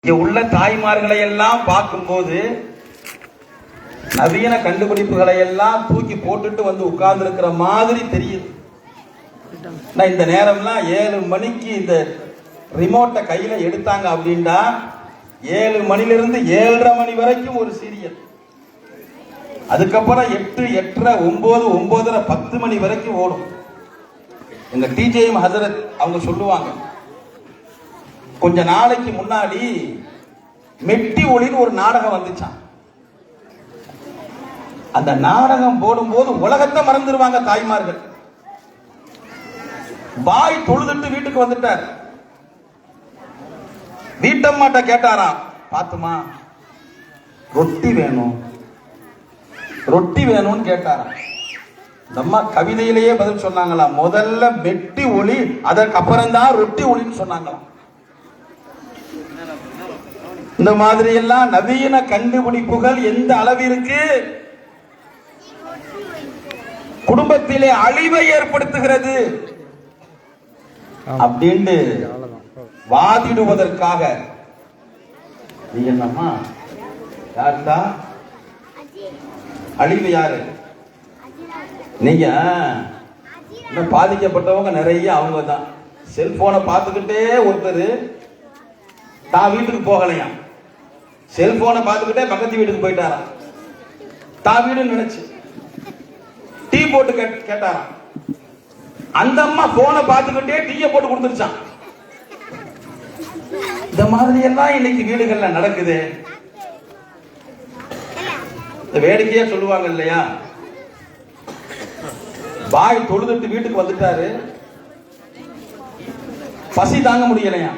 இங்க உள்ள தாய்மார்களை எல்லாம் பார்க்கும்போது நவீன கண்டுபிடிப்புகளை எல்லாம் தூக்கி போட்டுட்டு வந்து உட்கார்ந்து இருக்கிற மாதிரி தெரியுது. இந்த நேரம்லாம் 7 மணிக்கு இந்த ரிமோட்டை கையில எடுத்தாங்க அப்படின்னா 7 மணிலிருந்து 7:30 மணி வரைக்கும் ஒரு சீரியல். அதுக்கப்புறம் 8, 8:30, 9, 9:30, 10 மணி வரைக்கும் ஓடும். எங்க டிஜேஎம் ஹசரத் அவங்க சொல்லுவாங்க, கொஞ்ச நாளைக்கு முன்னாடி மெட்டி ஒளின்னு ஒரு நாடகம் வந்துச்சான். அந்த நாடகம் போடும்போது உலகத்தை மறந்துடுவாங்க தாய்மார்கள். பாய் தொழுதுட்டு வீட்டுக்கு வந்துட்டார். வீட்டம்மாட்ட கேட்டாராம், பாத்துமா ரொட்டி வேணும், ரொட்டி வேணும்னு கேட்டாராம். நம்ம கவிதையிலேயே பதில் சொன்னாங்களாம், முதல்ல மெட்டி ஒளி, அதற்கப்புறம் தான் ரொட்டி ஒளின்னு சொன்னாங்களாம். இந்த மாதிரி எல்லாம் நவீன கண்டுபிடிப்புகள் எந்த அளவிற்கு குடும்பத்திலே அழிவை ஏற்படுத்துகிறது அப்படின்னு வாதிடுவதற்காக என்னம்மா யாருதா அழிவு யாரு? நீங்க பாதிக்கப்பட்டவங்க நிறைய அவங்க தான். செல்போனை பார்த்துக்கிட்டே ஒருத்தர் தான் வீட்டுக்கு போகலையா, செல்போனை பார்த்துக்கிட்டே பக்கத்து வீட்டுக்கு போயிட்டாராம். தான் வீடு நினைச்சு டீ போட்டு கேட்டாராம். அந்த அம்மா போனை பார்த்துக்கிட்டே டீயை போட்டு கொடுத்துருச்சான். இந்த மாதிரி எல்லாம் இன்னைக்கு வீடுகள்ல நடக்குது. வேடிக்கையா சொல்லுவாங்க இல்லையா, பாய் தொழுதுட்டு வீட்டுக்கு வந்துட்டாரு, பசி தாங்க முடியலையா.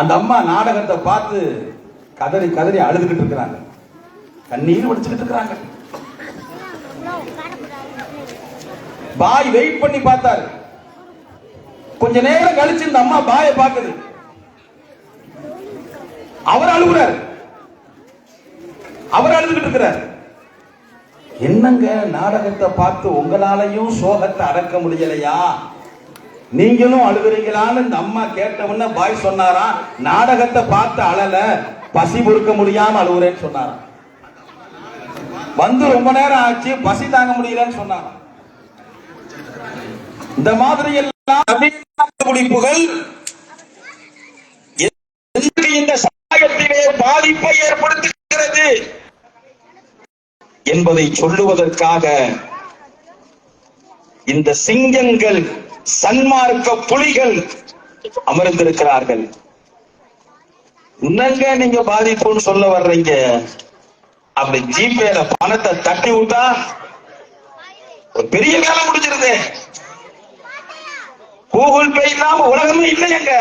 அந்த அம்மா நாடகத்தை பார்த்து கதறி கதறி அழுதுகிட்டு இருக்கிறாங்க, கண்ணீர் வடிச்சுக்கிட்டு இருக்கிறாங்க. பாய் வெயிட் பண்ணி பார்த்தாரு. கொஞ்ச நேரம் கழிச்சு இந்த அம்மா பாயை பார்க்குது, அவர் அழுகுறாரு, அவர் அழுதுகிட்டு இருக்கிறார். என்னங்க நாடகத்தை பார்த்து உங்களாலையும் சோகத்தை அடக்க முடியலையா, நீங்களும் அழுகுறீங்களான்னு இந்த அம்மா கேட்டவுடனே பாய் சொன்னாரா, நாடகத்தை பார்த்து அழல, பசி பொறுக்க முடியாம அழுகுறேன்னு சொன்னாராம். வந்து ரொம்ப நேரம் ஆச்சு, பசி தாங்க முடியலன்னு சொன்னாராம். இந்த மாதிரி எல்லாம் கண்டுபிடிப்புகள் இந்த சமுதாயத்திலே பாதிப்பை ஏற்படுத்துகிறது என்பதை சொல்லுவதற்காக இந்த சிங்கங்கள், சன்மார்க்க புலிகள் அமர்ந்திருக்கிறார்கள். என்னங்க நீங்க பாதிப்புன்னு சொல்ல வர்றீங்க? அப்படி ஜிபேல பணத்தை தட்டி விட்டா ஒரு பெரிய வேலை முடிஞ்சிருது. கூகுள் பே இல்லாம உலகமே இல்லையங்க.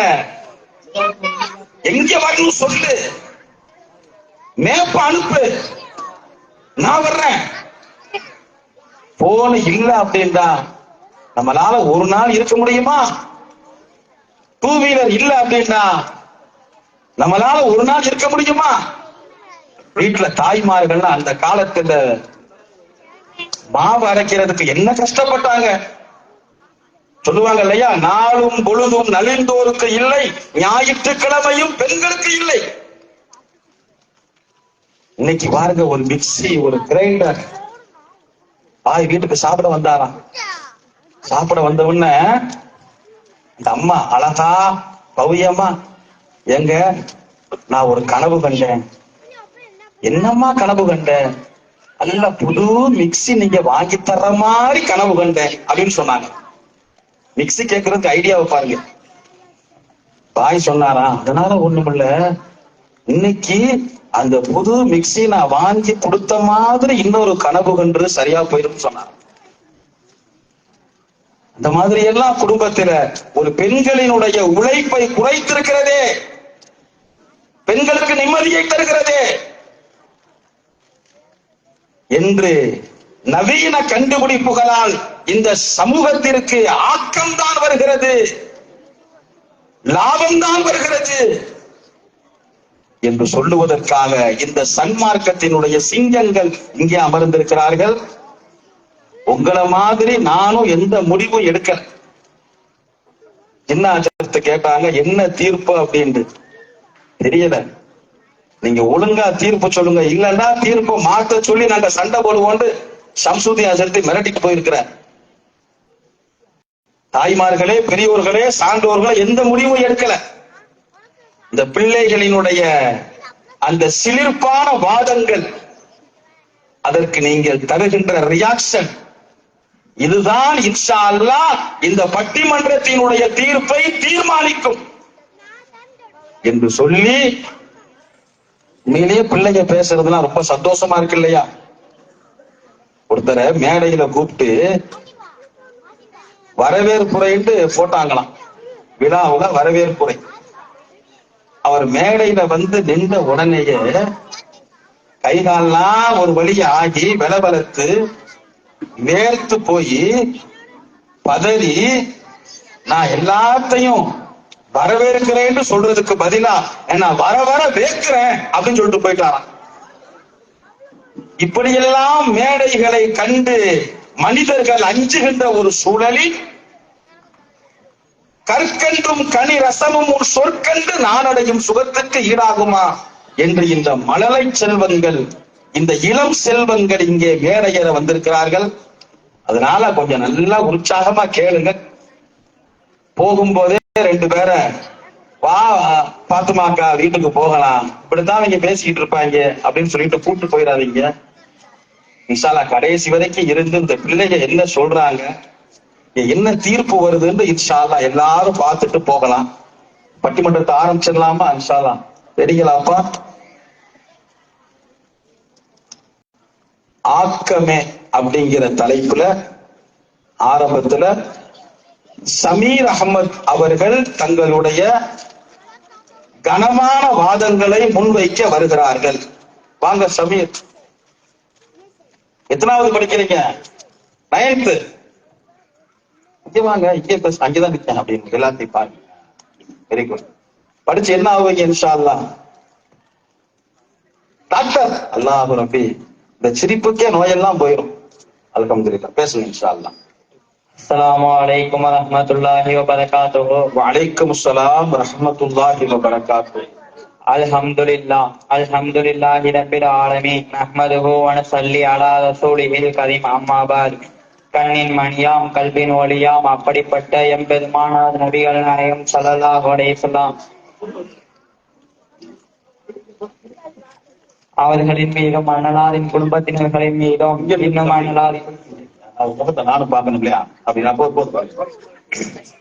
எங்க வரணும் சொல்லு, மேப்ப அனுப்பு, நான் வர்றேன். போன் இல்ல அப்படின்னா நம்மளால ஒரு நாள் இருக்க முடியுமா? 2 வீலர் இல்ல அப்படின்னா நம்மளால ஒரு நாள் இருக்க முடியுமா? வீட்டுல தாய்மார்கள் அந்த காலத்துல மாவு அரைக்கிறதுக்கு என்ன கஷ்டப்பட்டாங்க சொல்லுவாங்க இல்லையா, நாளும் பொழுதும் நலிந்தோருக்கு இல்லை, ஞாயிற்றுக்கிழமையும் பெண்களுக்கு இல்லை. இன்னைக்கு பாருங்க, ஒரு மிக்சி, ஒரு கிரைண்டர். பாய் வீட்டுக்கு சாப்பிட வந்தாராம். சாப்பிட வந்த உடனே இந்த அம்மா அழகா பவியம்மா, எங்க நான் ஒரு கனவு கண்டேன். என்னம்மா கனவு கண்டேன்? நல்ல புது மிக்சி நீங்க வாங்கி தர்ற மாதிரி கனவு கண்டேன் அப்படின்னு சொன்னாங்க. மிக்சி கேட்கறதுக்கு ஐடியாவை பாருங்க. பாய் சொன்னாரா, அதனால ஒண்ணுமில்ல, இன்னைக்கு அந்த புது மிக்சி நான் வாங்கி கொடுத்த மாதிரி இன்னொரு கனவு கண்டு சரியா போயிடும் சொன்னார். அந்த மாதிரி எல்லாம் குடும்பத்தில ஒரு பெண்களினுடைய உழைப்பை குறைத்திருக்கிறதே, பெண்களுக்கு நிம்மதியை தருகிறதே என்று நவீன கண்டுபிடிப்புகளால் இந்த சமூகத்திற்கு ஆக்கம்தான் வருகிறது, லாபம்தான் வருகிறது என்று சொல்லுவதற்காக இந்த சன்மார்க்கத்தினுடைய சிங்கங்கள் இங்கே அமர்ந்திருக்கிறார்கள். உங்களை மாதிரி நானும் எந்த முடிவும் எடுக்கல. என்ன பார்த்துட்டு கேட்டாங்க, என்ன தீர்ப்பு அப்படின்ட்டு. தெரியல, நீங்க ஒழுங்கா தீர்ப்பு சொல்லுங்க, இல்லன்னா தீர்ப்பு மாத்த சொல்லி நாங்க சண்டை போடுவோம் ஷம்சுதீன் அசரத்தி மிரட்டிட்டு போயிருக்கிற. தாய்மார்களே, பெரியோர்களே, சான்றோர்களே, எந்த முடிவும் எடுக்கல. இந்த பிள்ளைகளினுடைய அந்த சிலிர்ப்பான வாதங்கள், அதற்கு நீங்கள் தருகின்ற ரியாக்ஷன், இதுதான் இன்ஷா அல்லாஹ் இந்த பட்டிமன்றத்தினுடைய தீர்ப்பை தீர்மானிக்கும் என்று சொல்லி, உண்மையிலேயே பிள்ளைங்க பேசுறதுலாம் ரொம்ப சந்தோஷமா இருக்கு இல்லையா? ஒருத்தரை மேடையில கூப்பிட்டு வரவேற்புரைன்னு போட்டாங்களாம், விழாவுல வரவேற்புரை. அவர் மேடையில வந்து நின்ற உடனேயே கைகாலெல்லாம் ஒரு வழி ஆகி வெலவலத்து வேர்த்து போய் பதறி, நான் எல்லாத்தையும் வரவேற்கிறேன்னு சொல்றதுக்கு பதிலா நான் வர வர வேர்க்கிறேன் அப்படின்னு சொல்லிட்டு போயிட்டாராம். இப்படியெல்லாம் மேடைகளை கண்டு மனிதர்கள் அஞ்சுகின்ற ஒரு சூழலில், கற்கண்டும் கனி ரசமும் ஒரு சொற்கண்டு நானடையும் சுகத்துக்கு ஈடாகுமா என்று இந்த மழலை செல்வங்கள், இந்த இளம் செல்வங்கள் இங்கே மேடையேற வந்திருக்கிறார்கள். அதனால கொஞ்சம் நல்லா உற்சாகமா கேளுங்க. போகும்போதே ரெண்டு பேரை, வா பாத்துமாக்கா வீட்டுக்கு போகலாம், இப்படித்தான் நீங்க பேசிக்கிட்டு இருப்பாங்க அப்படின்னு சொல்லிட்டு கூப்பிட்டு போயிடாதீங்க. இன்ஷால்லா கடைசி வரைக்கும் இருந்து இந்த பிள்ளைங்க என்ன சொல்றாங்க, என்ன தீர்ப்பு வருதுன்னு இன்ஷால்லா எல்லாரும் பார்த்துட்டு போகலாம். பட்டிமன்றத்தை ஆரம்பிச்சிடலாமா? இன்ஷால்லா தெரியுங்களாப்பா? ஆக்கமே அப்படிங்கிற தலைப்புல ஆரம்பத்துல சமீர் அகமது அவர்கள் தங்களுடைய கனமான வாதங்களை முன்வைக்க வருகிறார்கள். வாங்க சமீர், எத்தனாவது படிக்கிறீங்க? 9th. இங்க வாங்க, இங்கே அங்கேதான் நிற்கேன் அப்படின்னு எல்லாத்தையும் பாருங்க. Very good. படிச்சு என்ன ஆகுவீங்க? இன்ஷா அல்லாஹ் டாக்டர். அல்லாஹ் ரப்பி, இந்த சிரிப்புக்கே நோயெல்லாம் போயிடும். அல்ஹம்துலில்லாஹ். பேசுங்க இன்ஷா அல்லாஹ். அஸ்ஸலாமு அலைக்கும் வரஹ்மத்துல்லாஹி வபரகாத்துஹு. வஅலைக்கும் அஸ்ஸலாம் வரஹ்மத்துல்லாஹி வபரகாத்துஹு. அல்ஹம்துலில்லாஹி ரப்பில் ஆலமீன். நஹ்மதுஹு வ நஸல்லி அலா ரசூலிஹில் கரீம். அம்மா பாத். கண்ணின் மணியாம் கல்வின் ஒளியாம் அப்படிப்பட்ட எம்பெருமானார் நபிகள் நாயகம் ஸல்லல்லாஹு அலைஹி வஸல்லம் அவர்களின் மீதும் அண்ணலாரின் குடும்பத்தினர்களின் மீதும் இன்னும் அண்ணலாரின் நானும் பார்க்கணும் இல்லையா? அப்படின்னா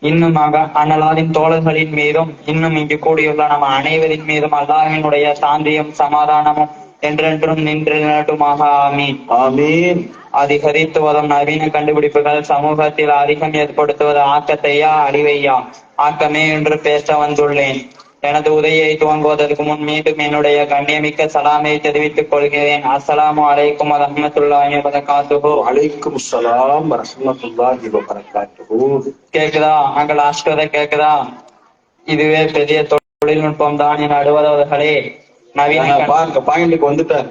இன்னும் அண்ணலாரின் தோழர்களின் மீதும் இன்னும் இங்கு கூடியுள்ள நம்ம அனைவரின் மீதும் அல்லாஹ்வினுடைய சாந்தியும் சமாதானமும் என்றென்றும் நின்று நிலட்டுமாக. ஆமீன் ஆமீன். அதிகரித்து வரும் நவீன கண்டுபிடிப்புகள் சமூகத்தில் அதிகம் ஏற்படுத்துவது ஆக்கத்தையா அழிவையா? ஆக்கமே என்று பேச வந்துள்ளேன். எனது உரையை துவங்குவதற்கு முன் மீண்டும் என்னுடைய கண்ணியமிக்க சலாமை தெரிவித்துக் கொள்கிறேன். அஸ்ஸலாமு அலைக்கும் வரஹ்மத்துல்லாஹி வபரகாத்துஹு. வஅலைக்கும் அஸ்ஸலாம் வரஹ்மத்துல்லாஹி வபரகாத்துஹு. கேக்குதா? அங்க லாஸ்ட் வரை கேக்குதா? இதுவே பெரிய தொழில்நுட்பம் தான் என் நடுவர்களே. நவீன பாருங்க, பாயிண்ட்க்கு வந்துட்டார்.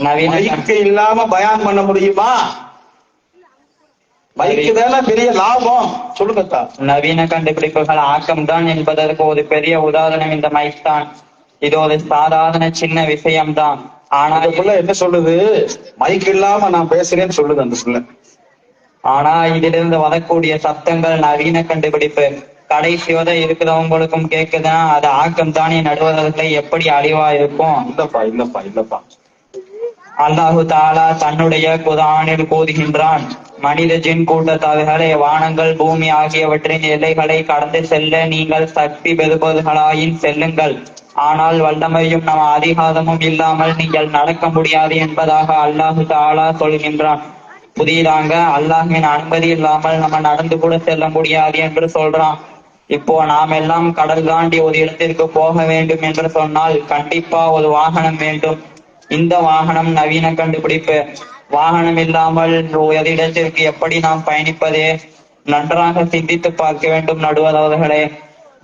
நவீன இல்லாம பயான் பண்ண முடியுமா? பைக்கு தானே பெரிய லாபம். சொல்லுங்கத்தா. நவீன கண்டுபிடிப்புகள் ஆக்கம் தான் என்பதற்கு ஒரு பெரிய உதாரணம் இந்த மைக் தான். இது ஒரு சாதாரண சின்ன விஷயம்தான். ஆனா என்ன சொல்லுது? மைக் இல்லாம நான் பேசுறேன்னு சொல்லுது அந்த சொல்ல. ஆனா இதிலிருந்து வரக்கூடிய சப்தங்கள் நவீன கண்டுபிடிப்பு. கடைசி வரை இருக்கிறவங்களுக்கும் கேக்குதுன்னா அது ஆக்கம் தானே நடுவர்களை எப்படி அழிவா இருக்கும்? இல்லப்பா இல்லப்பா இல்லப்பா. அல்லாஹு தாலா தன்னுடைய குர்ஆனில் கூறுகின்றான், மனித ஜின் கூட்டத்தார்களே, வானங்கள் பூமி ஆகியவற்றின் எல்லைகளை கடந்து செல்ல நீங்கள் சக்தி பெறுபவர்களாயின் செல்லுங்கள். ஆனால் வல்லமையும் நம்ம அதிகாரமும் இல்லாமல் நீங்கள் நடக்க முடியாது என்பதாக அல்லாஹு தாலா சொல்கின்றான். புதியதாங்க, அல்லாஹ்வின் அனுமதி இல்லாமல் நம்ம நடந்து கூட செல்ல முடியாது என்று சொல்றான். இப்போ நாம் எல்லாம் கடல் தாண்டி ஒரு இடத்திற்கு போக வேண்டும் என்று சொன்னால் கண்டிப்பா ஒரு வாகனம் வேண்டும். இந்த வாகனம் நவீன கண்டுபிடிப்பு. வாகனம் இல்லாமல் ஒரு இடத்திற்கு எப்படி நாம் பயணிப்பது? நன்றாக சிந்தித்து பார்க்க வேண்டும் நடுவர்களே.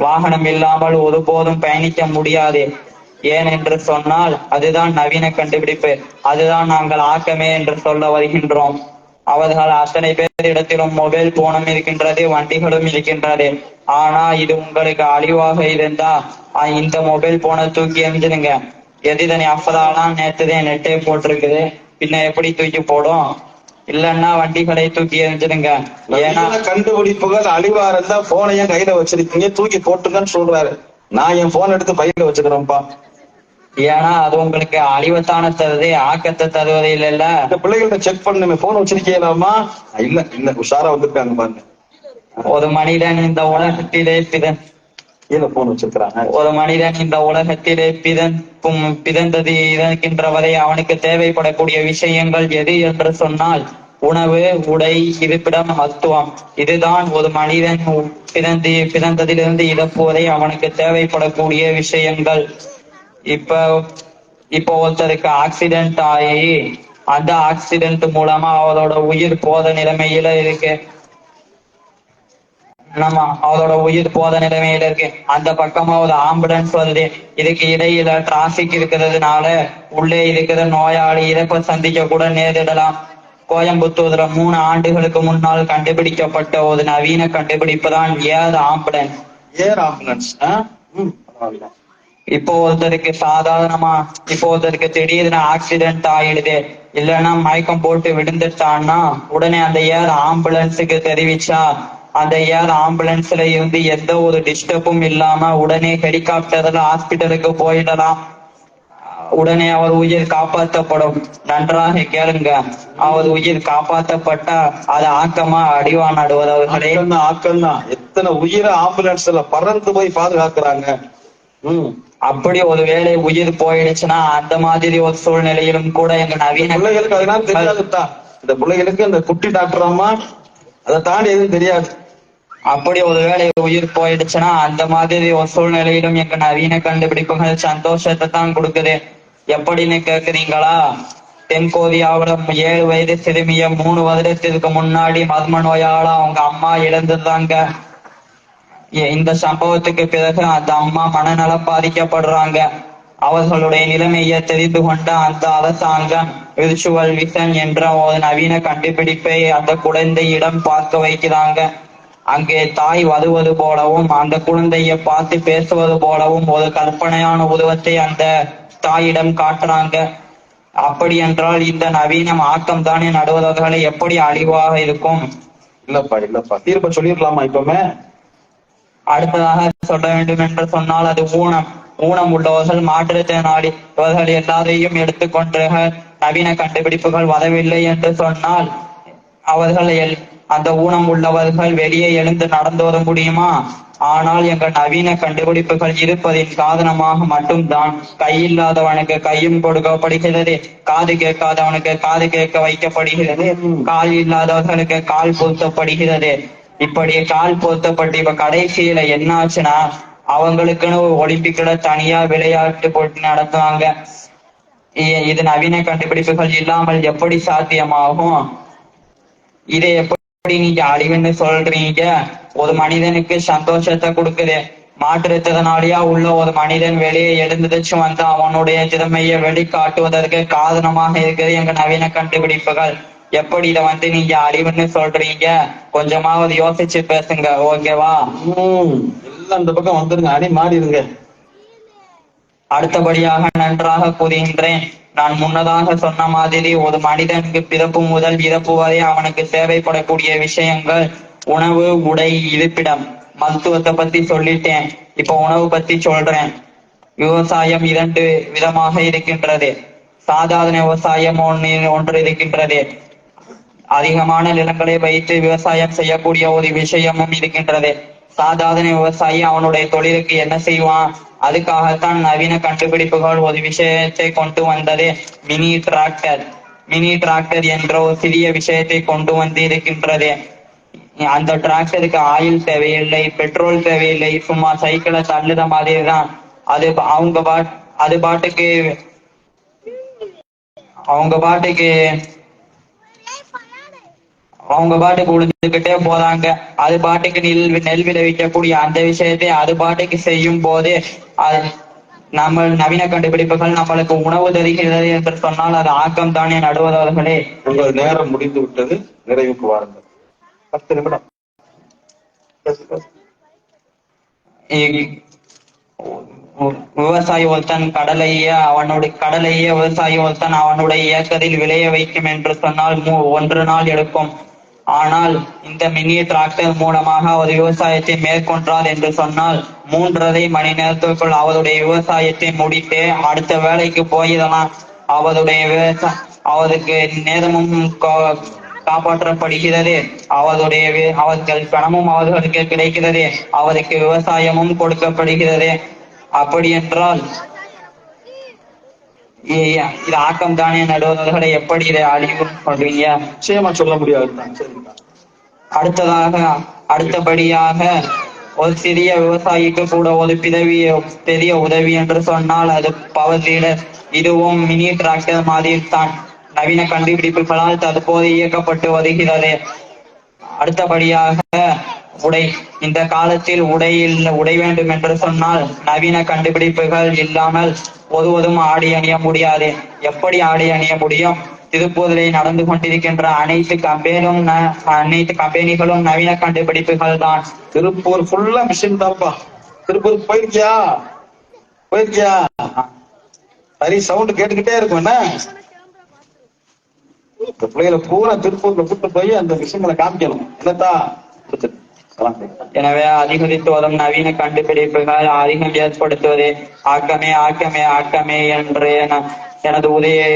வாகனம் இல்லாமல் ஒருபோதும் பயணிக்க முடியாது. ஏன் என்று சொன்னால் அதுதான் நவீன கண்டுபிடிப்பு. அதுதான் நாங்கள் ஆக்கமே என்று சொல்ல வருகின்றோம். அவர்கள் அத்தனை பேர் இடத்திலும் மொபைல் போனும் இருக்கின்றது, வண்டிகளும் இருக்கின்றது. ஆனா இது உங்களுக்கு அழிவாக இருந்தா இந்த மொபைல் போனை தூக்கி எறிஞ்சிடுங்க. எதிதனை அப்பதாலாம் நேத்துதான் நெட்டே போட்டிருக்குது, பின்ன எப்படி தூக்கி போடும்? இல்லன்னா வண்டிகளை தூக்கி எறிஞ்சிடுங்க. ஏன்னா நவீன கண்டுபிடிப்புகள் அழிவா இருந்தா போனையும் கையில வச்சிருக்கீங்க, தூக்கி போட்டுங்கன்னு சொல்றாரு. நான் என் போன் எடுத்து பையில வச்சுக்கிறேன்ப்பா. ஏன்னா அது உங்களுக்கு அழிவத்தான தருது, ஆக்கத்தை தருவது இல்லைல்ல. இந்த பிள்ளைகள்ட்ட செக் பண்ணுமே, போன் வச்சிருக்கீங்களாமா? இல்ல இல்ல, உஷாரா வந்திருக்காங்க பாருங்க. ஒரு மனிதன் இந்த உலகத்திலே கீழே போன் வச்சிருக்கிறாங்க. ஒரு மனிதன் இந்த உலகத்திலே பிறந்தது இருக்கின்றவரை அவனுக்கு தேவைப்படக்கூடிய விஷயங்கள் எது என்று சொன்னால் உணவு, உடை, இருப்பிடம், மருத்துவம். இதுதான் ஒரு மனிதன் பிறந்ததிலிருந்து இறப்பு வரை அவனுக்கு தேவைப்படக்கூடிய விஷயங்கள். இப்ப ஒருத்தருக்கு ஆக்சிடென்ட் ஆகி அந்த ஆக்சிடென்ட் மூலமா அவரோட உயிர் போத நிலைமையில இருக்கு. அவரோட உயிர் போத நிலைமையில இருக்கு. அந்த பக்கமா ஒரு ஆம்புலன்ஸ் வருது. இதுக்கு இடையில டிராபிக் இருக்கிறதுனால உள்ளே இருக்கிற நோயாளி இறப்ப சந்திக்க கூட நேரிடலாம். கோயம்புத்தூர்ல 3 ஆண்டுகளுக்கு முன்னால் கண்டுபிடிக்கப்பட்ட ஒரு நவீன கண்டுபிடிப்பு தான் ஏர் ஆம்புலன்ஸ். Air ambulance. இப்போ ஒருத்தருக்கு திடீர்னு ஆக்சிடென்ட் ஆயிடுது, இல்லைன்னா மயக்கம் போட்டு விழுந்துட்டான்னா உடனே அந்த ஏர் ஆம்புலன்ஸுக்கு தெரிவிச்சா அந்த ஏர் ஆம்புலன்ஸ்ல இருந்து எந்த ஒரு டிஸ்டர்பும் இல்லாம உடனே ஹெலிகாப்டர்ல ஹாஸ்பிட்டலுக்கு போயிடலாம். உடனே அவர் உயிர் காப்பாற்றப்படும். நன்றாக கேளுங்க, அவர் உயிர் காப்பாற்றப்பட்டா அது ஆக்கமா அடிவா நடுவதவர்களே? ஆக்கம்தான். எத்தனை உயிரை ஆம்புலன்ஸ்ல பறந்து போய் பாதுகாக்கிறாங்க. அப்படி ஒரு வேளை உயிர் போயிடுச்சுன்னா அந்த மாதிரி ஒரு சூழ்நிலையிலும் கூட எங்க நவீன பிள்ளைகளுக்கு அதெல்லாம் தெரியாதுதான். இந்த பிள்ளைகளுக்கு இந்த குட்டி டாக்டர் அம்மா அதை தாண்டி எதுவும் தெரியாது. அப்படி ஒரு வேளை உயிர் போயிடுச்சுன்னா அந்த மாதிரி ஒரு சூழ்நிலையிலும் எங்க நவீன கண்டுபிடிப்புகள் சந்தோஷத்தை தான் கொடுக்குது. எப்படின்னு கேக்குறீங்களா? தென்கொரியாவுல 7 வயது சிறுமிய 3 வருடத்திற்கு முன்னாடி மர்ம நோயால அவங்க அம்மா இழந்துதாங்க. இந்த சம்பவத்துக்கு பிறகு அந்த அம்மா மனநலம் பாதிக்கப்படுறாங்க. அவர்களுடைய நிலைமையை தெரிந்து கொண்ட அந்த அரசாங்கம் விர்ச்சுவல் விஷன் என்ற ஒரு நவீன கண்டுபிடிப்பை அந்த குழந்தையிடம் பார்க்க வைக்கிறாங்க. அங்கே தாய் வருவது போலவும் அந்த குழந்தைய பார்த்து பேசுவது போலவும் ஒரு கற்பனையான உருவத்தை அந்த தாயிடம் காட்டுறாங்க. அப்படி என்றால் இந்த நவீனம் ஆக்கம் தானே நடுவதற்களை எப்படி அழிவாக இருக்கும்? இல்லப்பா தீர்ப்ப சொல்லிடலாமா? இப்பவுமே அடுத்ததாக சொல்ல வேண்டும் என்று சொன்னால் அது ஊனம் உள்ளவர்கள், மாற்றுத்திறனாளி இவர்கள் எல்லாரையும் எடுத்துக்கொண்டு நவீன கண்டுபிடிப்புகள் வரவில்லை என்று சொன்னால் அவர்கள் அந்த ஊனம் உள்ளவர்கள் வெளியே எழுந்து நடந்து வர முடியுமா? ஆனால் எங்கள் நவீன கண்டுபிடிப்புகள் இருப்பதின் காரணமாக மட்டும்தான் கை இல்லாதவனுக்கு கையும் கொடுக்கப்படுகிறது, காது கேட்காதவனுக்கு காது கேட்க வைக்கப்படுகிறது, கால் இல்லாதவர்களுக்கு கால் பொருத்தப்படுகிறது. இப்படி கால் பொருத்தப்பட்டு இப்ப கடைசியில என்ன ஆச்சுன்னா அவங்களுக்குன்னு ஒலிம்பிக்ல தனியா விளையாட்டு போட்டி நடத்துவாங்க. இது நவீன கண்டுபிடிப்புகள் இல்லாமல் எப்படி சாத்தியமாகும்? இதை எப்படி நீங்க அழிவுன்னு சொல்றீங்க? ஒரு மனிதனுக்கு சந்தோஷத்தை கொடுக்குது. மாற்றுத்திறனாளியா உள்ள ஒரு மனிதன் வெளியே எழுந்துச்சு வந்து அவனுடைய திறமையை வெளிக்காட்டுவதற்கு காரணமாக இருக்குது எங்க நவீன கண்டுபிடிப்புகள். எப்படி இதை நீங்க அழிவுன்னு சொல்றீங்க? கொஞ்சமாவது யோசிச்சு பேசுங்க, ஓகேவா? எல்லாம் இந்த பக்கம் வந்துருங்க, அடி மாறிடுங்க. அடுத்தபடியாக நன்றாக கூறுகின்றேன். நான் முன்னதாக சொன்ன மாதிரி ஒரு மனிதனுக்கு பிறப்பு முதல் இறப்பு வரை அவனுக்கு தேவைப்படக்கூடிய விஷயங்கள் உணவு, உடை, இருப்பிடம், மருத்துவத்தை பத்தி சொல்லிட்டேன். இப்ப உணவு பத்தி சொல்றேன். விவசாயம் 2 விதமாக இருக்கின்றது. சாதாரண விவசாயம் ஒன்று இருக்கின்றது. அதிகமான நிலங்களை வைத்து விவசாயம் செய்யக்கூடிய ஒரு விஷயமும் இருக்கின்றது. சாதாரண விவசாயி அவனுடைய தொழிலுக்கு என்ன செய்வான்? அதுக்காகத்தான் நவீன கண்டுபிடிப்புகள் ஒரு விஷயத்தை கொண்டு வந்தது, மினி டிராக்டர். மினி டிராக்டர் என்ற ஒரு சிறிய விஷயத்தை கொண்டு வந்து இருக்கின்றது. அந்த டிராக்டருக்கு ஆயில் தேவையில்லை, பெட்ரோல் தேவையில்லை, சும்மா சைக்கிளை தள்ளுத மாதிரி தான். அது அவங்க பாட்டுக்கு உழுந்துகிட்டே போறாங்க. அது பாட்டுக்கு நெல் விளைவிக்கக்கூடிய அந்த விஷயத்தை அது பாட்டுக்கு செய்யும் போது நம்ம நவீன கண்டுபிடிப்புகள் நம்மளுக்கு உணவு தருகிறது என்று சொன்னால் அது ஆக்கம் தானே நடுவதவர்களே? உங்கள் நேரம் முடிந்து விட்டது, நிறைவுக்கு வாருங்கள். 10 நிமிடம். விவசாயி ஒருத்தன் கடலையே விவசாயி ஒருத்தன் அவனுடைய ஏக்கரில் விளைய வைக்கும் என்று சொன்னால் 1 நாள் எடுக்கும். ஆனால் இந்த மினி டிராக்டர் மூலமாக அவர் விவசாயத்தை மேற்கொண்டார் என்று சொன்னால் 3.5 மணி நேரத்திற்குள் அவருடைய விவசாயத்தை முடித்து அடுத்த வேலைக்கு போயிடலாம். அவருக்கு நேரமும் காப்பாற்றப்படுகிறது. அவர்கள் பணமும் அவர்களுக்கு கிடைக்கிறது. அவருக்கு விவசாயமும் கொடுக்கப்படுகிறது. அப்படி என்றால் இது ஆக்கம் தானே நடுவர்களை எப்படி இதை அழிவு சொல்றீங்க? நிச்சயமா சொல்ல முடியாது. அடுத்தபடியாக ஒரு சிறிய விவசாயிக்கு கூட ஒரு பெரிய உதவி என்று சொன்னால் அது பவர் லீடர். இதுவும் மினி டிராக்டர் மாதிரி தான். நவீன கண்டுபிடிப்புகளால் தற்போது இயக்கப்பட்டு வருகிறது. அடுத்தபடியாக உடை. இந்த காலத்தில் உடை வேண்டும் என்று சொன்னால் நவீன கண்டுபிடிப்புகள் இல்லாமல் ஒருவரும் ஆடை அணிய முடியாது. எப்படி ஆடை அணிய முடியும்? திருப்பூரில் நடந்து கொண்டிருக்கின்ற அனைத்து கம்பெனிகளும் நவீன கண்டுபிடிப்புகள் தான். திருப்பூர் ஃபுல்லா மிஷின் தான்ப்பா. திருப்பூர் போயிருக்கியா? சரி, சவுண்ட் கேட்டுக்கிட்டே இருக்கும். என்ன பிள்ளைகளை பூரா திருப்பூர்ல கூட்டு போய் அந்த மிஷின்களை காமிக்கணும். என்னத்தா? எனவே அதிகரித்து வரும் நவீன கண்டுபிடிப்புகள் அதிகம் ஏற்படுத்துவது ஆக்கமே என்று எனது உதவியை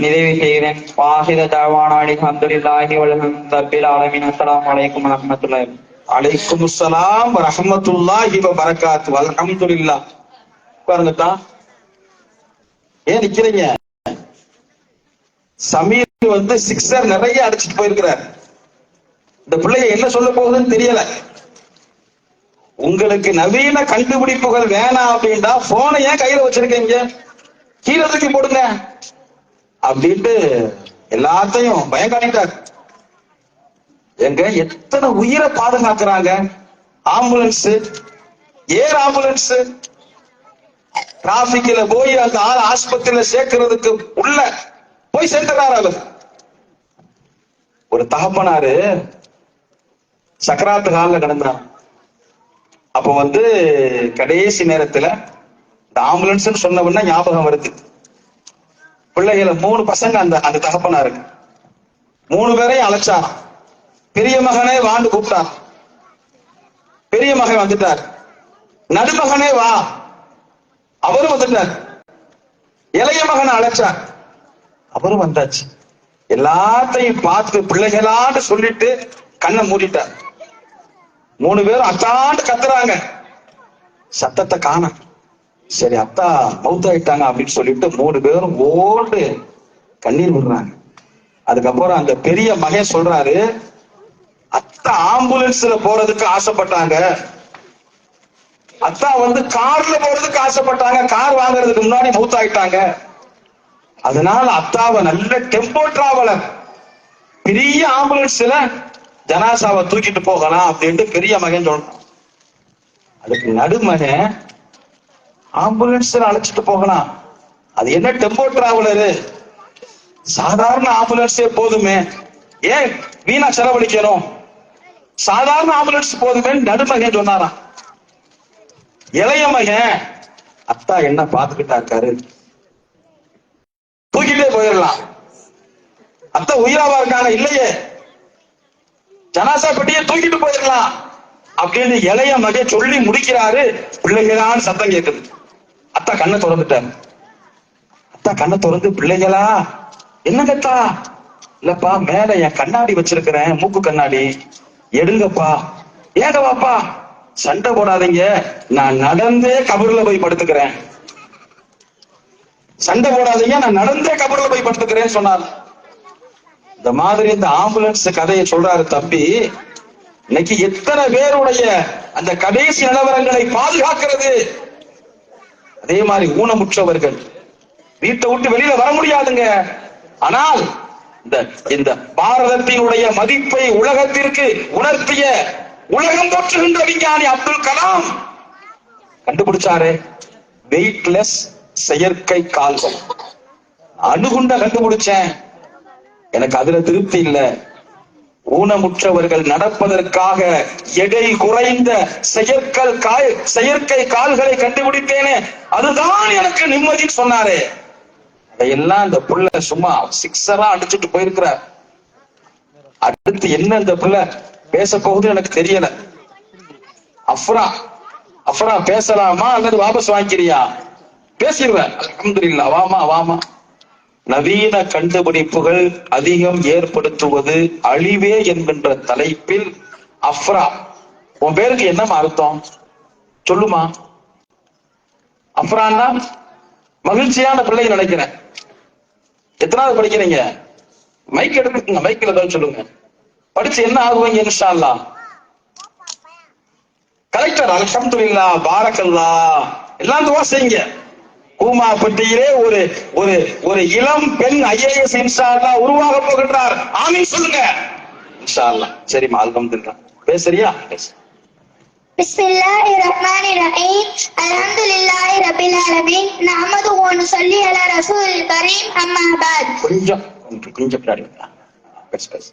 நிறைவு செய்கிறேன். வாஹித தவானாலி அல்ஹம்துலில்லாஹி ரப்பில் ஆலமீன். அஸ்ஸலாமு அலைக்கும் வரஹ்மத்துல்லாஹி. அலைக்கும் அஸ்ஸலாம் வரஹ்மத்துல்லாஹி வபரகாத்துஹு. அல்ஹம்துலில்லாஹ். பாருங்கத்தா, ஏன் நிக்கிறீங்க? சமீர் சிக்ஸர் நிறைய அடிச்சுட்டு போயிருக்கிறார். இந்த பிள்ளைய என்ன சொல்ல போகுதுன்னு தெரியல. உங்களுக்கு நவீன கண்டுபிடிப்புகள் வேணாம் அப்படின்டா போனை ஏன் கையில வச்சிருக்கீங்க? கீழே தூக்கி போடுங்க அப்படின்ட்டு எல்லாத்தையும் பயம் காட்டிட்டார். எங்க எத்தனை உயிரை பாதுகாக்கிறாங்க. ஆம்புலன்ஸ், ஏர் ஆம்புலன்ஸ், டிராபிக்ல போய் அந்த ஆள் ஆஸ்பத்திரியில சேர்க்கிறதுக்கு உள்ள போய் சேர்க்கிறார். அவர் ஒரு தகப்பனாரு சக்கராத்து காலில் கிடந்தார். அப்ப கடைசி நேரத்துல இந்த ஆம்புலன்ஸ் சொன்ன உடனே ஞாபகம் வருது. பிள்ளைகளை 3 பசங்க அந்த தகப்பனாரு 3 பேரையும் அழைச்சார். பெரிய மகனே வான்னு கூப்பிட்டார். பெரிய மகன் வந்துட்டார். நடுமகனே வா, அவரும் வந்துட்டார். இளைய மகனை அழைச்சார், அவரும் வந்தாச்சு. எல்லாத்தையும் பார்த்து பிள்ளைகளான்னு சொல்லிட்டு கண்ணை மூடிட்டார். 3 பேரும் அத்தாண்டு கத்துறாங்க. சத்தத்தை காண. சரி, அத்தா மவுத்தாயிட்டாங்க அப்படின்னு சொல்லிட்டு 3 பேரும் ஓடு கண்ணீர் விடுறாங்க. அதுக்கப்புறம் அந்த பெரிய மகன் சொல்றாரு, அத்தா ஆம்புலன்ஸ்ல போறதுக்கு ஆசைப்பட்டாங்க. அத்தா கார்ல போறதுக்கு ஆசைப்பட்டாங்க. கார் வாங்குறதுக்கு முன்னாடி மவுத்தாயிட்டாங்க. அதனால அத்தாவை நல்ல டெம்போ டிராவலர், பெரிய ஆம்புலன்ஸ்ல ஜனாசாவை தூக்கிட்டு போகலாம் அப்படின்ட்டு பெரிய மகன் சொல்றான். அதுக்கு நடுமகன், ஆம்புலன்ஸ்ல அழைச்சிட்டு போகலாம், அது என்ன டெம்போ டிராவலரு, சாதாரண ஆம்புலன்ஸே போதுமே, ஏன் வீணா செலவழிக்கணும், சாதாரண ஆம்புலன்ஸ் போதுமே நடுமகன் சொன்னாராம். இளைய மகன், அத்தா என்ன பாத்துக்கிட்டா இருக்காரு, தூக்கிட்டே போயிடலாம், அத்தா உயிராவா இருக்காங்க, இல்லையே ஜனாசா பெட்டியை தூக்கிட்டு போயிடலாம் அப்படின்னு இளைய மகன் சொல்லி முடிக்கிறாரு. பிள்ளைகளான்னு சத்தம் கேட்குது. அத்தா கண்ணை திறந்துட்டாரு. அத்தா கண்ணை திறந்து, பிள்ளைகளா என்னங்கத்தா? இல்லப்பா, மேல என் கண்ணாடி வச்சிருக்கிறேன், மூக்கு கண்ணாடி, எடுங்கப்பா. ஏங்க வாப்பா, சண்டை போடாதீங்க, நான் நடந்தே கபர்ல போய் படுத்துக்கிறேன். சண்டை போடாதீங்க, நான் நடந்தே கபர்ல போய் படுத்துக்கிறேன்னு சொன்னார். இந்த மாதிரி இந்த ஆம்புலன்ஸ் கதையை சொல்றாரு தம்பி. இன்னைக்கு எத்தனை பேருடைய அந்த கடைசி நிலவரங்களை பாதுகாக்கிறது. அதே மாதிரி ஊனமுற்றவர்கள் வீட்டை விட்டு வெளியில வர முடியாதுங்க. ஆனால் இந்த பாரதத்தினுடைய மதிப்பை உலகத்திற்கு உணர்த்திய உலகம் போற்றுகின்ற விஞ்ஞானி அப்துல் கலாம் கண்டுபிடிச்சாரு வெயிட்லெஸ் செயற்கை கால்கள். அணுகுண்ட கண்டுபிடிச்சேன், எனக்கு அதுல திருப்தி இல்ல, ஊனமுற்றவர்கள் நடப்பதற்காக எடை குறைந்த செயற்கை கால்களை கண்டுபிடித்தேனே, அதுதான் எனக்கு நிம்மதி சொன்னாரே. அதையெல்லாம் இந்த புள்ள சும்மா சிக்ஸரா அடிச்சுட்டு போயிருக்கிறார். அடுத்து என்ன இந்த புள்ள பேச போகுது எனக்கு தெரியல. அஃப்ரா பேசலாமா அல்லது வாபஸ் வாங்கிக்கிறியா? பேசிடுவேன். அல்ஹம்துலில்லாஹ். வாமா. நவீன கண்டுபிடிப்புகள் அதிகம் ஏற்படுத்துவது அழிவே என்கின்ற தலைப்பில் அஃப்ரா, உன் பேருக்கு என்ன அர்த்தம் சொல்லுமா? அஃப்ரான்னா மகிழ்ச்சியான பிள்ளைங்க நினைக்கிறேன். எத்தனாவது படிக்கிறீங்க? மைக் எடுத்துக்கங்க, மைக்கில் ஏதாவது சொல்லுங்க. படிச்சு என்ன ஆகுவீங்க? இன்ஷா அல்லாஹ் கலெக்டர். அல்ஹம்துலில்லாஹ், பாரக்கல்லாஹ். எல்லாம் துவா செய்யுங்க. கூமாப்பட்டியிலே ஒரு ஒரு ஒரு இளம் பெண் IAS இன்ஷா அல்லாஹ் உருவாக போகின்றார். ஆமீன் சொல்லுங்க இன்ஷா அல்லாஹ். சரிமா, அல்ஹம்துலில்லாஹ். பேசுறியா? பேசு. பிஸ்மில்லாஹிர்ரஹ்மானிர்ரஹீம். அல்ஹம்துலில்லாஹி ரப்பில் ஆலமீன். நஹ்மதுஹு வ நுஸல்லி அலா ரசூலில் கரீம். அம்மா பஅத். கொஞ்சம் பேசு.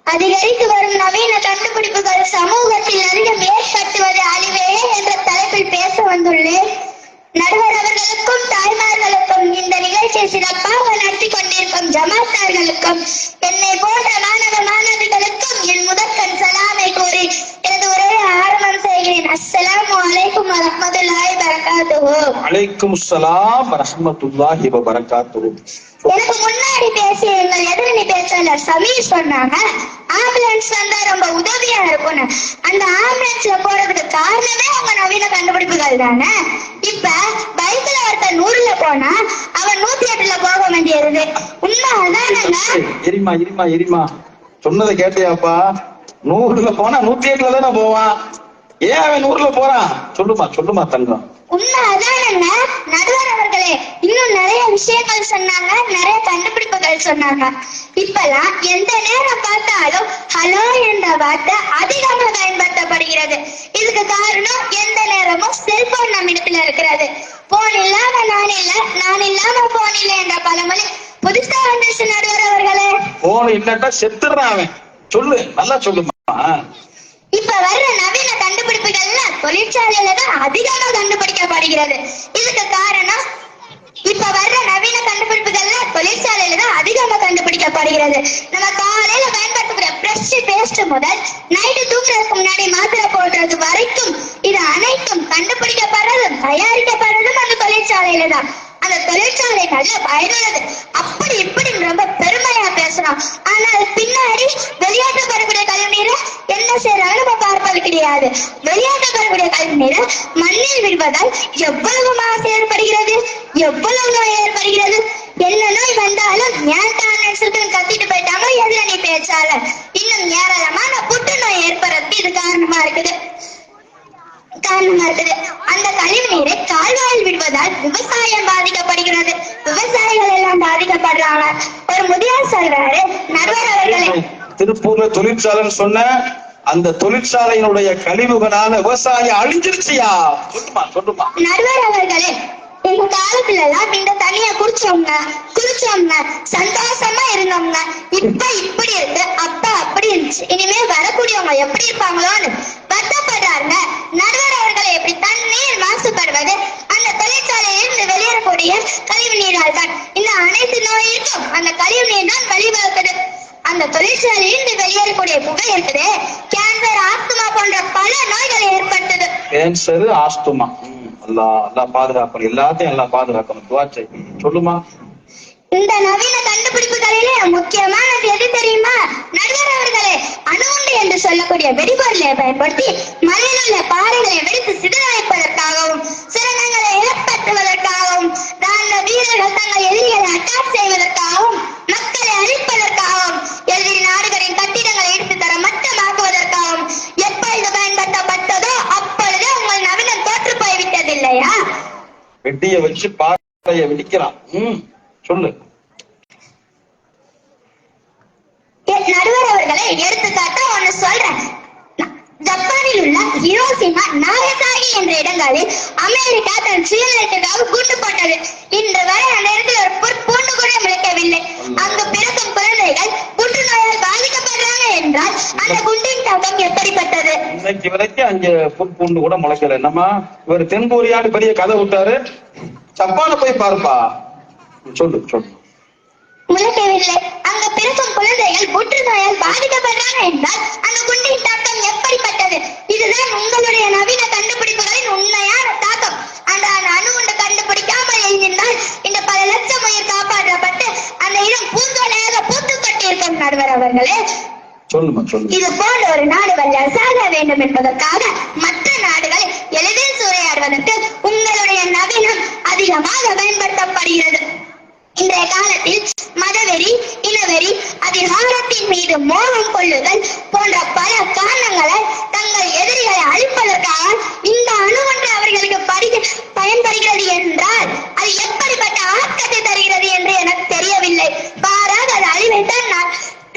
அதிகரித்து வரும் நவீன கண்டுபிடிப்புகள் சமூகத்தில் அதிகம் ஏற்படுத்துவது அழிவே என்ற தலைப்பில் பேச வந்துள்ளேன். நடுவர் அவர்களுக்கும் தாய்மார்களுக்கும் இந்த நிகழ்ச்சியை சிறப்பாக நடத்தி கொண்டிருக்கும் ஜமாத்தார்களுக்கும் என்னை போன்ற மாணவ மாணவிகளுக்கும் என் முதற்கண் சலாமை கூறி எனது உரையை ஆரம்பம் செய்கிறேன். அஸ்ஸலாமு அலைக்கும் வரஹ்மத்துல்லாஹி வபரகாத்துஹு. அலைக்கும் ஸலாம் வரஹ்மத்துல்லாஹி வபரகாத்துஹு. எனக்கு முன்னாடி பேசிய எங்கள் எதிரணி பேச்சாளர் சமீர் சொன்னாங்க ஆம்புலன்ஸ் வந்தா ரொம்ப உதவியா இருக்கும்னு. அந்த ஆம்புலன்ஸ்ல போறதுக்கு காரணமே அவங்க நவீன கண்டுபிடிப்புகள் தானே. இப்ப பைக்ல ஒருத்தர் 100ல போனா அவன் 108ல போக வேண்டியது உண்மை. எரிமா சொன்னதை கேட்டியாப்பா? 100ல போனா 108ல தானே போவான். ஏன் அவன் 100ல போறான்? சொல்லுமா தங்கம். உண்மை அதானங்க நடுவர் அவர்களே. இன்னும் நிறைய விஷயங்கள் சொன்னாங்க, நிறைய கண்டுபிடிப்புகள் சொன்னாங்க. இப்பெல்லாம் எந்த நேரம் பார்த்தாலும் ஹலோ என்ற வார்த்தை அதிகமாக பயன்படுத்தப்படுகிறது. இதுக்கு காரணம் எந்த நேரமும் செல்போன் நம்ம இடத்துல இருக்கிறது. போன் இல்லாம நான் இல்ல, நான் இல்லாம போன் இல்ல என்ற பழமொழி புதுசா வந்துச்சு நடுவர் அவர்களே. போன் இல்லட்டா செத்துறான் அவன். சொல்லு, நல்லா சொல்லுமா. இப்ப வர்ற நவீன கண்டுபிடிப்புகள்ல தொழிற்சாலையில தான் அதிகமா கண்டுபிடிக்கப்படுகிறது. இதுக்கு காரணம் இப்ப வர்ற நவீன கண்டுபிடிப்புகள்ல தொழிற்சாலையில தான் அதிகமா கண்டுபிடிக்கப்படுகிறது. நம்ம காலையில பயன்படுத்துகிற பிரஷ் பேஸ்ட் முதல் நைட்டு தூங்குறதுக்கு முன்னாடி மாத்திரை போடுறது வரைக்கும் இது அனைத்தும் கண்டுபிடிக்கப்படுறதும் தயாரிக்கப்படுறதும் அந்த தொழிற்சாலையில தான். அந்த தொழிற்சாலை நல்ல பயனுள்ளது அப்படி இப்படி ரொம்ப பெருமையா பேசணும். ஆனால் பின்னாடி வெளியாற்றப்படக்கூடிய கழிவு நீரை என்ன செய்யறாலும் நம்ம பார்ப்பது கிடையாது. வெளியாற்றப்படக்கூடிய கழிவு நீரை மண்ணில் விடுவதால் எவ்வளவு மாசு ஏற்படுகிறது, எவ்வளவு நோய் ஏற்படுகிறது. என்ன நோய் வந்தாலும் ஏன் கத்திட்டு போயிட்டாங்க எதிரணி பேச்சாளர். இன்னும் ஏராளமான புற்றுநோய் ஏற்படுறதுக்கு இது காரணமா இருக்குது. அந்த கழிவு நீரை கால்வாயில் விடுவதால் விவசாயம் பாதிக்கப்படுகிறது. விவசாயிகள் எல்லாம் பாதிக்கப்படுறாங்க. ஒரு முதியோர் சொல்றாரு நடுவர் அவர்களே, திருப்பூர்ல தொழிற்சாலை சொன்ன அந்த தொழிற்சாலையினுடைய கழிவுகளால விவசாயம் அழிஞ்சிருச்சியா? சொல்லுமா. நடுவர் அவர்களே, எங்க காலத்துல எல்லாம் இந்த தண்ணிய குடிச்சோம்ங்க சந்தோஷமா இருந்தோம்ங்க. இப்ப இப்படி இருக்கு, அப்ப அப்படி இருந்துச்சு, இனிமே வரக்கூடியவங்க எப்படி இருப்பாங்களோன்னு வருத்தப்படுறாங்க. நடுவர் அவர்களை எப்படி தண்ணீர் மாசுபடுவது அந்த தொழிற்சாலையிலிருந்து வெளியேறக்கூடிய கழிவு நீரால் தான். இந்த அனைத்து நோய்க்கும் அந்த கழிவு நீர் தான் வழிவகுக்குது. அந்த தொழிற்சாலையிலிருந்து வெளியேறக்கூடிய புகை இருக்குது கேன்சர், ஆஸ்துமா போன்ற பல நோய்கள் ஏற்பட்டது. கேன்சர், ஆஸ்துமா எல்லாம் பாதுகாக்கணும். எல்லாத்தையும் எல்லாம் பாதுகாக்கணும். துவா செய். சொல்லுமா. இந்த நவீன கண்டுபிடிப்புகளிலே முக்கியமானது எது தெரியுமா நடுவர் அவர்களே? அணுகுண்டு என்று சொல்லக்கூடிய வெடிபொருளை பயன்படுத்தி மலையில் உள்ள பாறைகளை வெடித்து சிதறடிப்பதற்காகவும் சிரமங்களை ஏற்படுத்துவதற்காகவும் ராணுவ வீரர்கள் தங்கள் எதிரிகளை அட்டாக் செய்வதற்காகவும் மக்களை அழிப்பதற்காகவும் எதிரி நாடுகளின் கட்டிடங்களை எடுத்து தர மட்டமாக்குவதற்காகவும் எப்பொழுது பயன்படுத்தப்பட்டதோ அப்பொழுது உங்கள் நவீனம் தோற்று போய்விட்டது இல்லையா? வெட்டிய வச்சு பாறையை வெடிக்கிறான். சொல்லு. நடுவர் அவர்களை எடுத்துக்காட்ட ஒண்ணு சொல்றேன். ஜப்பானில் உள்ள ஹிரோஷிமா, நாகசாகி என்ற இடங்களில் அமெரிக்கா தன் சுயநலத்துக்காக குண்டு போட்டது. இன்று வரை அந்த இடத்தில் ஒரு பூண்டு கூட முளைக்கவில்லை. அங்கு பிறக்கும் குழந்தைகள் புற்றுநோயால் பாதிக்கப்படுறாங்க என்றால் அந்த குண்டின் தாக்கம் எப்படிப்பட்டது? இன்னைக்கு வரைக்கும் அங்க புல் கூட முளைக்கல. என்னமா இவர் தென்கொரியான்னு பெரிய கதை விட்டாரு, ஜப்பான போய் பாருப்பா. சொல்லு சொல்லு. முளைக்கவில்லை. அங்க பிறக்கும் குழந்தைகள் புற்றுநோயால் பாதிக்கப்படுறாங்க என்றால் அந்த குண்டின் தாக்கம் எப்படிப்பட்டது? இதுதான் உங்களுடைய நவீன கண்டுபிடிப்புகளின் உண்மையான தாக்கம். அந்த அணு ஒன்று கண்டுபிடிக்காமல் இருந்தால் இந்த பல லட்சம் உயிர் காப்பாற்றப்பட்டு அந்த இடம் பூந்தோலையாக பூத்துக்கொண்டிருக்கும். நடுவர் அவர்களே, சொல்லுமா சொல்லு. இது போன்ற ஒரு நாடு வல்லரசாக வேண்டும் என்பதற்காக மற்ற நாடுகளை எளிதில் சூறையாடுவதற்கு உங்களுடைய நவீனம் அதிகமாக பயன்படுத்தப்படுகிறது. இன்றைய காலத்தில் மதவெறி, இனவெறி, அதிகாரத்தின் மீது மோகம் கொள்ளுதல் போன்ற பல காரணங்களால் தங்கள் எதிரிகளை அழிப்பதற்காக இந்த அணு ஒன்று அவர்களுக்கு பயன்படுகிறது என்றால் அது எப்படிப்பட்ட ஆக்கத்தை தருகிறது என்று எனக்கு தெரியவில்லை. பாராக அது அழிவைத்தான்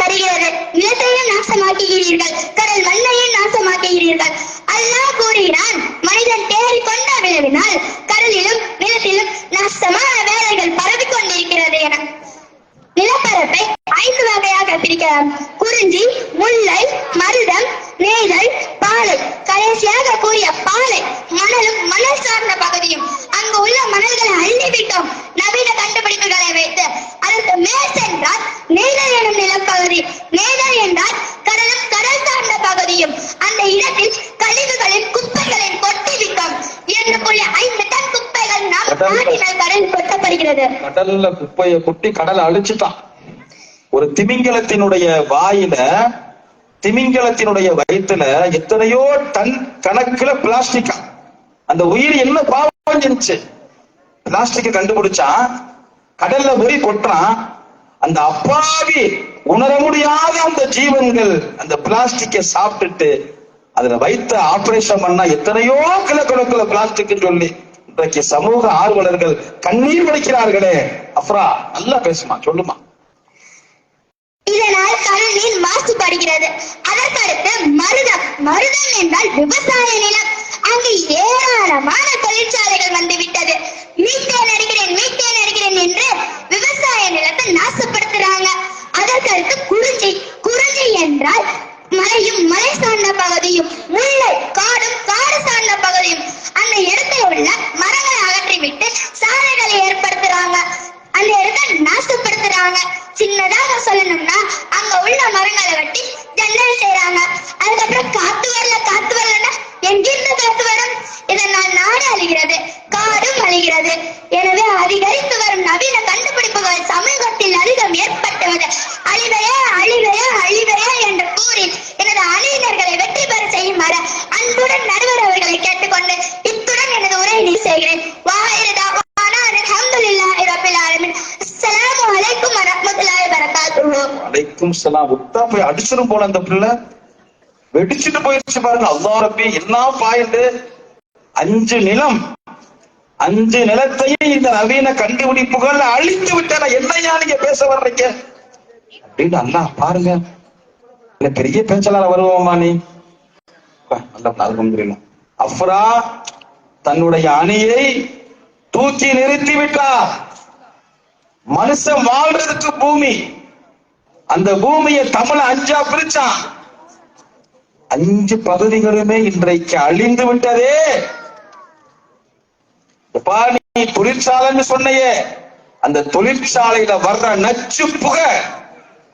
தருகிறது. நிலத்தையும் நாசமாக்குகிறீர்கள், கடல் மண்ணையும் நாசமாக்குகிறீர்கள். அல்லாஹ் கூறுகிறான், மனிதன் தேறிக்கொண்ட விளைவினால் கடலிலும் நிலத்திலும் நாசமான வேலைகள் பரவி கொண்டிருக்கிறது என. நிலப்பரப்பை 5 வகையாக பிரிக்கலாம். குறிஞ்சி, முல்லை, மருதம், நெய்தல், பாலை. கடைசியாக கூறிய பாலை மணலும் மணல் சார்ந்த பகுதியும். அங்கு உள்ள மணல்களை அள்ளிவிட்டோம் நவீன கண்டுபிடிப்புகளை வைத்து. அதற்கு மேல் சென்றால் நெய்தல் எனும் நிலப்பகுதி. நெய்தல் என்றால் கடலும் கடல் சார்ந்த பகுதியும். அந்த இடத்தில் கழிவுகளின் குப்பைகளின் கொட்டிவிட்டோம். 2.5 டன் குப்பைகள் நாம் நாட்டினால் கடலில் கொட்டப்படுகிறது. கடல்ல குப்பையை கொட்டி கடலை அழிச்சுட்டான். ஒரு திமிங்கலத்தினுடைய வாயில, திமிங்கலத்தினுடைய வயிற்றுல எத்தனையோ டன் கணக்குல பிளாஸ்டிக்கா. அந்த உயிர் என்ன பாவம் செஞ்சு பிளாஸ்டிக்க கண்டுபிடிச்சான், கடல்ல போய் கொட்டுறான். அந்த அப்பாவி உணர முடியாத அந்த ஜீவன்கள் அந்த பிளாஸ்டிக்கை சாப்பிட்டுட்டு அதுல வைத்த ஆபரேஷன் பண்ணா எத்தனையோ கிலோக்கணக்கில் பிளாஸ்டிக் சொல்லி இன்றைக்கு சமூக ஆர்வலர்கள் கண்ணீர் வடிக்கிறார்களே. அஃப்ரா நல்லா பேசுமா, சொல்லுமா. இதனால் கடல் நீர் மாசுபடுகிறது. அதற்கடுத்து மருதம். மருதம் என்றால் விவசாய நிலம். அங்கு ஏராளமான தொழிற்சாலைகள் வந்துவிட்டது. மீத்தேன் அடிக்கிறேன் என்று விவசாய நிலத்தை நாசப்படுத்துறாங்க. அதற்கடுத்து குறிஞ்சி. குறிஞ்சி என்றால் மலையும் மலை சார்ந்த பகுதியும், முல்லை காடும் காடு சார்ந்த பகுதியும். அந்த இடத்தில் உள்ள மரங்களை அகற்றிவிட்டு சாலைகளை ஏற்படுத்துறாங்க. அந்த இடத்தை நாசப்படுத்துறாங்க. சின்னதாக சொல்லணும்னா அங்க உள்ள மரங்களை வெட்டி ஜன்னல் செய்யறாங்க. அதுக்கப்புறம் காத்து வரலன்னா எங்கிருந்து காத்து வரும்? இதனால் நாடு அழிகிறது, காடும் அழிகிறது. எனவே அதிகரித்து வரும் நவீன கண்டுபிடிப்புகள் சமூகத்தில் அதிகம் ஏற்பட்டுவது அழிவையா என்று கூறி எனது அணியினர்களை வெற்றி பெற செய்யுமாறு அன்புடன் நடுவர் அவர்களை கேட்டுக்கொண்டு இத்துடன் எனது உரையை செய்கிறேன். அலைக்கும் சலாம். உத்தா போய் அடிச்சிடும் போல அந்த பிள்ளை வெடிச்சுட்டு போயிடுச்சு பாருங்க. அல்லாஹ் ரப்பி என்ன பாயிண்ட். 5 நிலம், 5 நிலத்தையும் இந்த நவீன கண்டுபிடிப்புகள் அழித்து விட்டன. என்னையா நீங்க பேச வர்றீங்க அப்படின்னு அல்லாஹ் பாருங்க. இல்ல பெரிய பேச்சலால வருவோமா நீ? அல்ஹம்துலில்லாஹ். அஃப்ரா தன்னுடைய அணியை தூக்கி நிறுத்தி விட்டார். மனுஷன் வாழ்றதுக்கு பூமி, அந்த பூமியை தமிழ 5ஆ பிரிச்சான். 5 பகுதிகளுமே இன்றைக்கு அழிந்து விட்டதே. நீ தொழிற்சாலைன்னு சொன்னையே, அந்த தொழிற்சாலையில வர்ற நச்சு புகை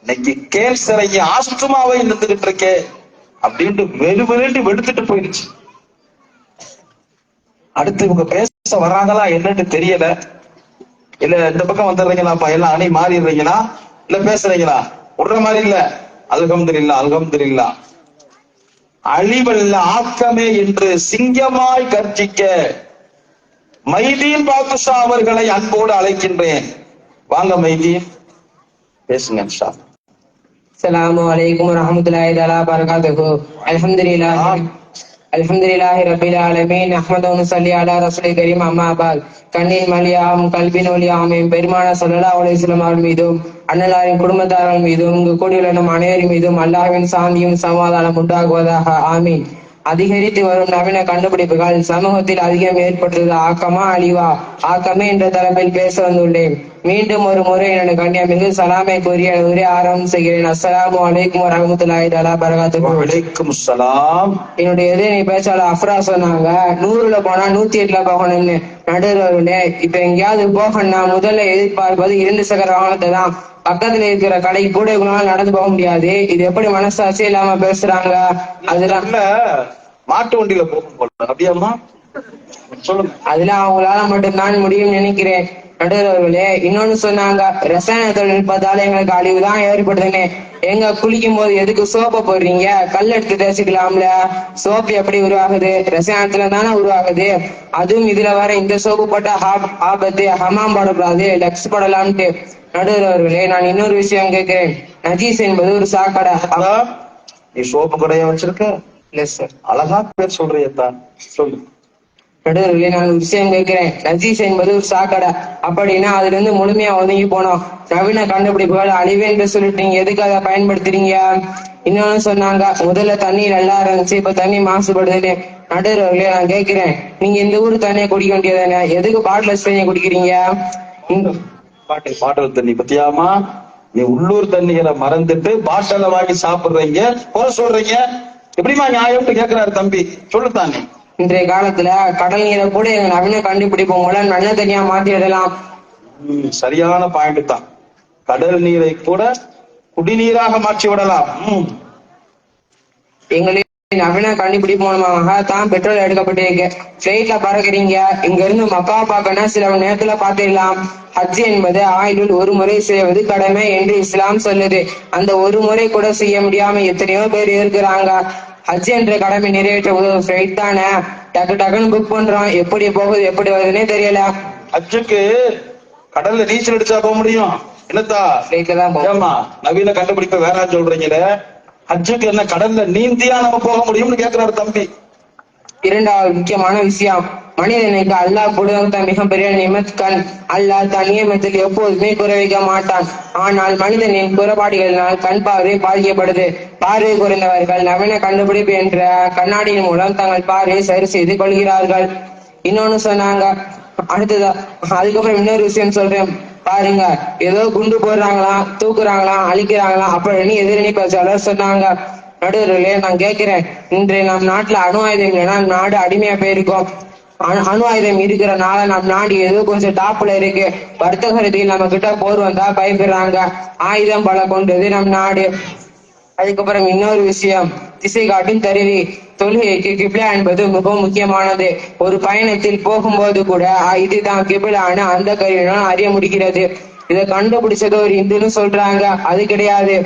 இன்னைக்கு கேன்சரையும் ஆஸ்துமாவை இருந்துகிட்டு இருக்கே அப்படின்ட்டு வெறுவெண்டு வெடுத்துட்டு போயிடுச்சு. அடுத்து இவங்க பேச வர்றாங்களா என்னன்னு தெரியல. இல்ல இந்த பக்கம் வந்துடுறீங்களாப்பா, எல்லாம் அணி மாறிடுறீங்களா இல்ல பேசுறீங்களா? விடுற மாதிரி இல்ல. அல்ஹம்துலில்லாஹ். அழிவல்ல ஆக்கமே என்று சிங்கமாய் கர்ஜிக்க மைதீன் பாதுஷா அவர்களை அன்போடு அழைக்கின்றேன். வாங்க மைதீன், பேசுங்க. அஸ்ஸலாமு அலைக்கும் வரஹ்மத்துல்லாஹி தஆலா பரகாத்துஹு. அல்ஹம்துலில்லாஹி ரப்பில் ஆலமீன். அஹ்மது ஸல்லி அலா ரசூலில் கரீம். அம்மா பாத். கண்ணின் மலியாம் கல்வின் ஒளியாம் பெருமான ஸல்லல்லாஹு அலைஹி வஸல்லம் அவர்கள் மீதும் அன்னலாரின் குடும்பத்தார்கள் மீதும் இங்கு கூடியுள்ள நம் அனைவரின் மீதும் அல்லாஹ்வின் சாந்தியும் சமாதானம் உண்டாகுவதாக. ஆமீன். அதிகரித்து வரும் நவீன கண்டுபிடிப்புகள் சமூகத்தில் அதிகம் ஏற்பட்டது ஆக்கமா அழிவா? ஆக்கமே என்ற தலைப்பில் பேச வந்துள்ளேன். மீண்டும் ஒரு முறை என்னோட கண்ணியமிகு சலாமை கூறிய உரை ஆரம்பம் செய்கிறேன். அஸ்ஸலாமு அலைக்கும் வரஹ்மத்துல்லாஹி தஆலா பரகாத்துஹு. வலைக்கும் சலாம். என்னுடைய எதிரணி பேச்சாளர் அஃப்ரா சொன்னாங்க 100ல போனா 108ல போகணும்னு. நடுவர்களே, இப்ப எங்கேயாவது போகணும்னா முதல்ல எதிர்பார்ப்பது 2 சக்கர வாகனத்தை தான். பக்கத்துல இருக்கிற கடை கூட இவங்களால நடந்து போக முடியாது. இது எப்படி மனசாட்சி இல்லாம பேசுறாங்க? அதெல்லாம் இல்ல, மாட்டு வண்டியில போகும் போல அப்படியாம்மா? சொல்லுங்க. அதெல்லாம் அவங்களால மட்டும்தான் முடியும் நினைக்கிறேன். நடுவர்களே, இன்னொன்னு சொன்னாங்க, ரசாயன தொழில்நுட்பத்தால எங்களுக்கு அழிவுதான் ஏற்படுதுன்னு. எங்க குளிக்கும் போது எதுக்கு சோப்பை போடுறீங்க? கல் எடுத்து தேய்ச்சிக்கலாம்ல. சோப்பு எப்படி உருவாகுது? ரசாயனத்துல தானே உருவாகுது. அதுவும் இதுல வர இந்த சோப்பு போட்டா ஆபத்து. ஹமாம் போடக்கூடாது, லக்ஸ் போடலாம்ட்டு. நடுவர்களே, நான் இன்னொரு விஷயம் கேட்கிறேன். நஜீஸ் என்பது ஒரு சாக்கடை. நீ சோப்பு கடையா வச்சிருக்க? இல்ல சார். அழகா பேர் சொல்றியத்தான், சொல்லு. நடுவர்களே, நான் ஒரு விஷயம் கேட்கிறேன். நஜீஸ் என்பது ஒரு சாக்கடை அப்படின்னா அதுல இருந்து முழுமையா ஒதுங்கி போனோம். நவீன கண்டுபிடிப்புகள் அழிவு என்று சொல்லிட்டு நீங்க எதுக்கு அதை பயன்படுத்துறீங்க? இன்னொன்னு சொன்னாங்க, முதல்ல தண்ணி நல்லா இருந்துச்சு, இப்ப தண்ணி மாசுபடுதுன்னு. நடுவர்களே, நான் கேட்கிறேன், நீங்க இந்த ஊர் தண்ணியை குடிக்க வேண்டியதானே, எதுக்கு பாட்டில் தண்ணியை குடிக்கிறீங்க? பாட்டில் தண்ணி பத்தியாமா? நீ உள்ளூர் தண்ணிகளை மறந்துட்டு பாட்டில வாங்கி சாப்பிடுறீங்க, குறை சொல்றீங்க. எப்படிமா நியாயம்னு கேக்குறாரு தம்பி, சொல்லுத்தானே. இன்றைய காலத்துல கடல் நீரை கூட எங்க நவீன கண்டுபிடிப்பு மூலம் நல்ல தனியா மாற்றிடலாம். சரியான பாயிண்ட் தான். கடல் நீரை கூட குடிநீராக மாற்றி விடலாம். எங்களே நவீன கண்டுபிடிப்பு மூலமாக தான் பெட்ரோல் எடுக்கப்பட்டிருக்கு. பிளைட்ல பறக்குறீங்க, இங்க இருந்து மக்காவை பார்க்கணும் சில நேரத்துல பாத்திரலாம். ஹஜ் என்பது ஆயுளில் ஒரு முறை செய்வது கடமை என்று இஸ்லாம் சொல்லுது. அந்த ஒரு முறை கூட செய்ய முடியாம எத்தனையோ பேர் இருக்கிறாங்க. ஹஜ் என்ற கடமை நிறைவேற்ற உதவும் ஃபிளைட் தானே. டக்கு டக்குன்னு புக் பண்றோம், எப்படி போகுது எப்படி வருதுன்னே தெரியல. ஹஜ்ஜுக்கு கடல்ல நீச்சல் அடிச்சா போக முடியும்? என்னத்தா ஃபிளைட்ல தான் போகும். நவீன கண்டுபிடிப்ப வேற சொல்றீங்களே, ஹஜ்ஜுக்கு என்ன கடல்ல நீந்தியா நம்ம போக முடியும்னு கேக்குறாரு தம்பி. இரண்டாவது முக்கியமான விஷயம், மனிதனுக்கு அல்லாஹ் கொடுத்த மிகப்பெரிய நியமத்கண். அல்லாஹ் தன் நியமத்தில் எப்போதுமே குறை வைக்க மாட்டான். ஆனால் மனிதனின் குறைபாடுகளினால் கண் பார்வை பாதிக்கப்படுது. பார்வை குறைந்தவர்கள் நவீன கண்டுபிடிப்பு என்ற கண்ணாடியின் மூலம் தங்கள் பார்வையை சரி செய்து கொள்கிறார்கள். இன்னொன்னு சொன்னாங்க. அடுத்ததா அதுக்கப்புறம் இன்னொரு விஷயம் சொல்றேன் பாருங்க. ஏதோ குண்டு போடுறாங்களாம், தூக்குறாங்களாம், அழிக்கிறாங்களாம் அப்படின்னு எதிரணி பேச்சாளர் சொன்னாங்க. நடுவர்களே, நான் கேட்கிறேன், இன்றைய நம் நாட்டுல அணு ஆயுதம் இல்லைன்னா நாடு அடிமையா போயிருக்கோம். அணு ஆயுதம் இருக்கிறனால நம் நாடு ஏதோ கொஞ்சம் டாப்ல இருக்கு. வர்த்தக ரீதியில் நம்ம கிட்ட போர் வந்தா பயப்படுறாங்க. ஆயுதம் பல கொண்டது நம் நாடு. அதுக்கப்புறம் இன்னொரு விஷயம், திசை காட்டும் கருவி. தொழுகைக்கு கிப்லா என்பது மிகவும் முக்கியமானது. ஒரு பயணத்தில் போகும்போது கூட இதுதான் கிப்லான்னு அந்த கருவினால் அறிய முடிகிறது. இதை கண்டுபிடிச்சது ஒரு இந்துன்னு சொல்றாங்க. அது கிடையாது.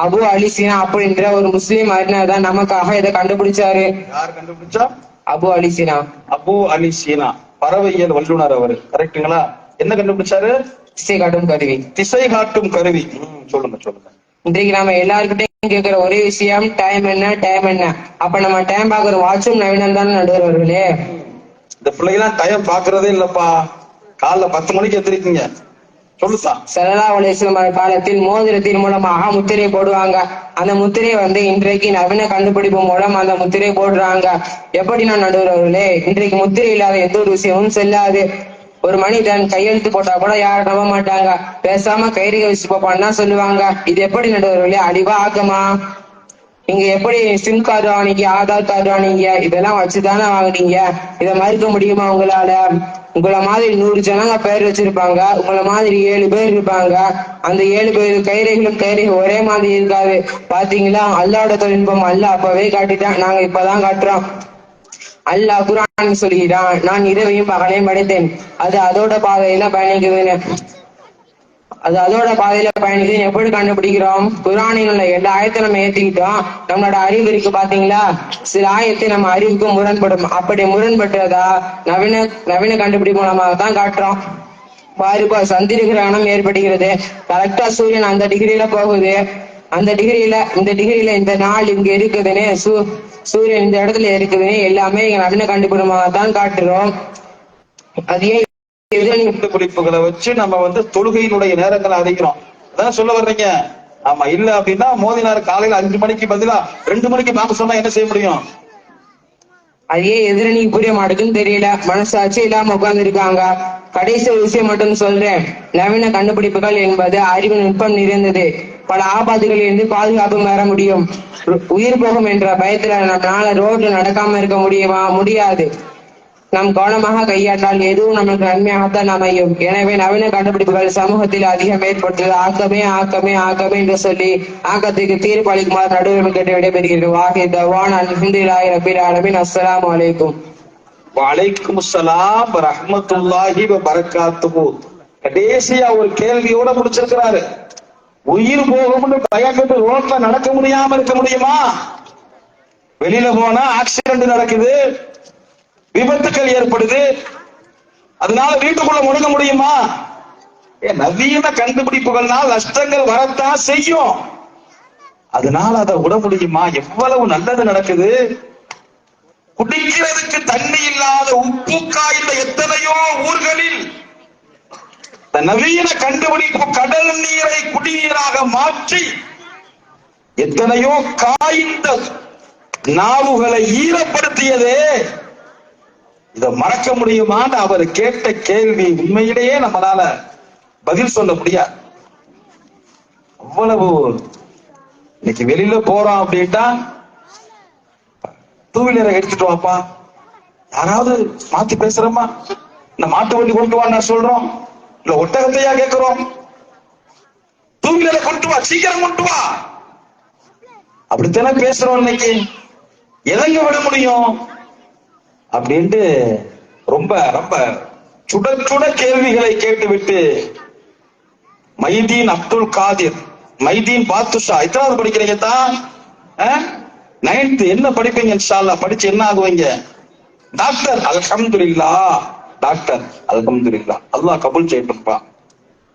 அபு அலி சீனா அப்படின்ற ஒரு முஸ்லீம் அறிஞர் தான் நமக்காக இதை கண்டுபிடிச்சாரு. யார் கண்டுபிடிச்சா? அபு அலி சீனா. அபு அலி சீனா பறவையியல் வல்லுநர் அவரு. கரெக்டுங்களா? என்ன கண்டுபிடிச்சாரு? திசை காட்டும் கருவி. திசை காட்டும் கருவி. சொல்லுங்க சொல்லுங்க. இன்றைக்கு நம்ம எல்லாருக்கிட்டையும் கேட்கிற ஒரே விஷயம் டைம் என்ன டைம் என்ன. அப்ப நம்ம டைம் பாக்குற வாட்சும் நவீனம் தான் நடுவர்களே. இந்த பிள்ளைகளாம் டைம் பாக்குறதே இல்லப்பா. காலைல 10 மணிக்கு எத்திருக்கீங்க, சொல்லுசா. ஸல்லல்லாஹு அலைஹி வஸல்லம் காலத்தில் மோதிரத்தின் மூலமாக முத்திரை போடுவாங்க. அந்த முத்திரை இன்றைக்கு நவீன கண்டுபிடிப்பு மூலம் அந்த முத்திரை போடுறாங்க. எப்படி நான் நடுவர்களே, இன்றைக்கு முத்திரை இல்லாத எந்த ஒரு விஷயமும் செல்லாது. ஒரு மனிதன் கையெழுத்து போட்டா கூட யாரும் நம்ப மாட்டாங்க. பேசாம கைரேகை வச்சு போப்பான்னு தான் சொல்லுவாங்க. இது எப்படி நடுவர்களே, அழிவா ஆக்கமா? நீங்க எப்படி சிம் கார்டு வாங்கினீங்க, ஆதார் கார்டு வாங்கினீங்க, இதெல்லாம் வச்சுதானே வாங்கினீங்க. இதை மறுக்க முடியுமா உங்களால? உங்களை மாதிரி 100 ஜனங்க பேர் வச்சிருப்பாங்க, உங்களை மாதிரி 7 பேர் இருப்பாங்க. அந்த 7 பேர் கைரேகை ஒரே மாதிரி இருக்காது. பாத்தீங்களா, அல்லாஹ்வோட தொழில்நுட்பம் அல்லாஹ் அப்பவே காட்டிட்டான், நாங்க இப்பதான் காட்டுறோம். அல்லாஹ் குர்ஆனில் சொல்கிறான், நான் இரவையும் பகலையும் படைத்தேன், அது அதோட பாதையில பயணிக்குதுன்னு. அது அதோட பாதையில பயணிக்குது. எப்படி கண்டுபிடிக்கிறோம்? குர்ஆனில் உள்ள எல்லா ஆயத்தை நம்ம ஏத்திக்கிட்டோம். நம்மளோட அறிவு இருக்கு பாத்தீங்களா, சில ஆயத்தை நம்ம அறிவுக்கு முரண்படும். அப்படி முரண்பட்டதா நவீன கண்டுபிடிப்பு மூலமாக தான் காட்டுறோம். பாருப்பா, சந்திர கிரகணம் ஏற்படுகிறது. கரெக்டா சூரியன் அந்த டிகிரியில போகுது. அந்த டிகிரியில இந்த டிகிரியில இந்த நாள் இங்க இருக்குதுன்னு, சூரியன் இந்த இடத்துல இருக்குதுன்னு எல்லாமே நவீன கண்டுபிடிப்பாக தான் காட்டுறோம். அது ஏன் கண்டுபிடிப்புகளை வச்சு நம்ம தொழுகையினுடைய நேரங்களை அதிகம் அதான் சொல்ல வர்றீங்க. ஆமா, இல்ல அப்படின்னா மோதினார் காலையில 5 மணிக்கு பதிலா 2 மணிக்கு நாம சொன்னா என்ன செய்ய முடியும்? அது ஏன் எதிரணிக்கு புரிய மாட்டேங்குன்னு தெரியல. மனசாட்சி இல்லாம உட்கார்ந்து இருக்காங்க. கடைசி ஒரு விஷயம் மட்டும் சொல்றேன். நவீன கண்டுபிடிப்புகள் என்பது அறிவு நுட்பம் நிறைந்தது. பல ஆபத்துகளில் இருந்து பாதுகாப்பு பெற முடியும். உயிர் போகும் என்ற பயத்துல நம்மளால ரோட்ல நடக்காம இருக்க முடியுமா? முடியாது. நாம் கவனமாக கையாண்டால் எதுவும் நமக்கு நன்மையாகத்தான் அமையும். எனவே நவீன கண்டுபிடிப்புகள் சமூகத்தில் அதிகம் ஏற்படுத்துவது ஆக்கமே ஆக்கமே ஆக்கமே என்று சொல்லி ஆக்கத்துக்கு தீர்ப்பு அளிக்குமாறு நடுவர் கேட்டு விடைபெறுகிறது. வாஹி தவான் அல்ஹம்துலில்லாஹி ரப்பில் ஆலமீன். அஸ்ஸலாமு அலைக்கும். வலைக்கும் ஸலாம் வரஹ்மத்துல்லாஹி வபரகாத்துஹு. கடைசியா ஒரு கேள்வியோட முடிச்சிருக்கிறாரு. உயிர் போகும்னு பயந்துட்டு ரோட்ல நடக்க முடியாம இருக்க முடியுமா? வெளியில போனா ஆக்சிடென்ட் நடக்குது, விபத்துக்கள் ஏற்படுது, அதனால வீட்டுக்குள்ள முடங்க முடியுமா? நவீன கண்டுபிடிப்புகள்னால் நஷ்டங்கள் வரத்தான் செய்யும். அதனால அதை விட முடியுமா? எவ்வளவு நல்லது நடக்குது. குடிக்கிறதுக்கு தண்ணி இல்லாத உப்பு காய்ந்த எத்தனையோ ஊர்களில் நவீன கண்டுபிடிப்பு கடல் நீரை குடிநீராக மாற்றி எத்தனையோ காய்ந்த நாவுகளை ஈரப்படுத்தியதே. இத மறக்க முடியுமான்னு அவர் கேட்ட கேள்வி உண்மையிலேயே நம்மளால பதில் சொல்ல முடியாது. அவ்வளவு இன்னைக்கு வெளியில போறோம் அப்படின்ட்டா டூ வீலரை எடுத்துட்டு வாப்பா, யாராவது மாத்தி பேசுறோமா? இந்த மாட்டு வண்டி கொண்டு வா நான் சொல்றோம், இல்ல ஒட்டகத்தையா கேட்கிறோம்? டூ வீலரை கொண்டு வா, சீக்கிரம் கொண்டு வா, அப்படித்தானே பேசுறோம். இன்னைக்கு எதங்க விட முடியும் அப்படின்ட்டு ரொம்ப ரொம்ப சுட சுட கேள்விகளை கேட்டுவிட்டு மைதீன் அப்துல் காதிர், மைதீன் பாத்துஷா, எத்தனாவது படிக்கிறீங்க தான்? 9th. என்ன படிப்பீங்க? இன்ஷா அல்லாஹ் படிச்சு என்ன ஆகுவீங்க? டாக்டர். அல்ஹம்துலில்லாஹ், டாக்டர். அல்ஹம்துலில்லாஹ், அல்லாஹ் கபூல் செய்யட்டும்பா.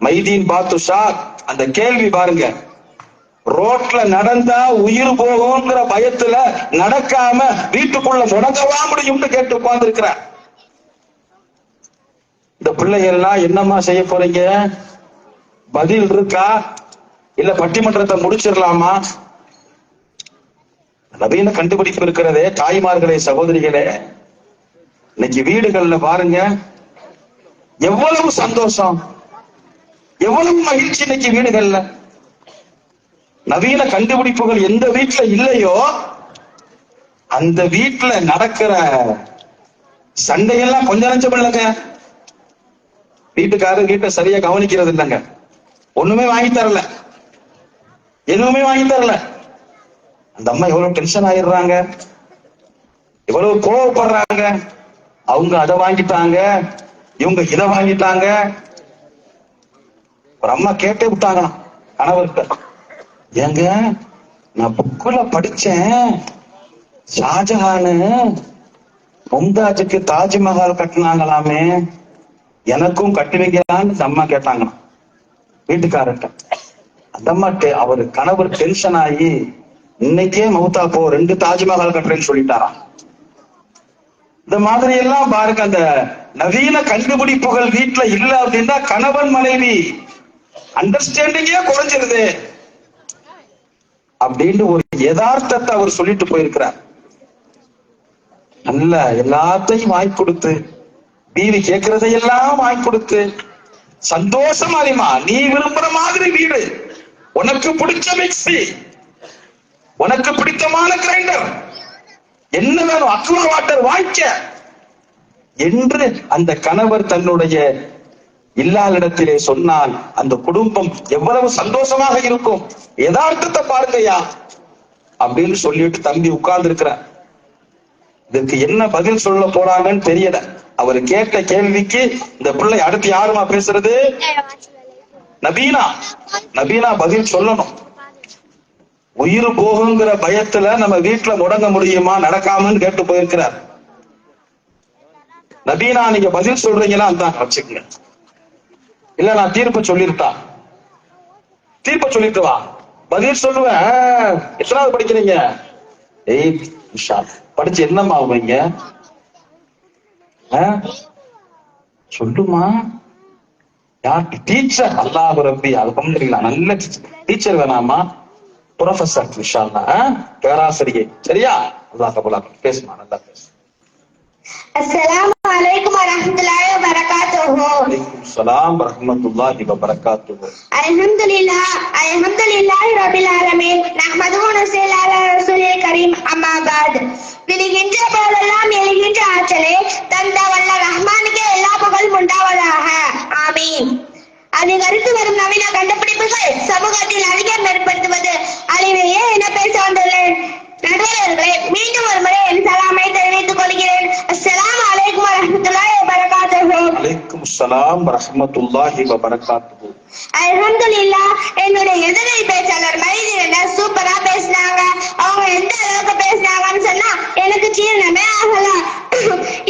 மைதீன் பாத்துஷா, அந்த கேள்வி பாருங்க. ரோட்ல நடந்தா உயிர் போகும்ங்கிற பயத்துல நடக்காம வீட்டுக்குள்ள முடங்கவா முடியும்னு கேட்டு உட்கார்ந்து இருக்கிற இந்த பிள்ளைகள்லாம் என்னமா செய்ய போறீங்க? பதில் இருக்கா? இல்ல பட்டிமன்றத்தை முடிச்சிடலாமா? நவீன கண்டுபிடிப்பு இருக்கிறதே தாய்மார்களே, சகோதரிகளே, இன்னைக்கு வீடுகள்ல பாருங்க எவ்வளவு சந்தோஷம், எவ்வளவு மகிழ்ச்சி இன்னைக்கு வீடுகள்ல. நவீன கண்டுபிடிப்புகள் எந்த வீட்டுல இல்லையோ அந்த வீட்டுல நடக்கிற சண்டையெல்லாம் கொஞ்சம் நஞ்சம் இல்லைங்க. வீட்டுக்காரர் வீட்டை சரியா கவனிக்கிறது இல்லைங்க, ஒண்ணுமே வாங்கி தரல, எதுவுமே வாங்கி தரல. அந்த அம்மா எவ்வளவு டென்ஷன் ஆயிடுறாங்க, எவ்வளவு கோவப்படுறாங்க. அவங்க அதை வாங்கிட்டாங்க, இவங்க இதை வாங்கிட்டாங்க. ஒரு அம்மா கேட்டே விட்டாங்களாம் கணவர்கிட்ட, ஏங்க நான் புக்குல படிச்சேன், ஷாஜஹானு மும்தாஜுக்கு தாஜ்மஹால் கட்டினாங்களாமே, எனக்கும் கட்டுவீங்களான்னு அம்மா கேட்டாங்களாம் வீட்டுக்காரர்கிட்ட. அந்த அம்மா அவரு கணவர் டென்ஷன் ஆகி இன்னைக்கே மௌத்தா போ, 2 தாஜ்மஹால் கட்டுறேன்னு சொல்லிட்டாராம். இந்த மாதிரி எல்லாம் பாருங்க, அந்த நவீன கண்டுபிடிப்புகள் வீட்டுல இல்ல அப்படின்னா கணவன் மனைவி அண்டர்ஸ்டாண்டிங்கே குறைஞ்சிருது அப்படின்னு ஒரு யதார்த்தத்தை அவர் சொல்லிட்டு போயிருக்கிறார். நல்ல எல்லாத்தையும் வாங்கி கொடுத்து, வீடு கேட்கிறதையெல்லாம் வாங்கி கொடுத்து, சந்தோஷமா அறிமா நீ விரும்புற மாதிரி வீடு, உனக்கு பிடிச்ச மிக்சி, உனக்கு பிடித்தமான கிரைண்டர், என்ன வேணும் அக்வா வாட்டர் வாங்கிக்க என்று அந்த கணவர் தன்னுடைய இல்லாளிடத்திலே சொன்னால் அந்த குடும்பம் எவ்வளவு சந்தோஷமாக இருக்கும். யதார்த்தத்தை பாருங்கய்யா அப்படின்னு சொல்லிட்டு தம்பி உட்கார்ந்து இருக்கிறார். இதுக்கு என்ன பதில் சொல்ல போறாங்கன்னு தெரியல. அவர் கேட்ட கேள்விக்கு இந்த பிள்ளை அடுத்து யாருமா பேசுறது? நபீனா. நபீனா பதில் சொல்லணும். உயிர் போகுங்கிற பயத்துல நம்ம வீட்டுல முடங்க முடியுமா நடக்காமன்னு கேட்டு போயிருக்கிறார். நபீனா நீங்க பதில் சொல்றீங்கன்னா அந்த வச்சுக்கங்க, இல்ல நான் தீர்ப்பு சொல்லிருட்டா, தீர்ப்ப சொல்லிட்டு வா, பதில் சொல்லுவேன். எத்தனாவது படிக்கிறீங்க? 8th. படிச்சு என்னம்மா ஆகுவீங்க? சொல்லுமா. யார்? டீச்சர். அல்லாஹ் ரப்பி அல்ஹம்துலில்லாஹ், நல்ல டீச்சர் வேணாமா, ப்ரொஃபசர் இன்ஷா அல்லாஹ், பேராசிரியை. சரியா? அல்லாஹ் கபூல். பேசுமா, நல்லா பேசு. அஸ்ஸலாமு அலைக்கும் வரஹ்மத்துல்லாஹி வபரகாத்துஹு. அலைக்கும் ஸலாம் வரஹ்மத்துல்லாஹி வபரகாத்துஹு. அல்ஹம்துலில்லாஹி ரப்பில் ஆலமீன். நஹ்மதுஹு வ நுஸல்லி அலா ரசூலில் கரீம். அம்மா பஅத். விழுகின்ற போதெல்லாம் எழுகின்ற ஆற்றலே தந்த வல்ல ரஹ்மானுக்கே எல்லா புகழும் உண்டாவதாக. ஆமீன். அதில் அடுத்து வரும் நவீன கண்டுபிடிப்புகள் சமூகத்தில் அதிகம் ஏற்படுத்துவது அறிவையே என பேச வந்துள்ளேன். நடுவர்களே, மீண்டும் ஒரு முறை என் சலாமை தெரிவித்துக் கொள்கிறேன். அஸ்ஸலாமு அலைக்கும் வரஹ்மத்துல்லாஹி வபரகாத்துஹு. அலைக்கும் ஸலாம் வரஹ்மத்துல்லாஹி வபரகாத்துஹு. அல்ஹம்துலில்லாஹ். என்னுடைய எதிரை பேச்சாளர் மைதிரன் சூப்பரா பேசினாங்க. அவங்க எந்த அளவுக்கு பேசினாங்கன்னு சொன்னா எனக்கு ஜீரணமே ஆகல,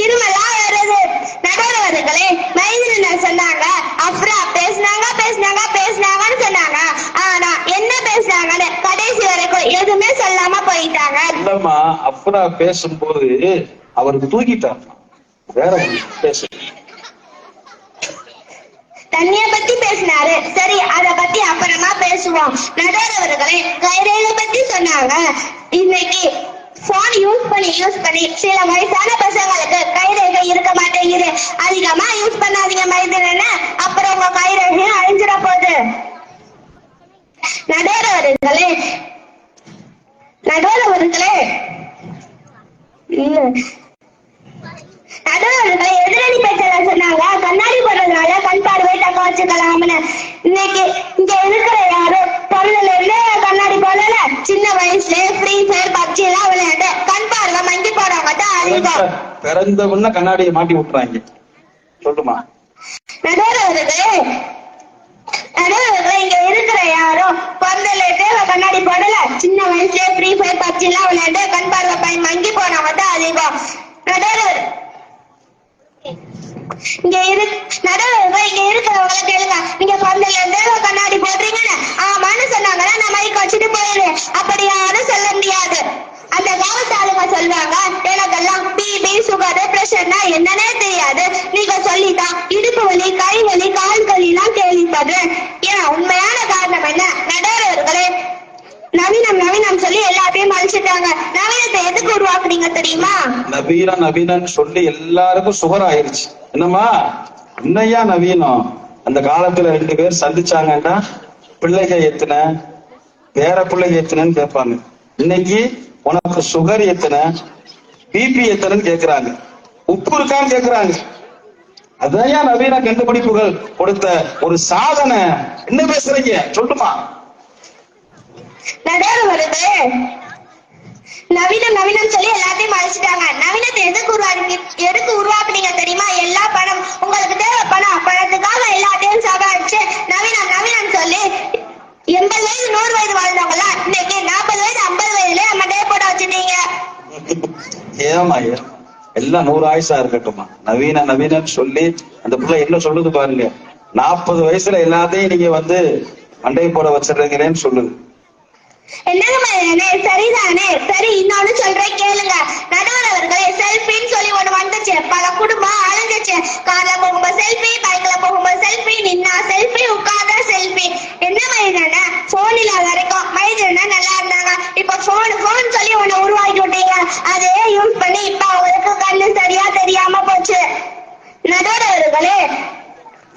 இருமலா வருது. நடுவர்களே, மைதிரன் சொன்னாங்க அஃப்ரா பேசினாங்கன்னு சொன்னாங்க. ஆனா என்ன பேசினாங்கன்னு கடைசி வரைக்கும் எதுவுமே சொல்லாம போயிட்டாங்க. இல்லம்மா, அஃப்ரா பேசும்போது அவருக்கு தூக்கிட்டார். வேற பேசு. தண்ணிய பத்தி பேசினாரு. சரி, அத பத்தி அப்புறமா பேசுவோம். நடுவர்களே, கைரேகை பத்தி சொன்னாங்க. இன்னைக்கு போன் யூஸ் பண்ணி சில வயசான பசங்களுக்கு கைரேகை இருக்க மாட்டேங்குது. அதிகமா யூஸ் பண்ணாதீங்க மைதிரன, அப்புறம் உங்க கைரேகை அழிஞ்சிட போகுது. நடுவர்களே எதிரணி பேச்சாளர் சொன்னாங்க கண்ணாடி போடுறதுனால கண் பார்வை தக்க வச்சுக்கலாம்னு. இன்னைக்கு இங்க இருக்கிற யாரும் பிறந்தல இருந்து கண்ணாடி போடல, சின்ன வயசுல ஃப்ரீ ஃபயர் பப்ஜி எல்லாம் விளையாண்டு கண் பார்வை மங்கி போறவங்க தான் அதிகம். பிறந்த உடனே கண்ணாடியை மாட்டி விட்டுறாங்க. சொல்லுமா நடுவர்களே, இங்க இருக்கிற யாரும் பிறந்தல இருந்து கண்ணாடி போடல, சின்ன வயசுல ஃப்ரீ ஃபயர் பப்ஜி எல்லாம் விளையாண்டு கண் பார்வை மங்கி போறவங்க தான் அதிகம். இங்க இருக்கிறவங்க கேளுங்க, நீங்க பிறந்தல இருந்து கண்ணாடி போடுறீங்கன்னு ஆமான்னு சொன்னாங்கன்னா நான் மைக் வச்சுட்டு போயிடுவேன். அப்படி யாரும் சொல்ல முடியாது. அந்த காலத்து ஆளுங்க சொல்லுவாங்க எனக்கெல்லாம் பிபி சுகர் பிரஷர்னா என்னன்னே தெரியாது, நீங்க சொல்லிதான் இடுப்பு வலி கை வலி கால் வலி எல்லாம் கேள்விப்படுறேன். ஏன் உண்மையான காரணம் என்ன? நடுவர்களே, நவீனம் சொல்லி எல்லாத்தையும் அழிச்சிட்டாங்க. நவீனத்தை எதுக்கு உருவாக்குறீங்க தெரியுமா? நவீனன்னு சொல்லி எல்லாருக்கும் சுகர் ஆயிருச்சு. என்னம்மா என்னையா நவீனம்? அந்த காலத்துல 2 பேர் சந்திச்சாங்கன்னா பிள்ளைங்க எத்தனை, வேற பிள்ளைங்க எத்தனைன்னு கேட்பாங்க. இன்னைக்கு உனக்கு சுகர் எத்தனை, பிபி எத்தனைன்னு கேக்குறாங்க, உப்பு இருக்கான்னு கேக்குறாங்க. அதான் நவீன கண்டுபிடிப்புகள் கொடுத்த ஒரு சாதனை. என்ன பேசுறீங்க சொல்லுமா? நடுவர்களே, நவீனம் சொல்லி எல்லாத்தையும் அழிச்சிட்டாங்க. நவீனத்தை எதுக்கு உருவாக்குனீங்க தெரியுமா? எல்லா பணம் உங்களுக்கு தேவை, பணத்துக்காக எல்லாத்தையும் சமாளிச்சு நவீனம் சொல்லி 80 வயது 100 வயது வாழ்ந்தவங்கள இன்னைக்கு 40 வயது 50 வயதுல மண்டையை போட வச்சுட்டீங்க. ஏமா எல்லாம் 100 ஆயுசா இருக்கட்டுமா? நவீனன்னு சொல்லி அந்த பிள்ளை என்ன சொல்லுது பாருங்க. 40 வயசுல எல்லாத்தையும் நீங்க மண்டையை போட வச்சிடுறீங்களேன்னு சொல்லுது. என்னங்க சரிதானே? சரி, இன்னொன்னு சொல்றேன் கேளுங்க. நடுவர்களே, செல்ஃபின்னு சொல்லி ஒண்ணு வந்துச்சு. பல குடும்பம் அழிஞ்சிச்சு. கார்ல போகும்போது செல்ஃபி, பைக்ல போகும்போது செல்ஃபி, நின்னா செல்ஃபி, உட்கார்ந்தா செல்ஃபி. என்ன மைதான போன் இல்லாத வரைக்கும் மைதான நல்லா இருந்தாங்க. இப்ப போன் சொல்லி ஒண்ணு உருவாக்கி விட்டீங்க. அதே யூஸ் பண்ணி இப்ப அவங்களுக்கு கண்ணு சரியா தெரியாம போச்சு. நடுவர்களே,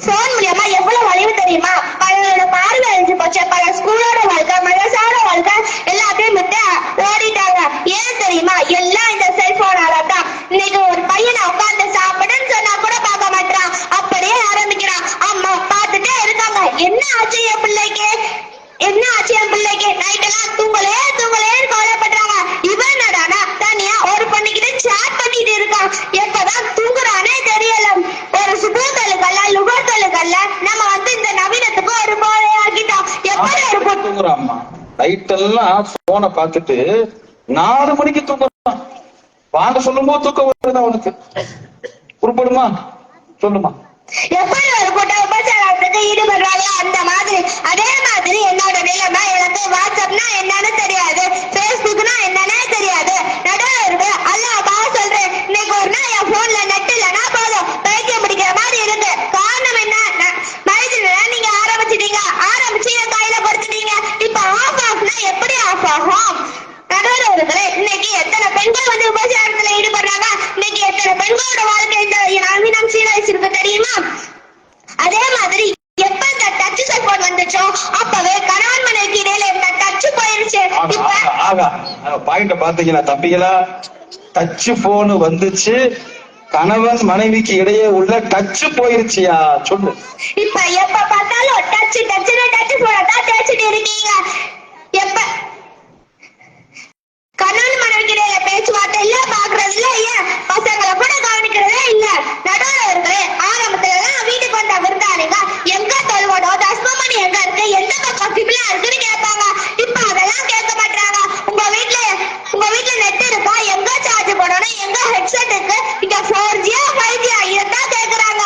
போன் மூலியமா எவ்வளவு வலிவு தெரியுமா? பலரோட பார்வை அழிஞ்சு போச்சு. பல ஸ்கூலோட வாழ்க்கை, மதரசாவோட வாழ்க்கை எல்லாத்தையும் விட்டு ஓடிட்டாங்க. ஏன் தெரியுமா? எல்லாம் இந்த செல்போனால தான். இன்னைக்கு ஒரு பையனை உட்கார்ந்து சாப்பிடுன்னு சொன்னா கூட பார்க்க மாட்டான், அப்படியே ஆரம்பிக்கிறான். அம்மா பார்த்துட்டே இருக்காங்க. என்ன ஆச்சு என் பிள்ளைக்கு நைட் எல்லாம் தூங்கலேன்னு கவலைப்படுறாங்க. இவன் என்னடானா தனியா ஒரு பொண்ணுகிட்ட சாட் பண்ணிட்டு இருக்கான். எப்பதான் தூங்குறானே தெரியல. ஒரு சுகத்தலுக்கல்ல லுகத்தலுக்கல்ல நம்ம இந்த நவீனத்துக்கு ஒரு போதையாக்கிட்டோம். எப்படி ஒரு தூங்குறாம்மா நைட் எல்லாம் போனை பார்த்துட்டு 4 மணிக்கு தூங்குறான். வாங்க சொல்லும் போது தூக்கம் வருது அவனுக்கு. உருப்படுமா சொல்லுமா? எப்படி ஒரு கூட்ட உபச்சாரத்துக்கு ஈடுபடுறாங்க அந்த மாதிரி. அதே மாதிரி என்னோட நிலைமை. எனக்கு வாட்ஸ்அப்னா என்னன்னு தெரியாது, பேஸ்புக்னா என்னன்னே தெரியாது. நடுவர்கள் அல்லாஹ் சொல்றேன், இன்னைக்கு ஒரு நாள் என் போன்ல நெட் இல்லைன்னா போதும் பைத்தியம் பிடிக்கிற மாதிரி இருக்கு. காரணம் என்ன? நீங்க ஆரம்பிச்சு என் கையில கொடுத்துட்டீங்க. இப்ப ஆஃப்னா எப்படி ஆஃப் ஆகும்? நடுவர்களே, இன்னைக்கு எத்தனை பெண்கள் உபச்சாரத்துல ஈடுபடுறாங்க? இன்னைக்கு எத்தனை பெண்கள் பாயிண்ட பாத்தீங்களா தம்பிகளா? டச் போன் வந்துச்சு, கணவன் மனைவிக்கு இடையே உள்ள டச் போயிருச்சியா? சொல்லு. இப்ப எப்ப பார்த்தாலும் டச் போன தான் தேய்ச்சிட்டு இருக்கீங்க. எப்ப கணவன் மனைவிக்கு இடையில பேச்சுவார்த்தை இல்ல, பாக்குறது இல்ல, ஏன் பசங்களை கூட கவனிக்கிறதே இல்ல. நடுவர்களே, ஆரம்பத்துல எல்லாம் வீட்டுக்கு வந்த விருந்தாளிங்க எங்க தொல்வடோ தஸ்மமணி எங்க இருக்கு, எந்த பக்கம் கிபிலா இருக்குன்னு கேட்பாங்க. இப்ப அதெல்லாம் கேட்க மாட்டாங்க. உங்க வீட்டுல நெட் இருக்கா, எங்க சார்ஜ் போடணும், எங்க ஹெட்செட் இருக்கு, இங்க 4G 5G இதான் கேக்குறாங்க.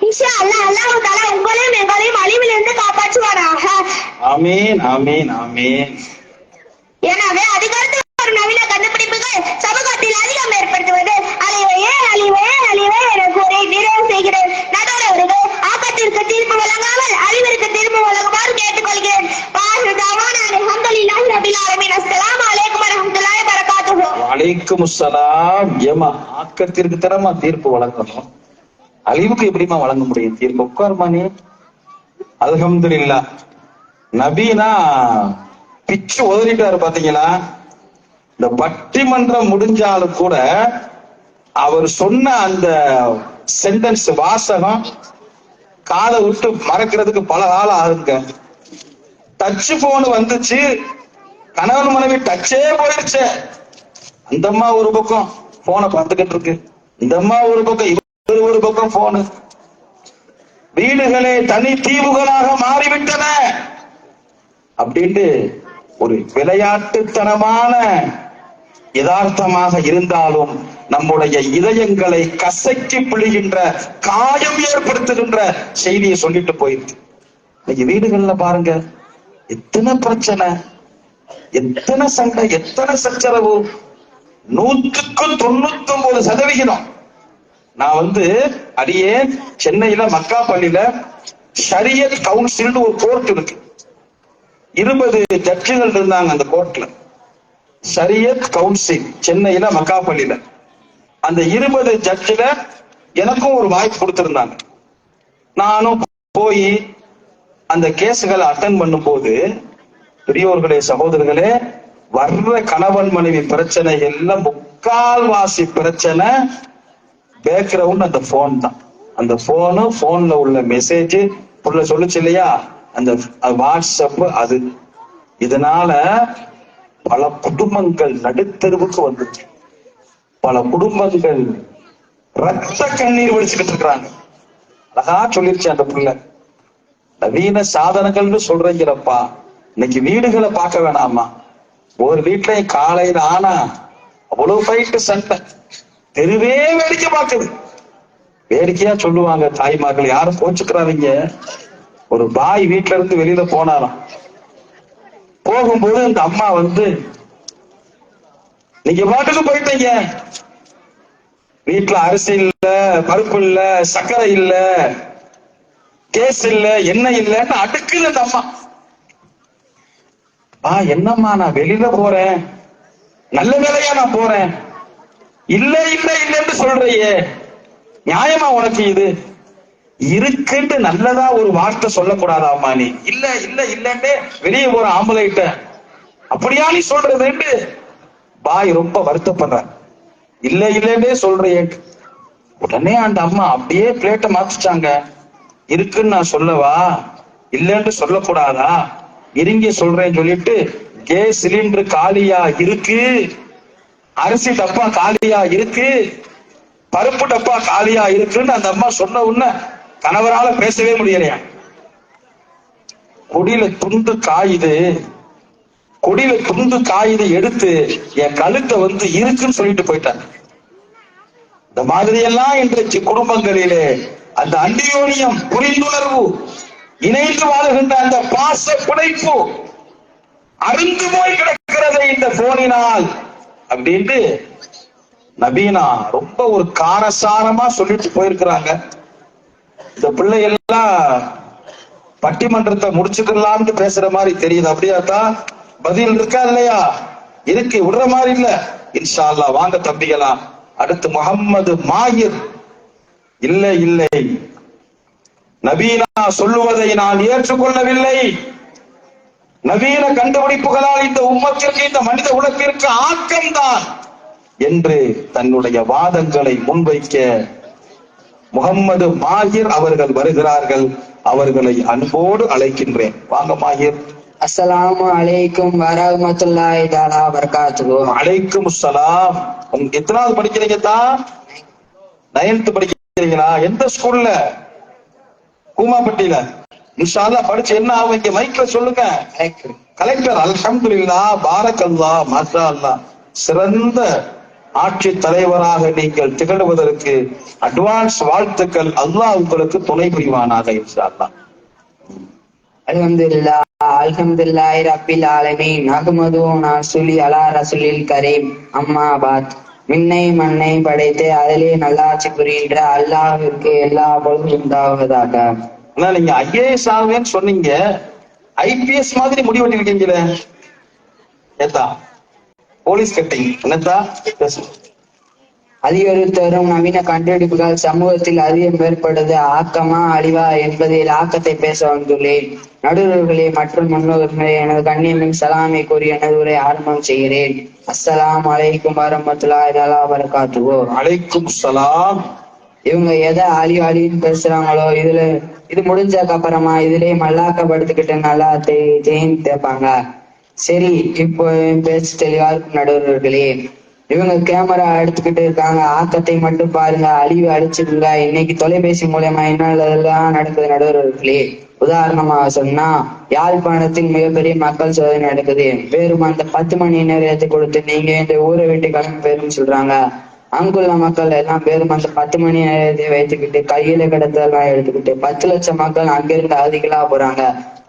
இன்ஷா அல்லாஹ் அல்லாஹ் தஆலா உங்களையும் எங்களையும் அழிவிலிருந்து காப்பாற்றுவானாக. ஆமீன் ஆமீன் ஆமீன். எனவே அதுக்கடுத்து ஒரு நவீன கண்டுபிடிப்புகள் சமூகத்தில் அதிகம் ஏற்படுத்துவது அழிவே என கூறி நிறைவு செய்கிறேன். நடுவர்களே, ஆபத்திற்கு தீர்ப்பு வழங்காமல் அழிவிற்கு தீர்ப்பு வழங்குமாறு கேட்டுக்கொள்கிறேன். வலைக்கும் அஸ்ஸலாம். ஏமா ஆக்கத்திற்கு தரமா தீர்ப்பு வழங்கணும், அழிவுக்கு எப்படிமா வழங்க முடியும் தீர்ப்பு? உட்காருமா நீ. அல்ஹம்துலில்லாஹ். நபீனா பிச்சு உதறிட்டாரு பாத்தீங்களா? இந்த பட்டிமன்றம் முடிஞ்சாலும் கூட அவர் சொன்ன அந்த சென்டென்ஸ் வாசகம் காதை விட்டு மறக்கிறதுக்கு பல காலம் ஆகுங்க. டச் போன் வந்துச்சு, கணவன் மனைவி டச்சே போயிருச்சு. அந்த அம்மா ஒரு பக்கம் போனை பார்த்துக்கிட்டு இருக்கு, இந்த அம்மா ஒரு பக்கம், இவர் ஒரு பக்கம் போனு. வீடுகளே தனி தீவுகளாக மாறிவிட்டன அப்படின்ட்டு ஒரு விளையாட்டுத்தனமான யதார்த்தமாக இருந்தாலும் நம்முடைய இதயங்களை கசக்கி பிழிகின்ற, காயம் ஏற்படுத்துகின்ற செய்தியை சொல்லிட்டு போயிருக்கு. இன்னைக்கு வீடுகள்ல பாருங்க, எத்தனை பிரச்சனை, எத்தனை சண்டை, எத்தனை சச்சரவு. 100% நான் அடியே சென்னையில மக்காப்பள்ளியில ஷரியத் கவுன்சில் ஒரு கோர்ட் இருக்கு. 20 ஜட்ஜுகள் இருந்தாங்க அந்த கோர்ட்ல. ஷரியத் கவுன்சில் சென்னையில மக்காப்பள்ளியில. அந்த 20 ஜட்ஜில எனக்கும் ஒரு வாய்ப்பு கொடுத்திருந்தாங்க. நானும் போய் அந்த கேஸுகளை அட்டன் பண்ணும் போது, பெரியோர்களே சகோதரர்களே, வர்ற கணவன் மனைவி பிரச்சனை எல்லாம் முக்கால்வாசி பிரச்சனை பேக்ரவுண்ட் அந்த போன் தான். அந்த போன்ல உள்ள மெசேஜ் புள்ள சொல்லுச்சு இல்லையா, அந்த வாட்ஸ்அப் அது. இதனால பல குடும்பங்கள் நடுத்தருவுக்கு வந்துச்சு. பல குடும்பங்கள் ரத்த கண்ணீர் வடிச்சுக்கிட்டு இருக்கிறாங்க. அழகா சொல்லிருச்சு அந்த புள்ள. நவீன சாதனங்கள்னு சொல்றீங்களப்பா, இன்னைக்கு வீடுகளை பார்க்க வேணாமா? ஒரு வீட்லயும் காலையில ஆனா அவ்வளவு போயிட்டு சண்டை, தெருவே வேடிக்கை பார்க்குது. வேடிக்கையா சொல்லுவாங்க தாய்மார்கள், யாரும் கோச்சுக்கிறாதீங்க. ஒரு பாய் வீட்டுல இருந்து வெளியில போனாராம். போகும்போது இந்த அம்மா நீங்க பாட்டுக்கு போயிட்டீங்க, வீட்டுல அரிசி இல்ல, பருப்பு இல்ல, சர்க்கரை இல்ல, கேஸ் இல்ல, எண்ணெய் இல்லன்னு அடுக்குது அந்த அம்மா. என்னம்மா நான் வெளியில போறேன், நல்ல வேலையா நான் போறேன், இல்ல இல்ல இல்லன்னு சொல்றையே, நியாயமா உனக்கு இது? இருக்குன்னு நல்லதா ஒரு வார்த்தை சொல்லக்கூடாதாமா நீ? இல்ல இல்ல இல்லன்னு வெளியே போற ஆம்பளைட்ட அப்படியா நீ சொல்றதுன்னு பாய் ரொம்ப வருத்தப்படுற. இல்ல இல்லன்னே சொல்றியே. உடனே அந்த அம்மா அப்படியே பிளேட்டை மாத்திச்சாங்க. இருக்குன்னு நான் சொல்லவா, இல்லன்னு சொல்லக்கூடாதா? இருங்க சொல்றேன்னு சொல்லிட்டு, கேஸ் சிலிண்டர் காலியா இருக்கு, அரிசி டப்பா காலியா இருக்கு, பருப்பு டப்பா காலியா இருக்குன்னு அந்த அம்மா சொன்ன உடனே கணவரால பேசவே முடியலையா. கொடியில துண்டு காயுது, கொடியில துண்டு காயுது எடுத்து என் கழுத்தை இருக்குன்னு சொல்லிட்டு போயிட்டாங்க. இந்த மாதிரி எல்லாம் இன்றைக்கு குடும்பங்களிலே அந்த அந்நியோனியம், புரிந்துணர்வு, இணைந்து வாழுகின்ற அந்த பாச பிணைப்பு அருந்து போய் கிடக்கிறது இந்த போனினால் அப்படின்ட்டு நபீனா ரொம்ப ஒரு காரசாரமா சொல்லிட்டு போயிருக்கிறாங்க. இந்த பிள்ளைகள்லாம் பட்டிமன்றத்தை முடிச்சுக்கலாம்னு பேசுற மாதிரி தெரியுது. அப்படியாத்தான் பதில் இருக்கா இல்லையா? இருக்கு, விடுற மாதிரி இல்ல. இன்ஷா அல்லாஹ் வாங்க தம்பிகளா. அடுத்து முகம்மது மாஹிர். இல்லை இல்லை, நபீனா சொல்லுவதை நான் ஏற்றுக்கொள்ளவில்லை, நவீன கண்டுபிடிப்புகளால் இந்த உம்மத்திற்கு, இந்த மனித உலகிற்கு ஆக்கம்தான் என்று தன்னுடைய வாதங்களை முன்வைக்க முகம்மது மாஹிர் அவர்கள் வருகிறார்கள். அவர்களை அன்போடு அழைக்கின்றேன். வாங்க மாஹிர். அஸ்ஸலாமு அலைக்கும் வரஹ்மத்துல்லாஹி தஆலா வபரகாத்துஹு. அலைக்கும் அஸ்ஸலாம். எத்தனாவது படிக்கிறீங்க தான்? 9th படிக்கிறீங்களா? எந்த ஸ்கூல்ல? கூமாப்பட்டியில. இன்ஷா அல்லாஹ் படிச்சு என்ன ஆவீங்க? மைக்ல சொல்லுங்க. கலெக்டர். அல்ஹம்துலில்லாஹ், பாரக்கல்லாஹ், மாஷா அல்லாஹ். சிறந்த ஆட்சி தலைவராக நீங்கள் திகழ்வதற்கு அட்வான்ஸ் வாழ்த்துக்கள். அல்லாஹ் உங்களுக்கு துணை புரிவானாக இன்ஷா அல்லாஹ். அல்ஹம்துலில்லாஹ், அல்ஹம்துலில்லாஹி ரப்பில் ஆலமீன், அஹ்மது நஸுலி அலா ரசூலில் கரீம், அம்மா பாத். விண்ணை மண்ணை படைத்து அதிலே நல்லாட்சி புரிகின்ற அல்லாஹ்விற்கு எல்லா பொழுதும் உண்டாவதாக. ஆனா நீங்க ஐஏஎஸ் ஆகுவேன்னு சொன்னீங்க, ஐபிஎஸ் மாதிரி முடிவெட்டி இருக்கீங்களே, ஏத்தா போலீஸ் கட்டிங் என்னத்தா? அதிகரித்தரும் நவீன கண்டுபிடிப்புகள் சமூகத்தில் அதிகம் ஏற்படுது ஆக்கமா அழிவா என்பதில் ஆக்கத்தை பேச வந்துள்ளேன். நடுவர்களே மற்றும் முன்னோர்களே, எனது கண்ணியமின் சலாமை கூறி எனது உரை ஆரம்பம் செய்கிறேன். அஸ்ஸலாமு அலைக்கும் வரஹ்மத்துல்லாஹி தஆலா வபரகாத்துஹு. அலைக்கும் சலாம். இவங்க எதை அழின்னு பேசுறாங்களோ, இது முடிஞ்சதுக்கு அப்புறமா இதுலயே மல்லாக்கப்படுத்திக்கிட்டு நல்லா தேய்ன்னு தேப்பாங்க. சரி, இப்போ பேச்சு தெளிவா இருக்கும் நடுவர்களே. இவங்க கேமரா எடுத்துக்கிட்டு இருக்காங்க, ஆக்கத்தை மட்டும் பாருங்க, அழிவு அழிச்சிருங்க. இன்னைக்கு தொலைபேசி மூலமா என்னெல்லாம் நடக்குது நடுவர்களே. உதாரணமா சொன்னா, யாழ்ப்பாணத்தில் மிகப்பெரிய மக்கள் சோதனை நடக்குது. வெறும் அந்த 10 மணி நேரத்தை கொடுத்து நீங்க இந்த ஊரை விட்டு கிளம்பி போயிருன்னு சொல்றாங்க. அங்குள்ள மக்கள் எல்லாம் வெறும் அந்த 10 மணி நேரத்தை வைத்துக்கிட்டு கையில கிடத்தெல்லாம் எடுத்துக்கிட்டு 10 லட்சம் மக்கள் அங்கிருந்து அகதிகளா போறாங்க.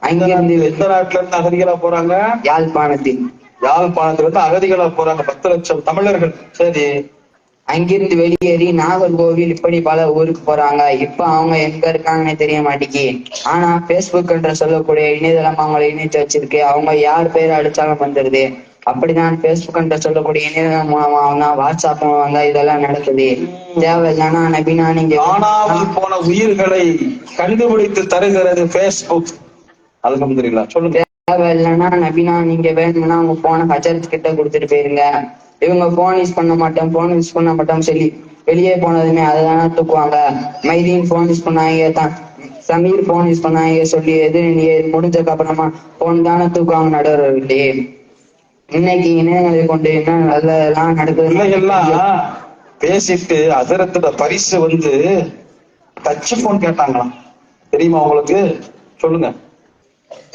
அங்கிருந்து எந்த நாட்டுல இருந்து அகதிகளா போறாங்க? யாழ்ப்பாணத்தில். யாழ்ப்பாணத்துல இருந்து அகதிகளா போறாங்க 10 லட்சம் தமிழர்கள். சரி, அங்கிருந்து வெளியேறி நாகர்கோவில் இப்படி பல ஊருக்கு போறாங்க. இப்ப அவங்க எங்க இருக்காங்கன்னு தெரிய மாட்டேங்கி. ஆனா பேஸ்புக் என்ற சொல்லக்கூடிய இணையதளம் அவங்களை இணைத்து வச்சிருக்கு. அவங்க யார் பேர் அடிச்சாலும் வந்துருது. அப்படிதான் பேஸ்புக் என்ற சொல்லக்கூடிய இணையதளம் மூலமா வந்தா, வாட்ஸ்அப் மூலமா வந்தா இதெல்லாம் நடக்குது. தேவையில்லைன்னா நபினா நீங்க காணாமல் போன உயிர்களை கண்டுபிடித்து தருகிறது பேஸ்புக். அல்ஹம்துலில்லாஹ். சொல்லுங்க. தேவையில்லைன்னா நபினா நீங்க வேணும்னா உங்க போனை ஹஜரத் கிட்ட கொடுத்துட்டு போயிருங்க. இவங்க போன் யூஸ் பண்ண மாட்டோம் சொல்லி வெளியே போனதுமே அதுதானே தூக்குவாங்க. மைதீன் போன் யூஸ் பண்ணாங்க, சமீர் போன் யூஸ் பண்ணாங்க சொல்லி எது முடிஞ்சதுக்கு அப்புறமா போன் தானே தூக்குவாங்க நடுவர்களே. இன்னைக்கு இணையங்களை கொண்டு என்ன நல்லதெல்லாம் நடக்குது. பிள்ளைகள்லாம் பேசிட்டு ஹஜரத்தோட பரிசு டச் போன் கேட்டாங்களாம். தெரியுமா உங்களுக்கு? சொல்லுங்க.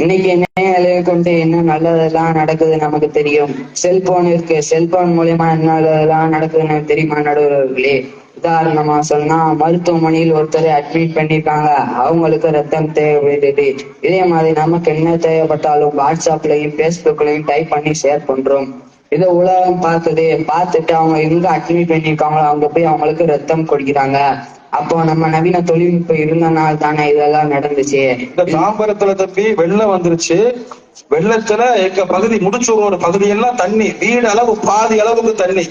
இன்னைக்கு இணையங்களை கொண்டு என்ன நல்லதெல்லாம் நடக்குது நமக்கு தெரியும். செல்போன் இருக்கு, செல்போன் மூலியமா என்ன நல்லதெல்லாம் நடக்குதுன்னு தெரியுமா நடுவர்களே. உதாரணமா சொன்னா, மருத்துவமனையில் ஒருத்தரை அட்மிட் பண்ணிருக்காங்க, அவங்களுக்கு ரத்தம் தேவைப்படுது. இதே மாதிரி நமக்கு என்ன தேவைப்பட்டாலும் வாட்ஸ்அப்லயும் பேஸ்புக்லயும் டைப் பண்ணி ஷேர் பண்றோம். இதை உலகம் பார்த்துட்டு அவங்க எங்க அட்மிட் பண்ணிருக்காங்களோ அங்க போய் அவங்களுக்கு ரத்தம் கொடுக்கிறாங்க. அப்போ நம்ம நவீன தொழில்நுட்பம் இருந்தனால தானே இதெல்லாம் நடந்துச்சு. இந்த தாம்பரத்துல தம்பி வெள்ளம் வந்துருச்சு. வெள்ளத்துல எங்க பகுதி முடிச்சூர் ஒரு பகுதியெல்லாம் தண்ணி, வீடு அளவு பாதி அளவுக்கு தண்ணி.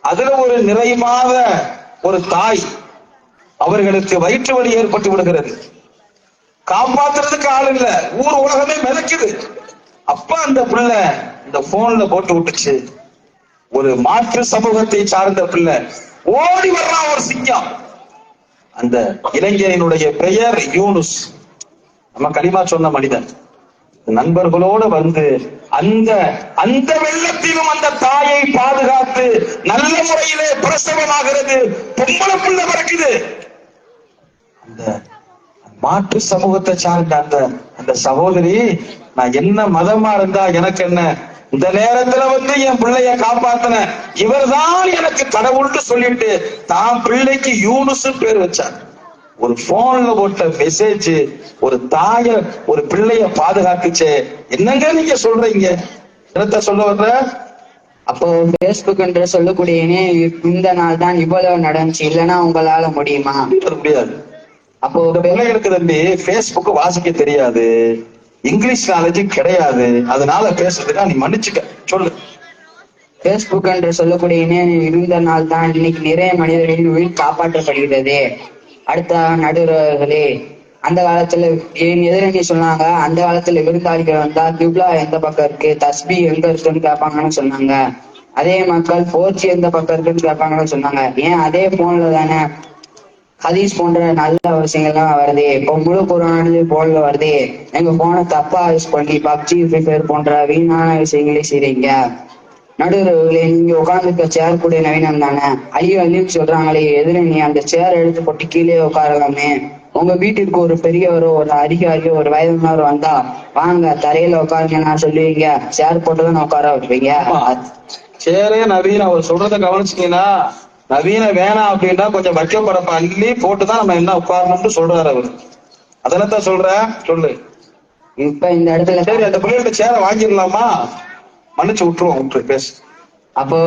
அதுல ஒரு நிறைமாத ஒரு தாய், அவர்களுக்கு வயிற்று வலி ஏற்பட்டு விடுகிறது. காப்பாத்துறதுக்கு ஆள் இல்ல, ஊர் உலகமே மிதக்குது. அப்ப அந்த பிள்ளை இந்த போன்ல போட்டு விட்டுச்சு. ஒரு மாற்று சமூகத்தை சார்ந்த பிள்ளை ஓடி வர்றான், ஒரு சிங்கம். அந்த இளைஞனுடைய பெயர் யூனுஸ். நம்ம கலிமா சொன்ன மனிதன். நண்பர்களோடு அந்த அந்த வெள்ளத்திலும் அந்த தாயை பாதுகாத்து நல்ல முறையிலே பிரசவமாகிறது, பொம்பளை புள்ள பிறக்குது. அந்த மாற்று சமூகத்தை சார்ந்த அந்த சகோதரி, நான் என்ன மதமா இருந்தா எனக்கு என்ன, இந்த நேரத்துல என் பிள்ளைய காப்பாத்தின இவர்தான் எனக்கு கடவுள்னு சொல்லிட்டு தான் பிள்ளைக்கு யூனுஸ் பேர் வச்சார். ஒரு போன்ல போட்ட மெசேஜ் ஒரு ஒரு பிள்ளைய பாதுகாத்துச்சே. என்னங்க நீங்க சொல்றீங்க? என்னத்த சொல்ல வர்ற? அப்போ பேஸ்புக் என்று சொல்லக்கூடிய இந்த நாள் தான் இவ்வளவு நடந்துச்சு, இல்லைன்னா உங்களால முடியுமா? முடியாது. அப்போ பிள்ளைகளுக்கு தம்பி பேஸ்புக் வாசிக்க தெரியாது, இங்கிலீஷ் நாலேஜ் கிடையாது. அதனால பேசுறதுக்கா நீ மன்னிச்சுக்க. சொல்லு. பேஸ்புக் என்று சொல்லக்கூடிய இணையம் இருந்த நாள் தான் இன்னைக்கு நிறைய மனிதர்களின் உயிர் காப்பாற்றப்படுகிறது. அடுத்த நடுவர்களே, அந்த காலத்துல என் எதிரணி சொன்னாங்க, அந்த காலத்துல விருந்தாளிகள் வந்தா கிப்லா எந்த பக்கம் இருக்கு, தஸ்பி எங்க இருக்குன்னு கேட்பாங்கன்னு சொன்னாங்க. அதே மக்கள் 4G எந்த பக்கம் இருக்குன்னு கேட்பாங்கன்னு சொன்னாங்க. ஏன் அதே போன்ல தானே ஹதீஸ் போன்ற நல்ல விஷயங்கள்லாம் வருது. இப்போ முழு குரானே போன்ல வருது. எங்க போனை தப்பா யூஸ் பண்ணி பப்ஜி ஃப்ரீ ஃபயர் போன்ற வீணான விஷயங்களே செய்றீங்க. நடுவர்களே, நீங்க உட்கார்ந்துருக்க சேர் கூட நவீனம் தானே. அழியும் சொல்றாங்களே எதிரணி, அந்த சேர் எடுத்து போட்டு கீழே உட்காரலாமே. உங்க வீட்டிற்கு ஒரு பெரியவரோ ஒரு அதிகாரியோ ஒரு வயதானவர் வந்தா வாங்க தரையில உட்காருங்க சொல்லுவீங்க, சேர் போட்டுதான் உட்கார வைப்பீங்க. சேரே நவீன அவர் சொல்றத கவனிச்சிட்டீங்கன்னா, நவீன வேணாம் அப்படின்னா கொஞ்சம் வைக்கப்படப்ப அள்ளி போட்டுதான் நம்ம என்ன உட்காரணும்னு சொல்றாரு அவரு. அதனத்தான் சொல்ற சொல்லு. இப்ப இந்த இடத்துல சரி, அந்த பிள்ளைகிட்ட சேர வாங்கிடலாமா? மன்னிச்சு விட்டுருவோம், பேசு. அப்போ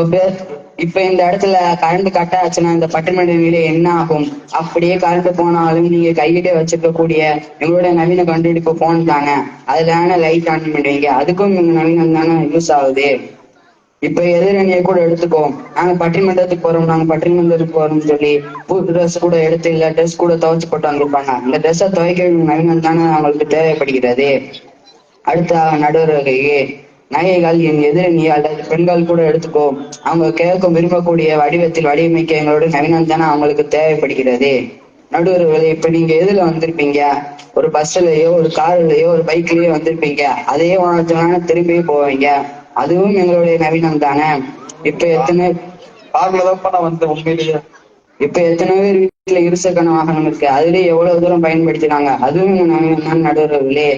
இப்ப இந்த இடத்துல கரண்ட் கட் ஆச்சுன்னா இந்த பட்டிமன்ற நிலை என்ன ஆகும்? அப்படியே கரண்ட் போனாலும் நீங்க கையிட்டே வச்சிருக்கக்கூடிய எங்களுடைய நவீன கண்டுபிடிப்பு போன் தானே, அதுதானே லைட் ஆன் பண்ணுவீங்க. அதுக்கும் எங்க நவீனம் தானே யூஸ் ஆகுது. இப்ப எதிரணியை கூட எடுத்துக்கோ, நாங்க பட்டிமன்றத்துக்கு போறோம், நாங்க பட்டிமன்றத்துக்கு போறோம்னு சொல்லி புது ட்ரெஸ் கூட எடுத்து இல்ல ட்ரெஸ் கூட துவைச்சு போட்டு வந்திருப்பாங்க. இந்த ட்ரெஸ்ஸை துவைக்க நவீனம் தானே அவங்களுக்கு தேவைப்படுகிறது. அடுத்த நடுவர்களே, நகைகள் என் எதிரணி அல்லது பெண்கள் கூட எடுத்துக்கோ, அவங்க கேட்க விரும்பக்கூடிய வடிவத்தில் வடிவமைக்க எங்களோட நவீனம் தானே அவங்களுக்கு தேவைப்படுகிறது. நடுவர்களே, இப்ப நீங்க எதுல வந்திருப்பீங்க? ஒரு பஸ்லயோ ஒரு கார்லயோ ஒரு பைக்லயோ வந்திருப்பீங்க. அதே வாகனத்தினால திரும்பியும் போவீங்க. அதுவும் எங்களுடைய நவீனம் தானே. இப்ப எத்தனை பார்லதான் நான் வந்தேன் உண்மையிலேயே. இப்ப எத்தனை பேர் வீட்டுல இருசக்கர வாகனம் இருக்கு, அதுலயே எவ்வளவு தூரம் பயன்படுத்தினாங்க. அதுவும் நவீனம் தான் நடுவர்களே.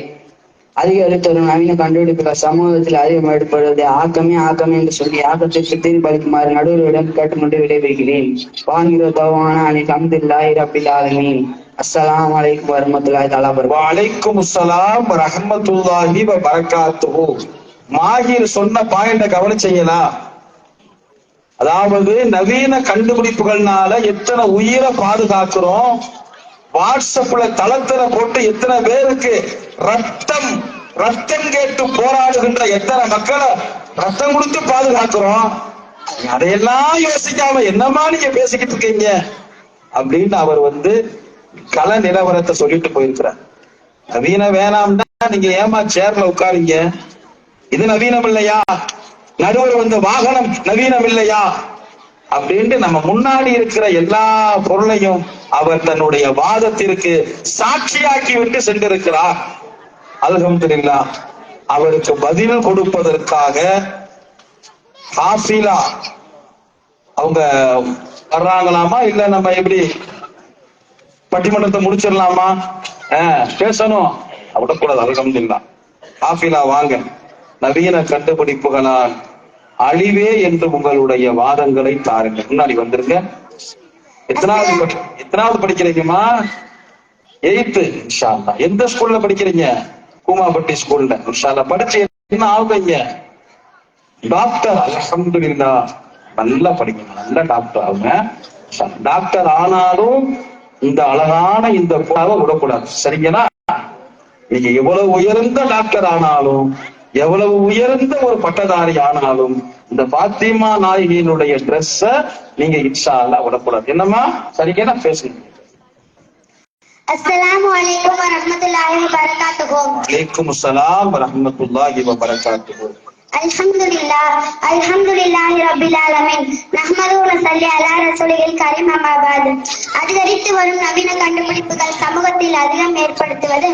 அதிகரித்து வரும் நவீன கண்டுபிடிப்புகள் சமூகத்தில் அதிகம் ஏற்படுவது ஆக்கமே என்று சொல்லி ஆக்கத்திற்கு தீர்ப்பளிக்குமாறு நடுவர்களிடம் கேட்டுக்கொண்டு விடைபெறுகிறேன். வாங்கிற தவான அல்ஹம்துலில்லாஹி ரப்பில் ஆலமீன். அஸ்ஸலாமு அலைக்கும் வரஹ்மத்துல்லாஹி தஆலா வபரகாத்துஹு. வலைக்கும் அஸ்ஸலாம் வரஹ்மத்துல்லாஹி வபரகாத்துஹு. மாஹிர் சொன்ன பாயிண்ட கவனிச்சீங்களா? அதாவது நவீன கண்டுபிடிப்புகள்னால எத்தனை உயிரை பாதுகாக்கிறோம். வாட்ஸ்அப்ல தளத்துல போட்டு எத்தனை பேருக்கு ரத்தம் கேட்டு போராடுகின்ற எத்தனை மக்களை ரத்தம் கொடுத்து பாதுகாக்கிறோம். அதையெல்லாம் யோசிக்காம என்னமா நீங்க பேசிக்கிட்டு இருக்கீங்க அப்படின்னு அவர் கள நிலவரத்தை சொல்லிட்டு போயிருக்கிறார். நவீன வேணாம்னா நீங்க ஏமா சேர்ல உட்காருங்க, இது நவீனம் இல்லையா? நடுவர் வாகனம் நவீனம் இல்லையா அப்படின்ட்டு நம்ம முன்னாடி இருக்கிற எல்லா பொருளையும் அவர் தன்னுடைய வாதத்திற்கு சாட்சியாக்கி விட்டு சென்றிருக்கிறார். அல்ஹம்துலில்லாஹ். அவருக்கு பதில் கொடுப்பதற்காக ஹாஃபிலா அவங்க வர்றாங்களாமா, இல்ல நம்ம எப்படி பட்டிமன்றத்தை முடிச்சிடலாமா? பேசணும் விடக்கூடாது. அல்ஹம்துலில்லாஹ். ஹாஃபிலா வாங்க, நவீன கண்டுபிடிப்புகளால் அழிவே என்று உங்களுடைய வாதங்களை தாருங்க. முன்னாடி வந்துருங்க. எத்தனாவது படிக்கிறீங்கம்மா? 8th. இன்ஷா அல்லாஹ். எந்த ஸ்கூல்ல படிக்கிறீங்க? கூமாபட்டி ஸ்கூல்ல. இன்ஷா அல்லாஹ் படிச்சு என்ன ஆகுங்க? டாக்டர். அல்ஹம்துலில்லாஹ். நல்லா படிக்கணும், நல்ல டாக்டர் ஆகுங்க. டாக்டர் ஆனாலும் இந்த அழகான இந்த புறாவை விடக்கூடாது. சரிங்களா? நீங்க எவ்வளவு உயர்ந்த டாக்டர் ஆனாலும், எவ்வளவு உயர்ந்த ஒரு பட்டதாரி ஆனாலும், இந்த பாத்திமா நாயகியினுடைய ட்ரெஸ்ஸ நீங்க இன்ஷா அல்லாஹ் விடக்கூடாது. என்னம்மா? சரிங்களா? பேசுங்க. அஸ்ஸலாமு அலைக்கும் வரஹ்மத்துல்லாஹி வபரகாத்துஹு. வலைக்கும் அஸ்ஸலாம் வரஹ்மத்துல்லாஹி வபரகாத்துஹு. அல்ஹம்துலில்லாஹி ரப்பில் ஆலமீன். நஹ்மதுஹு வ நஸல்லி அலா ரசூலில் கரீம். அம்மா பஅத். அதிகரித்து வரும் நவீன கண்டுபிடிப்புகள் சமூகத்தில் அதிகம் ஏற்படுத்துவது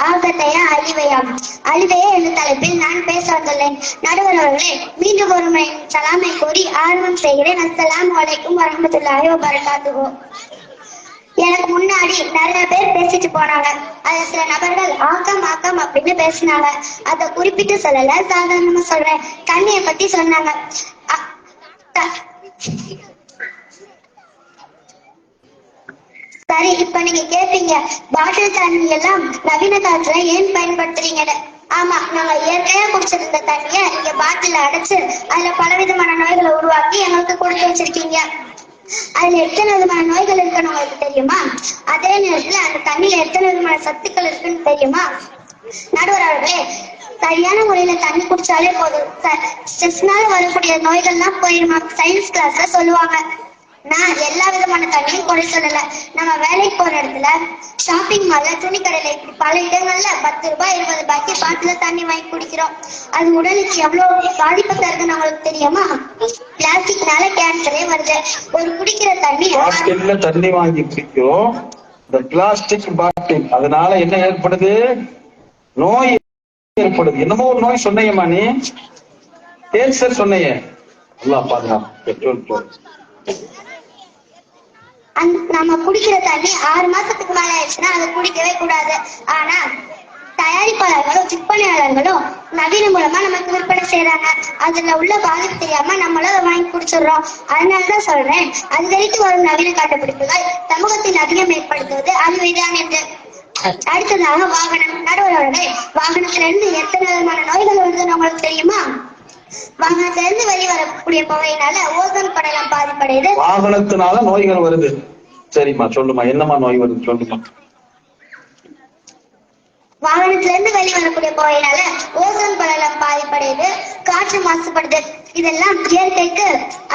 ஆபத்தையா அழிவையாம். அழிவே என்ற தலைப்பில் நான் பேச வந்துள்ளேன். நடுவர் அவர்களே, மீண்டும் ஒரு முறை சலாமை கூறி ஆரம்பம் செய்கிறேன். அஸ்ஸலாமு அலைக்கும் வரஹ்மத்துல்லாஹி வபரகாத்துஹு. எனக்கு முன்னாடி நிறைய பேர் பேசிட்டு போனாங்க. அது சில நபர்கள் ஆக்கம் அப்படின்னு பேசினாங்க. அத குறிப்பிட்டு சொல்லல, சாதாரணமா சொல்றேன். தண்ணிய பத்தி சொன்னாங்க. சரி, இப்ப நீங்க கேட்பீங்க, பாட்டில் தண்ணி எல்லாம் நவீன காலத்துல ஏன் பயன்படுத்துறீங்கன்னு. ஆமா, நாங்க இயற்கையா குடிச்சிருந்த தண்ணிய நீங்க பாட்டில அடைச்சு அதுல பலவிதமான நோய்களை உருவாக்கி எங்களுக்கு கொடுத்து வச்சிருக்கீங்க. அதுல எத்தனை விதமான நோய்கள் இருக்குன்னு உங்களுக்கு தெரியுமா? அதே நேரத்துல அந்த தண்ணியில எத்தனை விதமான சத்துக்கள் இருக்குன்னு தெரியுமா? நடுவர் அவர்களே, சரியான முறையில தண்ணி குடிச்சாலே போதும், ஸ்ட்ரெஸ்னால வரக்கூடிய நோய்கள்லாம் போயிருமா. சயின்ஸ் கிளாஸ்ல சொல்லுவாங்க. நான் எல்லா விதமான தண்ணியும் குறை சொல்லல. நம்ம வேலைக்கு போற இடத்துல, ஷாப்பிங் மால்ல, துணி கடையில, இப்படி பல இடங்கள்ல 10 ரூபாய் 20 ரூபாய்க்கு பாட்டில தண்ணி வாங்கி குடிக்கிறோம். அது உடலுக்கு எவ்வளவு பாதிப்பு தருதுன்னு நம்மளுக்கு தெரியுமா? பிளாஸ்டிக்னால கேன்சரே வருது. ஒரு குடிக்கிற தண்ணி பாட்டில்ல தண்ணி வாங்கி குடிக்கிறோம். இந்த பிளாஸ்டிக் பாட்டில் அதனால என்ன ஏற்படுது? நோய் ஏற்படுது. என்னமோ ஒரு நோய் சொன்னையம்மா நீ, கேன்சர் சொன்னையே. எல்லாம் பாதுகாப்பு. நம்ம குடிக்கிற தண்ணி 6 மாசத்துக்கு மேல ஆயிடுச்சுன்னா அதை குடிக்கவே கூடாது. ஆனா தயாரிப்பாளர்களும் விற்பனையாளர்களும் நவீன மூலமா நமக்கு விற்பனை செய்யறாங்க. அதுல உள்ள பாதிப்பு தெரியாம நம்மளும் அதை வாங்கி குடிச்சிடுறோம். அதனாலதான் சொல்றேன், அதிகரித்து வரும் நவீன கண்டுபிடிப்புகள் சமூகத்தில் அதிகம் ஏற்படுத்துவது அழிவுதான் என்று. அடுத்ததாக வாகனம். நடுவர்களே, வாகனத்துல இருந்து எத்தனை விதமான நோய்கள் வருதுன்னு உங்களுக்கு தெரியுமா? வாகனத்துல இருந்து வெளிவரக்கூடிய புகையினால ஓசோன் படலம் பாதிப்படையுது. வாகனத்தினால நோய்கள் வருது. சரிம்மா, சொல்லுமா, என்னமா நோய் வருது சொல்லுமா. வாகனத்துல இருந்து வெளிவரக்கூடிய புகையினால ஓசோன் படலம் பாதிப்படையுது, காற்று மாசுபடுது. இதெல்லாம் இயற்கைக்கு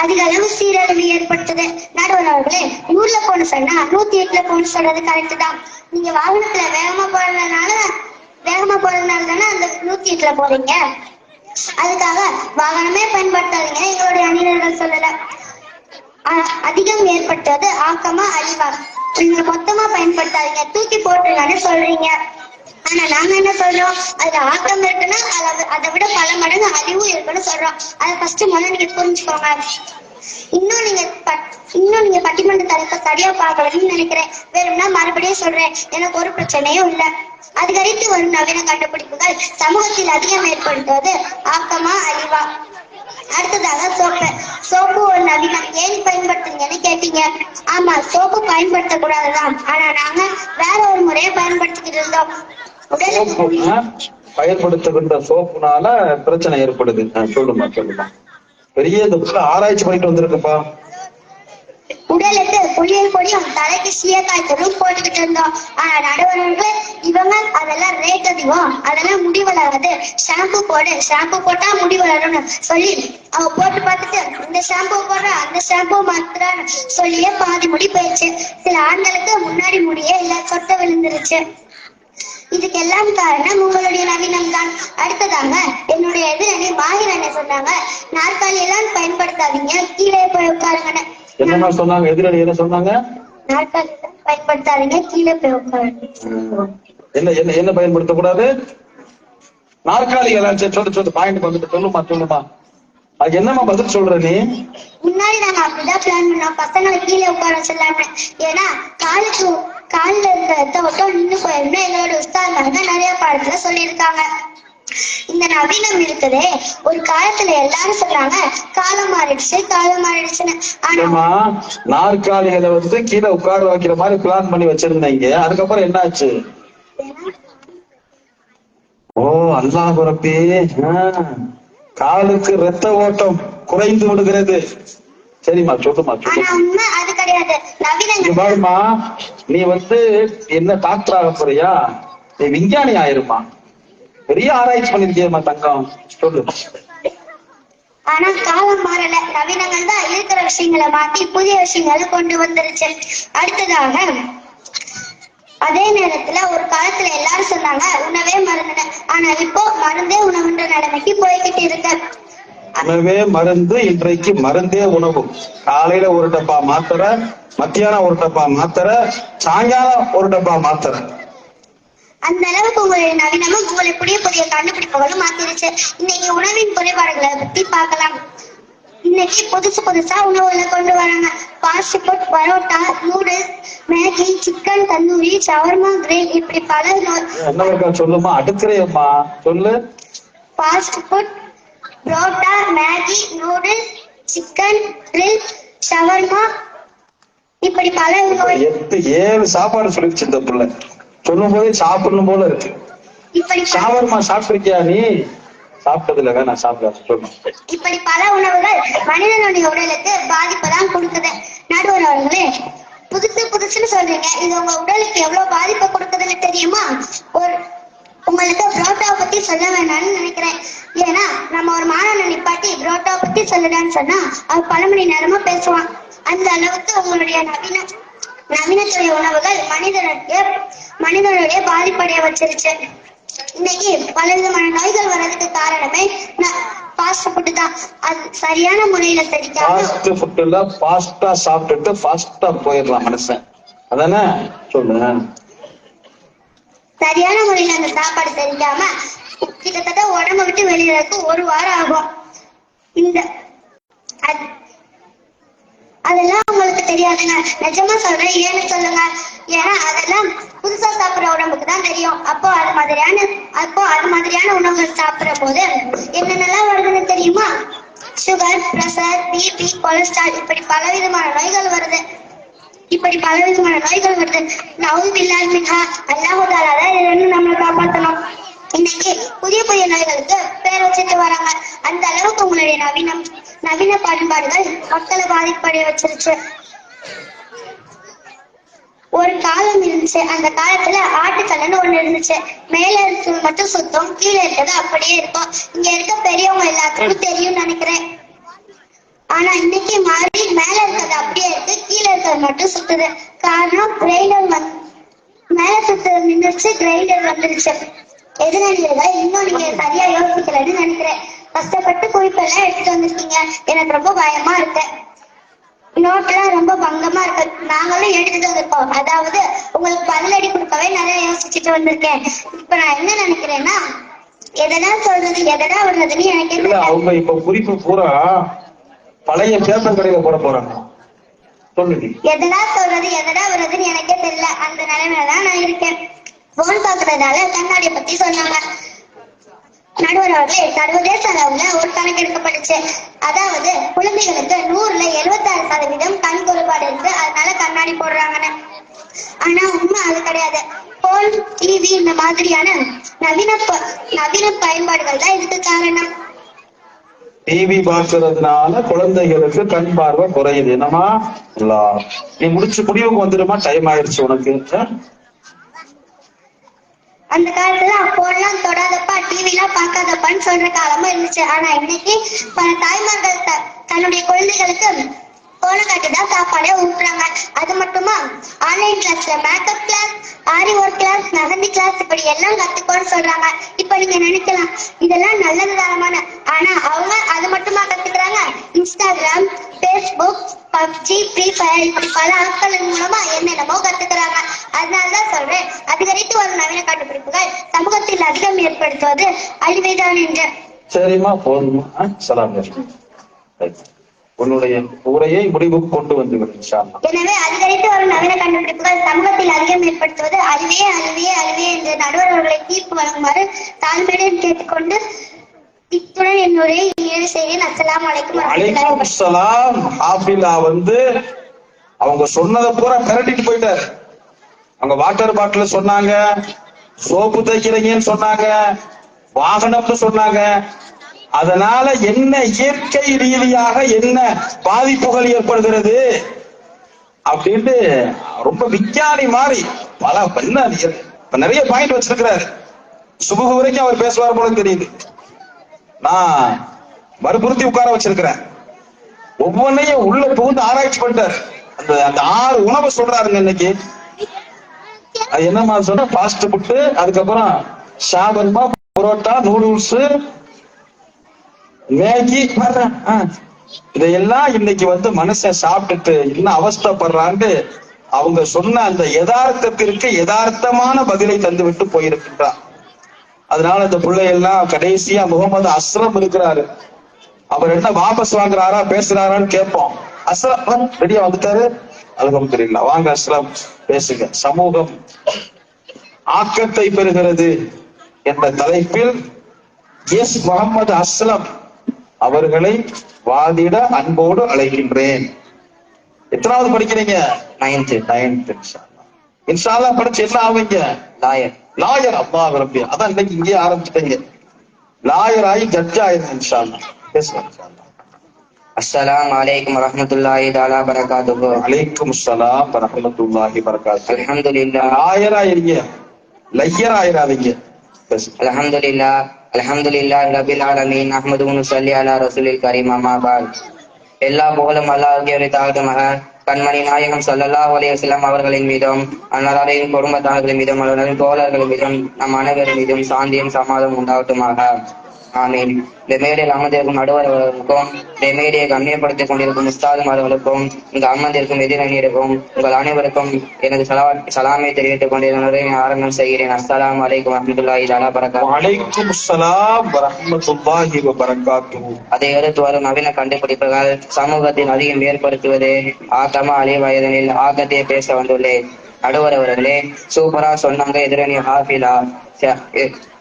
அதிக அளவு சீரழிவு ஏற்படுத்துது. நடுவர் அவர்களே, 100ல போன சொன்னா 108ல போன சொல்றது கரெக்ட் தான். நீங்க வாகனத்துல வேகமா போறதுனால தானே அந்த 108ல போறீங்க. அதுக்காக வாகனமே பயன்படுத்தாதீங்க எங்களுடைய அணியினர்கள் சொல்லல. அதிகம் ஏற்பட்டது ஆக்கமா அழிவா? நீங்க மொத்தமா பயன்படுத்தாதீங்க, தூக்கி போட்டுருங்கன்னு சொல்றீங்க. ஆனா நாங்க என்ன சொல்றோம்? அதுல ஆக்கம் இருக்குன்னா அதை விட பல மடங்கு அழிவும் இருக்குன்னு சொல்றோம். அதை ஃபர்ஸ்ட் முதல்ல நீங்க புரிஞ்சுக்கோங்க. இன்னும் நீங்க பட்டிமன்ற தலைப்பை சரியா பார்க்கணும்னு நினைக்கிறேன். வேணும்னா மறுபடியும் சொல்றேன், எனக்கு ஒரு பிரச்சனையும் இல்ல. அதிகரித்து வரும் நவீன கண்டுபிடிப்புகள் சமூகத்தில் அதிகம் ஏற்படுத்துவது ஆக்கமா அழிவா? அடுத்ததாக சோப்பு ஒரு நவீனம். ஏன் பயன்படுத்துங்கன்னு கேட்டீங்க. ஆமா, சோப்பு பயன்படுத்த கூடாதுதான். ஆனா நாங்க வேற ஒரு முறையை பயன்படுத்திக்கிட்டு இருந்தோம். பயன்படுத்துகின்ற சோப்புனால பிரச்சனை ஏற்படுது. சொல்லுமா. பெரிய ஆராய்ச்சி பண்ணிட்டு வந்திருக்குப்பா. உடலுக்கு புளியல் பொடியும் தலைக்கு சீயக்காய் தூளும் போட்டுக்கிட்டு இருந்தோம். ஆனா நடுவர்கள் இவங்க அதெல்லாம் ரேட் அதிகம், அதெல்லாம் முடி வளராது, ஷாம்பு போட்டா முடி வளரும்னு சொல்லி அவ போட்டு பார்த்துட்டு இந்த ஷாம்பு போடுற அந்த ஷாம்பு மாத்திரான்னு சொல்லியே பாதி முடி போயிடுச்சு. சில ஆண்களுக்கு முன்னாடி முடியே இல்ல, சொத்த விழுந்துருச்சு. இதுக்கெல்லாம் காரணம் உங்களுடைய நவீனம் தான். அடுத்ததாக என்னுடைய எதிரணி மாஹிர் என்ன சொன்னாங்க, நாற்காலி எல்லாம் பயன்படுத்தாதீங்க, கீழே போய் உட்காருங்கன்னு. என்ன சொன்னாங்க? எதிரணி என்ன சொன்னாங்க? நாற்காலி பயன்படுத்தாதீங்க, கீழே போய் உட்காருங்க. என்ன பயன்படுத்த கூடாது? நாற்காலிகள். சொல்லு பாயிண்ட் வந்துட்டு சொல்லுமா. அது என்னமா பதில் சொல்ற நீ? முன்னாடி நாங்க அப்படிதான் பிளான் பண்ணோம், பசங்களை கீழே உட்கார வச்சிடலாம்னு. ஏன்னா காலில் இருக்க ரத்த ஓட்டம் நின்று போயிடணும் எங்களோட உஸ்தாத்மார்கள் நிறைய பாடத்துல சொல்லியிருக்காங்க. இந்த நவீனம் இருக்குதே, ஒரு காலத்துல எல்லாரும் சொல்றாங்க காலம் மாறிடுச்சுன்னு. ஆனா நாற்காலிகளை கீழே உட்கார வைக்கிற மாதிரி பிளான் பண்ணி வச்சிருந்தீங்க. அதுக்கப்புறம் என்ன ஆச்சு? ஓ அல்லாஹ் ரப்பே, காலுக்கு ரத்த ஓட்டம் குறைந்து விடுகிறது. சரிம்மா, சொல்லுமா. அது கிடையாது பாருமா, நீ என்ன டாக்டர் ஆக போறியா? நீ விஞ்ஞானி ஆயிருமா. பெரிய ஆராய்ச்சி பண்ணிருக்கியம்மா தங்கம். சொல்லு. ஆனா காலம் மாறல, நவீனங்கள் தான் இருக்கிற விஷயங்களை மாத்தி புதிய விஷயங்களை கொண்டு வந்துருச்சு. அடுத்ததாக அதே நேரத்துல ஒரு காலத்துல எல்லாரும் சொன்னாங்க உணவே மருந்துன்னு. ஆனா இப்போ மருந்தே உணவுன்ற நிலைமைக்கு போய்கிட்டு இருக்கு. உணவே மருந்து, இன்றைக்கு மருந்தே உணவு. காலையில ஒரு டப்பா மாத்திரை, மத்தியானம் ஒரு டப்பா மாத்திரை, சாயங்காலம் ஒரு டப்பா மாத்திரை. அந்த அளவுக்கு உங்களுடைய நவீனமும் உங்களை புதிய கண்டுபிடிப்புகளும் மாத்திருச்சு. இன்னைக்கு உணவின் குறைபாடுகளை பத்தி பார்க்கலாம். இன்னைக்கு புதுசா உணவுகளை கொண்டு வராங்க. Fast food, parotta, noodles, Maggi, chicken tandoori, shawarma, grill, இப்படி பல என்ன சொல்லுமா. அடுக்கிறேம்மா சொல்லு. Fast food, parotta, Maggi, noodles, chicken, grill, shawarma, இப்படி பல 7 சாப்பாடு சொல்லிடுச்சு இந்த பிள்ளை. சொல்லும் போதே சாப்பிடணும் போல இருக்கு. ஷவர்மா சாப்பிட்டிருக்கியா நீ? சாப்பிட்டதுல நான் சாப்பிட சொல்லணும். இப்படி பல உணவுகள் மனிதனுடைய உடலுக்கு பாதிப்பெல்லாம் கொடுக்குது. நடுவர் அவர்களே, புதுசுன்னு சொல்றீங்க, இது உங்க உடலுக்கு எவ்வளவு பாதிப்பை கொடுக்குதுன்னு தெரியுமா? உங்களுக்கு புரோட்டாவை பத்தி சொல்ல வேண்டாம்னு நினைக்கிறேன். ஏன்னா நம்ம ஒரு மாணவனை நிப்பாட்டி புரோட்டாவை பத்தி சொல்லுடான்னு சொன்னா அவர் பல மணி நேரமா பேசுவான். அந்த அளவுக்கு உங்களுடைய நவீனத்துறை உணவுகள் மனிதனுடைய பாதிப்படைய வச்சிருச்சு. இன்னைக்கு பலவிதமான நோய்கள் வர்றதுக்கு காரணமே ஃபாஸ்ட் ஃபுட் தான். அது சரியான முறையில செரிக்காம ஃபாஸ்ட் ஃபுட்ல ஃபாஸ்டா சாப்பிட்டுட்டு ஃபாஸ்டா போயிடலாம் மனுஷன். அதானே சொல்லு. சரியான முறையில அந்த சாப்பாடு செரிக்காம கிட்டத்தட்ட உடம்பு விட்டு வெளியேறதுக்கு 1 வாரம் ஆகும். அதெல்லாம் உங்களுக்கு தெரியாதுங்க. நிஜமா சொல்றேன், ஏன்னு சொல்லுங்க. ஏன்னா அதெல்லாம் புதுசா சாப்பிடுற உடம்புக்கு தான் தெரியும். அப்போ அது மாதிரியான உணவுகள் சாப்பிடுற போது என்னென்னலாம் வருதுன்னு தெரியுமா? சுகர், பிரஷர், பிபி, கொலஸ்ட்ரால், இப்படி பலவிதமான நோய்கள் வருது. நவுதுபில்லாஹ் மின்ஹா. அல்லாஹ் தஆலா தான் இதிலிருந்து நம்மளை காப்பாற்றணும். இன்னைக்கு புதிய நோய்களுக்கு பேர் வச்சுட்டு வராங்க. அந்த அளவுக்கு உங்களுடைய நவீன பயன்பாடுகள் மக்களை பாதிப்படைய வச்சிருச்சு. ஒரு காலம் இருந்துச்சு. அந்த காலத்துல ஆட்டுக்கல்லுன்னு ஒண்ணு இருந்துச்சு. மேல இருக்கிறது மட்டும் சுத்தம், கீழே இருக்கிறது அப்படியே இருக்கும். இங்க இருக்க பெரியவங்க எல்லாத்துக்கும் தெரியும்னு நினைக்கிறேன். ஆனா இன்னைக்கு மாறி மேல இருக்கிறது அப்படியே இருக்கு, கீழே இருக்கிறது மட்டும் சுத்துது. காரணம் கிரைண்டர் மேல சுத்துறது நின்றுச்சு, கிரைண்டர் வந்துருச்சு. எதிராளிகளை இன்னும் நீங்க சரியா யோசிக்கலன்னு நினைக்கிறேன். கஷ்டப்பட்டு குறிப்பெல்லாம் எடுத்துட்டு வந்திருக்கீங்க. எனக்கு ரொம்ப பயமா இருக்கு. நோட்டெல்லாம் ரொம்ப பங்கமா இருக்கு. நாங்களும் எடுத்துட்டு வந்திருக்கோம். அதாவது உங்களுக்கு பதிலடி கொடுக்கவே நிறைய யோசிச்சுட்டு வந்திருக்கேன். இப்ப நான் என்ன நினைக்கிறேன்னா, எதனா சொல்றது எதனா விடுறதுன்னு எனக்கு அவங்க இப்ப குறிப்பு பூரா பழைய பேப்பர் கடையில போட போறாங்க. சொல்லுங்க. எதனா சொல்றது எதனா விடுறதுன்னு எனக்கே தெரியல. அந்த நிலைமையிலதான் நான் இருக்கேன். போன் பாக்குறதால கண்ணாடியை பத்தி சொன்னாங்க. நடுவர் அவர்களே, சர்வதேச அளவுல ஒரு கணக்கு எடுக்கப்பட்டுச்சு. அதாவது குழந்தைகளுக்கு 100ல 76% கண் குறைபாடு இருக்கு. அதனால கண்ணாடி போடுறாங்கன்னு. ஆனா உண்மை அது கிடையாது. போன், டிவி இந்த மாதிரியான நவீன பயன்பாடுகள் தான் இதுக்கு காரணம். டிவி பார்க்கறதுனால குழந்தைகளுக்கு கண் பார்வை குறையுது. என்னமா நீ முடிச்சு முடிவுக்கு வந்துடுமா? டைம் ஆயிடுச்சு உனக்கு. அந்த காலத்துல போன்லாம் தொடாதப்பா, டிவி எல்லாம் பார்க்காதப்பான்னு சொல்ற காலமும் இருந்துச்சு. ஆனா இன்னைக்கு பல தாய்மார்கள் தன்னுடைய குழந்தைகளுக்கு போன காட்டிதான் சாப்பாடே ஊட்டுறாங்க. அது மட்டுமா, ஆன்லைன் கிளாஸ்ல மேக்கப் கிளாஸ், ஆரி ஒர்க் கிளாஸ், மெஹந்தி கிளாஸ், இப்படி எல்லாம் கத்துக்கோன்னு சொல்றாங்க. இப்ப நீங்க நினைக்கலாம் இதெல்லாம் நல்லது தானமான. ஆனா அவங்க அது மட்டுமா கத்துக்கிறாங்க? Instagram, Facebook, PUBG, free fire, இப்படி பல ஆட்களின் மூலமா என்னென்னமோ கத்துக்கிறாங்க. அதனாலதான் சொல்றேன், அதிகரித்து வரும் நவீன கண்டுபிடிப்புகள் சமூகத்தில் அதிகம் ஏற்படுத்துவது அழிவைதான் என்று. சரிம்மா, போதுமா? சலாம். உன்னுடைய உரையை முடிவுக்கு கொண்டு வந்து விடும். எனவே அதிகரித்து வரும் நவீன கண்டுபிடிப்புகள் சமூகத்தில் அதிகம் ஏற்படுத்துவது அழிவே அழிவே அழிவே என்று நடுவர்களை தீர்ப்பு வழங்குமாறு தாழ்மையுடன் கேட்டுக்கொண்டு இத்துடன் என்னுடைய நிறைவு செய்கிறேன். அஸ்ஸலாமு அலைக்கும். அலைக்கும் ஸலாம். ஆஃபிலா அவங்க சொன்னதை பூரா கரட்டிட்டு போயிட்டாரு. அவங்க வாட்டர் பாட்டில் சொன்னாங்க, சோப்பு தைக்கிறீங்கன்னு சொன்னாங்க, வாகனம்னு சொன்னாங்க. அதனால என்ன இயற்கை ரீதியாக என்ன பாதிப்புகள் ஏற்படுகிறது அப்படின்ட்டு ரொம்ப விஞ்ஞானி மாதிரி நிறைய பாயிண்ட் வச்சிருக்கிறாரு. சுபுகு வரைக்கும் அவர் பேசுவார் போல தெரியுது. நான் வற்புறுத்தி உட்கார வச்சிருக்கிறேன். ஒவ்வொன்னையும் உள்ள புகுந்து ஆராய்ச்சி பண்ணிட்டாரு. அந்த 6 உணவு சொல்றாருங்க இன்னைக்கு. அது என்னமா சொன்ன? ஃபாஸ்ட் ஃபுட், அதுக்கப்புறம் ஷாவர்மா, புரோட்டா, நூடுல்ஸ், மேகி, இதையெல்லாம் இன்னைக்கு மனுஷன் சாப்பிட்டுட்டு என்ன அவஸ்தைப்படுறான்னு அவங்க சொன்ன அந்த யதார்த்தத்திற்கு யதார்த்தமான பதிலை தந்து விட்டு போயிருக்கின்றார். அதனால இந்த பிள்ளைகள்லாம் கடைசியா முகமது அஸ்லம் இருக்கிறாரு. அவர் என்ன வாபஸ் வாங்குறாரா பேசுறாரான்னு கேட்போம். அஸ்லம் ரெடியா வந்துட்டாரு. அல்ஹம்துலில்லாஹ். வாங்க அஸ்லம், பேசுங்க. சமூகம் ஆக்கத்தை பெறுகிறது என்ற தலைப்பில் எஸ் முகமது அஸ்லம் அவர்களை வாதிட அன்போடு அழைக்கின்றேன். எத்தனாவது படிக்கிறீங்க? 9th. இன்ஷா அல்லாஹ் படிச்சு என்ன ஆவீங்க? லாயர். அல்லாஹ் ரப்பி. அதான் இன்னைக்கு இங்கே ஆரம்பிச்சிட்டீங்க. லாயர் ஆகி ஜட்ஜ் ஆயிருங்க இன்ஷா அல்லாஹ். பேசுங்க இன்ஷா அல்லாஹ். அஸ்ஸலாமு அலைக்கும் வரஹ்மத்துல்லாஹி தஆலா பரகாத்துஹு. அலைக்கும் ஸலாம் வரஹ்மத்துல்லாஹி பரகாத்துஹு. அல்ஹம்துலில்லாஹ். லாயர் ஆயிருங்க, லையர் ஆயிராதீங்க. அல்ஹம்துலில்லாஹ். அல்ஹம்துலில்லாஹி ரப்பில் ஆலமீன். அஹ்மதுஹு ஸல்லி அலா ரசூலில் கரீம். அம்மா பஅத். எல்லா புகழும் அல்லாஹ்வுக்கே உரித்தாகட்டுமாக. கண்மணி நாயகம் ஸல்லல்லாஹு அலைஹி வஸல்லம் அவர்களின் மீதும், அன்னாரின் குடும்பத்தார்களின் மீதும், அவர்களின் தோழர்களின் மீதும், நம் அனைவரின் மீதும் சாந்தியும் சமாதம் உண்டாகட்டுமாக. ஆமீன். இந்த மேடையில் அமர்ந்திருக்கும் நடுவர் அவர்களுக்கும், இந்த மேடையை கண்ணியப்படுத்திக் கொண்டிருக்கும் உஸ்தாதுமார்களுக்கும், இங்கு அமர்ந்திருக்கும் எதிரணியருக்கும், உங்கள் அனைவருக்கும் எனது சலாமை தெரிவித்துக் கொண்டிருந்ததை ஆரம்பம் செய்கிறேன். அஸ்ஸலாமு அலைக்கும் வரஹ்மத்துல்லாஹி தஆலா வபரகாத்துஹு. வலைக்கும் ஸலாம் வரஹ்மத்துல்லாஹி வபரகாத்துஹு. அதை அடுத்து வரும் நவீன கண்டுபிடிப்புகள் சமூகத்தில் அதிகம் ஏற்படுத்துவது ஆக்கமா அலைவயதனில் ஆக்கத்தையே பேச வந்துள்ளேன். நடுவர் அவர்களே, சூப்பரா சொன்னாங்க எதிரணி ஹாஃபிலா.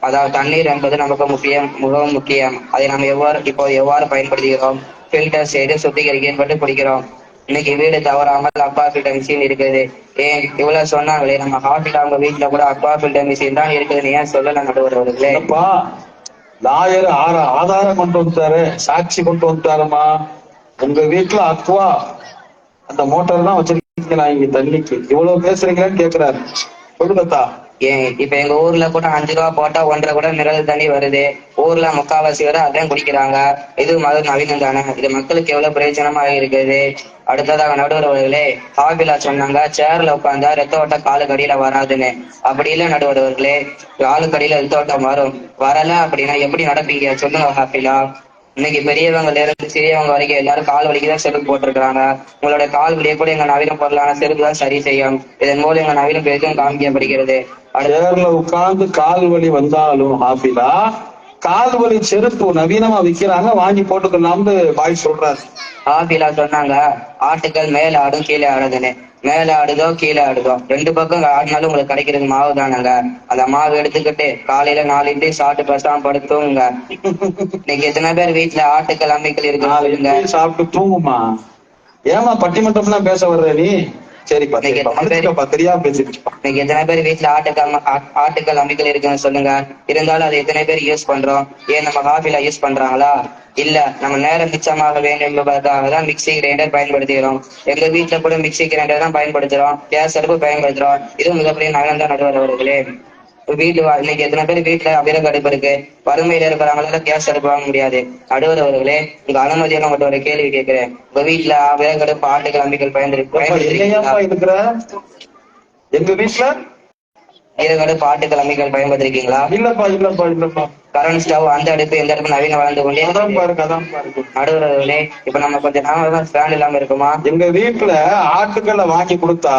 அதாவது தண்ணீர் என்பது நமக்கு மிகவும் முக்கியம். அதை நாம் எவ்வாறு பயன்படுத்துகிறோம்? ஃபில்டர் செய்து சுத்திகரிக்கப்பட்டு குடிக்கிறோம். இன்னைக்கு வீடு தவறாமல் அக்வா ஃபில்டர் மிஷின் இருக்குது. ஏன் இவ்வளவு சொன்னாங்களே, நம்ம ஹாஃபிலா அவங்க வீட்டுல கூட அக்வா ஃபில்டர் மிஷின் தான் இருக்குதுன்னு ஏன் சொல்லல நடுவர் அவர்களே? லாயர் ஆதாரம் கொண்டு வந்துட்டாரு, சாட்சி கொண்டு வந்துட்டாருமா. உங்க வீட்டுல அக்வா அந்த மோட்டார் தான் வச்சிருக்கீங்களா? இங்க தண்ணிக்கு இவ்வளவு பேசுறீங்களான்னு கேக்குறாரு. சொல்லுங்கத்தா. ஏன் இப்ப எங்க ஊர்ல கூட 5 ரூபா போட்டா 1.5 கூட மினரல் தண்ணி வருது. ஊர்ல முக்காவாசி வரை அதான் குடிக்கிறாங்க. இது மத நவீனம் தானே? இது மக்களுக்கு எவ்வளவு பிரயோஜனமா இருக்குது. அடுத்ததாக நடுவர் அவர்களே, ஹாஃபிலா சொன்னாங்க சேர்ல உட்கார்ந்தா ரத்த ஓட்ட காலுக்கு அடியில வராதுன்னு. அப்படி இல்லை நடுவர் அவர்களே, காலுக்கு அடியில ரத்த ஓட்டம் வரும். வரல அப்படின்னா எப்படி நடப்பீங்க சொல்லுங்க ஹாஃபிலா? இன்னைக்கு பெரியவங்கல இருந்து சிறியவங்க வரைக்கும் எல்லாரும் கால் வலிக்குதான் செருப்பு போட்டிருக்காங்க. உங்களோட கால் வலியை கூட எங்க நவீன பொருளான செருப்பு தான் சரி செய்யும். இதன் மூலம் எங்க நவீன பெரிதும் காமிக்கப்படுகிறது. சேர்ல உட்கார்ந்து கால் வலி வந்தாலும் ஹாஃபிலா, கால் வலி செருப்பு நவீனமா விக்கிறாங்க, வாங்கி போட்டுக்கலாம்னு பாய் சொல்றாரு. ஹாஃபிலா சொன்னாங்க ஆட்டுக்கள் மேல ஆடும் கீழே ஆடுதுன்னு. மேல ஆடுதோ கீழே ஆடுதோ, 2 பக்கம் ஆடினாலும் உங்களுக்கு கிடைக்கிறது மாவு தானங்க. அந்த மாவு எடுத்துக்கிட்டு காலையில 4 இட்லி சாப்பிட்டு பேசாம படுத்துங்க. இன்னைக்கு எத்தனை பேர் வீட்டுல ஆட்டுக்கள் அம்மிக்கள் இருக்குங்க? சாப்பிட்டு தூங்குமா? ஏமா பட்டிமன்றம்லாம் பேச வர்ற நீ? சரிப்பா, தெரியாம பேசிருப்பா. இன்னைக்கு எத்தனை பேர் வீட்டுல ஆட்டுக்கள் அம்மிக்கள் இருக்குன்னு சொல்லுங்க. இருந்தாலும் அதை எத்தனை பேர் யூஸ் பண்றோம்? ஏன் நம்ம ஹாஃபிலா யூஸ் பண்றாங்களா? இல்ல, நம்ம நேரம் மிச்சமாக வேண்டும் என்பதற்காக தான் மிக்சி கிரைண்டர் பயன்படுத்துகிறோம். எங்க வீட்டுல கூட மிக்சி கிரைண்டர் தான் பயன்படுத்துறோம், கேஸ் அடுப்பு பயன்படுத்துறோம். இதுவும் மிகப்பெரிய நகரம் தான் நடுவர் அவர்களே. இன்னைக்கு எத்தனை பேர் வீட்டுல விறகு அடுப்பு இருக்கு? வறுமையில இருக்கிறவங்களால கேஸ் அடுப்பு வாங்க முடியாது. நடுவர் அவர்களே, உங்க அனுமதியாக மட்டும் ஒரு கேள்வி கேட்கிறேன். உங்க வீட்டுல விறகு அடுப்பு ஆட்டுக்கள் அம்மிகள் இருக்கிற எங்க வீட்டுல விறகு அடுப்பு ஆட்டுக்கள் அம்மிகள் பயன்படுத்திருக்கீங்களா? இல்லப்பா. கரண்ட் ஸ்டவ் அந்த அடுப்பு எந்த இடத்துல நவீன வளர்ந்து கொண்டே நடுவர் அவர்களே, இப்ப நம்ம கொஞ்சம் நாம ஃபேன் இல்லாம இருக்குமா? எங்க வீட்டுல ஆட்டுக்களை வாங்கி கொடுத்தா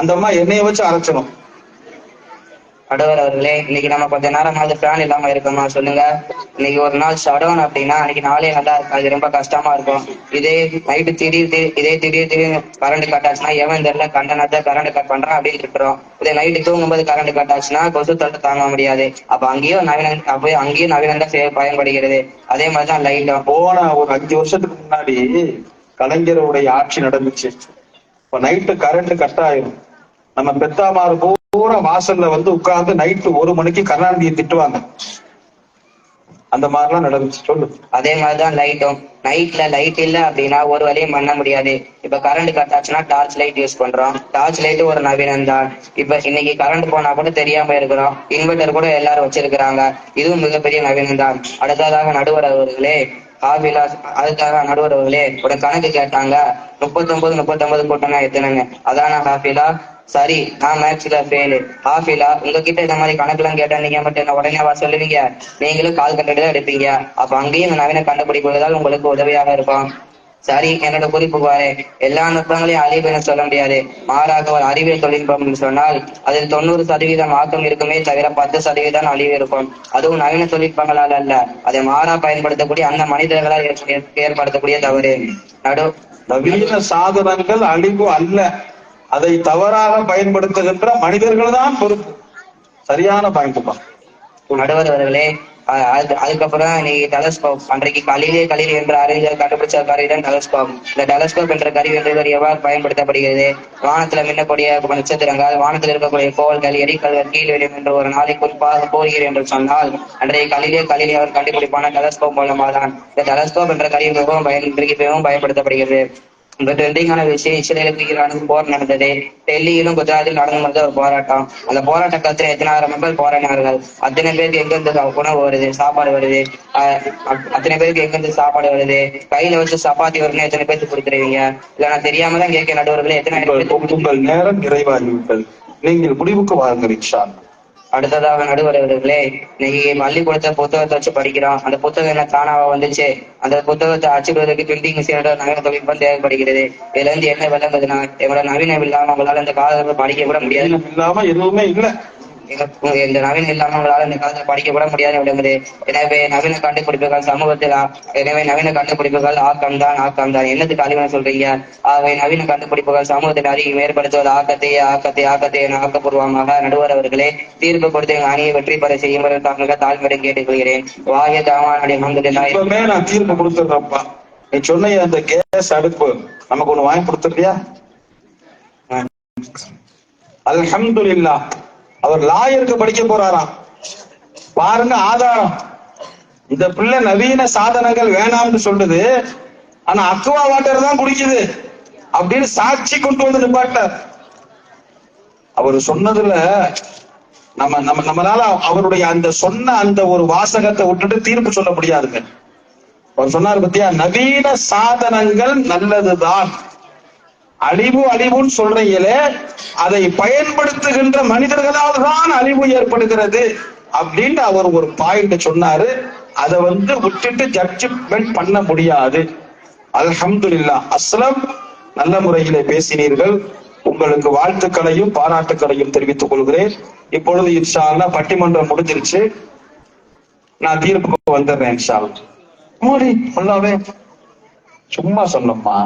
அந்த அம்மா எண்ணெயை வச்சு அரைச்சணும். நடுவர் அவர்களே, இன்னைக்கு நம்ம கொஞ்ச நேரமாவது ஃபேன் இல்லாம இருக்கோமா சொல்லுங்க? இன்னைக்கு ஒரு நாள் ஷடவுன் அப்படின்னா அன்னைக்கு நாளே நல்லா இருக்காது, ரொம்ப கஷ்டமா இருக்கும். இதே நைட்டு திடீர்னு கரண்ட் கட் ஆச்சுன்னா எவன் தெரியல கண்டனத்தை கரண்ட் கட் பண்றான் அப்படின்னு இருக்கிறோம். இதே நைட்டு தூங்கும்போது கரண்ட் கட் ஆச்சுன்னா கொசு தொட்டு தாங்க முடியாது. அப்ப அங்கேயும் நவீனம் தான் பயன்படுகிறது. அதே மாதிரிதான் லைட்டும். போன ஒரு 5 வருஷத்துக்கு முன்னாடி கலைஞருடைய ஆட்சி நடந்துச்சு. இப்ப நைட்டு கரண்ட் கட் ஆயிரும். நம்ம பெத்தாமாறு பூரா வாசல்ல வந்து உட்கார்ந்து நைட்டு 1 மணிக்கு கருணாநிதியை திட்டுவாங்க. அந்த மாதிரிலாம் நடந்துச்சு. சொல்லு. அதே மாதிரிதான் லைட்டும். நைட்ல லைட் இல்ல அப்படின்னா ஒரு வழியும் பண்ண முடியாது. இப்ப கரண்ட் கட் ஆச்சுன்னா டார்ச் லைட் யூஸ் பண்றோம். டார்ச் லைட் ஒரு நவீனம் தான். இப்ப இன்னைக்கு கரண்ட் போனா கூட தெரியாம இருக்கிறோம். இன்வெர்டர் கூட எல்லாரும் வச்சிருக்கிறாங்க. இதுவும் மிகப்பெரிய நவீனம் தான். அடுத்ததாக நடுவர் அவர்களே, ஹாஃபிலா அதுக்காக நடுவர் அவர்களே ஒரு கணக்கு கேட்டாங்க. 39 கூட்டம்னா எத்தனைங்க? அதான ஹாஃபிலா? சரி, நான் மேக்ஸ்ல ஃபெயிலு. ஹாஃபிலா, உங்ககிட்ட இந்த மாதிரி கணக்குலாம் கேட்டா நீங்க மட்டும் என்ன உடனேவா சொல்லுவீங்க? நீங்களும் கால் கட்டுட்டு தான் எடுப்பீங்க. அப்ப அங்கேயும் நவீன கண்டுபிடிப்புகள் உங்களுக்கு உதவியாக இருக்கும். சரி, என்னோட குறிப்புக்கு வரேன். எல்லா நுட்பங்களையும் அழிவுன்னு சொல்ல முடியாது. மாறாக ஒரு அறிவியல் தொழில்நுட்பம் சொன்னால் அதில் 90% ஆக்கம் இருக்குமே தவிர 10% அழிவு இருக்கும். அதுவும் நவீன தொழில்நுட்பங்களால் அல்ல, அதை மாறா பயன்படுத்தக்கூடிய அந்த மனிதர்களால் ஏற்படுத்தக்கூடிய தவறு. நவீன சாதனங்கள் அழிவு அல்ல, அதை தவறாக பயன்படுத்துகின்ற மனிதர்கள் தான் பொறுப்பு. சரியான பாயிண்ட். நடுவர் அவர்களே, அதுக்கப்புறம் நீ டெலஸ்கோப். அன்றைக்கு கலிலே என்ற அறிஞர் கண்டுபிடிச்ச கருவிதான் டெலஸ்கோப். இந்த டெலஸ்கோப் என்ற கருவி எவ்வாறு பயன்படுத்தப்படுகிறது? வானத்துல மின்னக்கூடிய நட்சத்திரங்கள், வானத்தில் இருக்கக்கூடிய கோள்கள், எரிக்கல்கள் கீழ் வெளியும் என்று ஒரு நாளை குறிப்பாக போகிறேன் என்று சொன்னால் அன்றைய கலிலே அவர் கண்டுபிடிப்பான டெலஸ்கோப் மூலமா தான். இந்த டெலஸ்கோப் என்ற கருவி மிகவும் பயன்படுத்தப்படுகிறது. இந்த ட்ரெண்டிங்கான விஷயம் இஸ்ரேலுக்கு ஈரானுக்கும் போர் நடந்தது. டெல்லியிலும் குஜராத்திலும் நடந்து முடிந்த ஒரு போராட்டம். அந்த போராட்ட காலத்துல எத்தனாயிரம் மக்கள் போராடினார்கள். அத்தனை பேருக்கு எங்கிருந்து உணவு வருது, சாப்பாடு வருது, அத்தனை பேருக்கு எங்கிருந்து சாப்பாடு வருது, கையில வச்சு சப்பாத்தி வரும்னு எத்தனை பேருக்கு கொடுத்துருவீங்க? இல்ல நான் தெரியாம தான் கேட்க நடுவர்களே, உங்கள் நேரம் நிறைவாகிவிட்டது. நீங்கள் முடிவுக்கு வாருங்கள் இன்ஷா அல்லாஹ். அடுத்ததாக நடுவர் அவர்களே, இன்னைக்கு பள்ளிக்கூடத்தை புத்தகத்தை வச்சு படிக்கிறோம். அந்த புத்தகம் என்ன தானாவா வந்துச்சு? அந்த புத்தகத்தை அச்சிடுவதற்கு பிரிண்டிங் மிஷினோட நவீன தொழில்நுட்பம் தேவைப்படுகிறது. இதுல இருந்து என்ன விளங்குதுன்னா, எங்களோட நவீனம் இல்லாம உங்களால இந்த காலத்துல படிக்க கூட முடியாது. இல்லாம எதுவுமே இல்லை. இந்த நவீனம் இல்லாம உங்களால இந்த காலத்துல படிக்கப்பட முடியாது விளங்குது. எனவே நவீன கண்டுபிடிப்புகள் சமூகத்தில் எனவே நவீன கண்டுபிடிப்புகள் ஆக்கம்தான் என்னத்துக்கு அழிவுன்னு சொல்றீங்க? ஆகவே நவீன கண்டுபிடிப்புகள் சமூகத்தில் அறிவு ஏற்படுத்துவது ஆக்கத்தை என ஆக்கப்பூர்வமாக நடுவர் அவர்களே தீர்ப்பு கொடுத்து எங்க அணியை வெற்றி பெற செய்யும்பதற்காக தாழ்மையுடன் கேட்டுக்கொள்கிறேன். வாய தாவானுடைய மந்திரம் நான் தீர்ப்பு கொடுத்துடுறப்பா. நீ சொன்ன அந்த கேஸ் அடுப்பு நமக்கு ஒண்ணு வாங்கி கொடுத்துருக்கியா? அல்ஹம்துலில்லாஹ். அவர் லாயருக்கு படிக்க போறாராம். பாருங்க ஆதாரம். இந்த பிள்ளை நவீன சாதனங்கள் வேணாம்னு சொல்லுது, ஆனா அக்வா வாட்டர் தான் குடிக்குது அப்படின்னு சாட்சி கொண்டு வந்து நிப்பாட்டார். அவர் சொன்னதுல நம்மளால அவருடைய அந்த சொன்ன அந்த ஒரு வாசகத்தை விட்டுட்டு தீர்ப்பு சொல்ல முடியாதுங்க. அவர் சொன்னார் பத்தியா, நவீன சாதனங்கள் நல்லதுதான், அழிவுன்னு சொல்றீங்களே, அதை பயன்படுத்துகின்ற மனிதர்களால் தான் அழிவு ஏற்படுகிறது அப்படின்னு அவர் ஒரு பாயிண்ட் சொன்னாரு. அதை விட்டுட்டு ஜட்ஜ்மெண்ட் பண்ண முடியாது. அல்ஹம்துலில்லாஹ். அஸ்லம், நல்ல முறையிலே பேசினீர்கள். உங்களுக்கு வாழ்த்துக்களையும் பாராட்டுக்களையும் தெரிவித்துக் கொள்கிறேன். இப்பொழுது இன்ஷா அல்லாஹ் பட்டிமன்றம் முடிஞ்சிருச்சு. நான் தீர்ப்புக்கு வந்துடுறேன் இன்ஷா அல்லாஹ். சும்மா சொன்னோம்மா,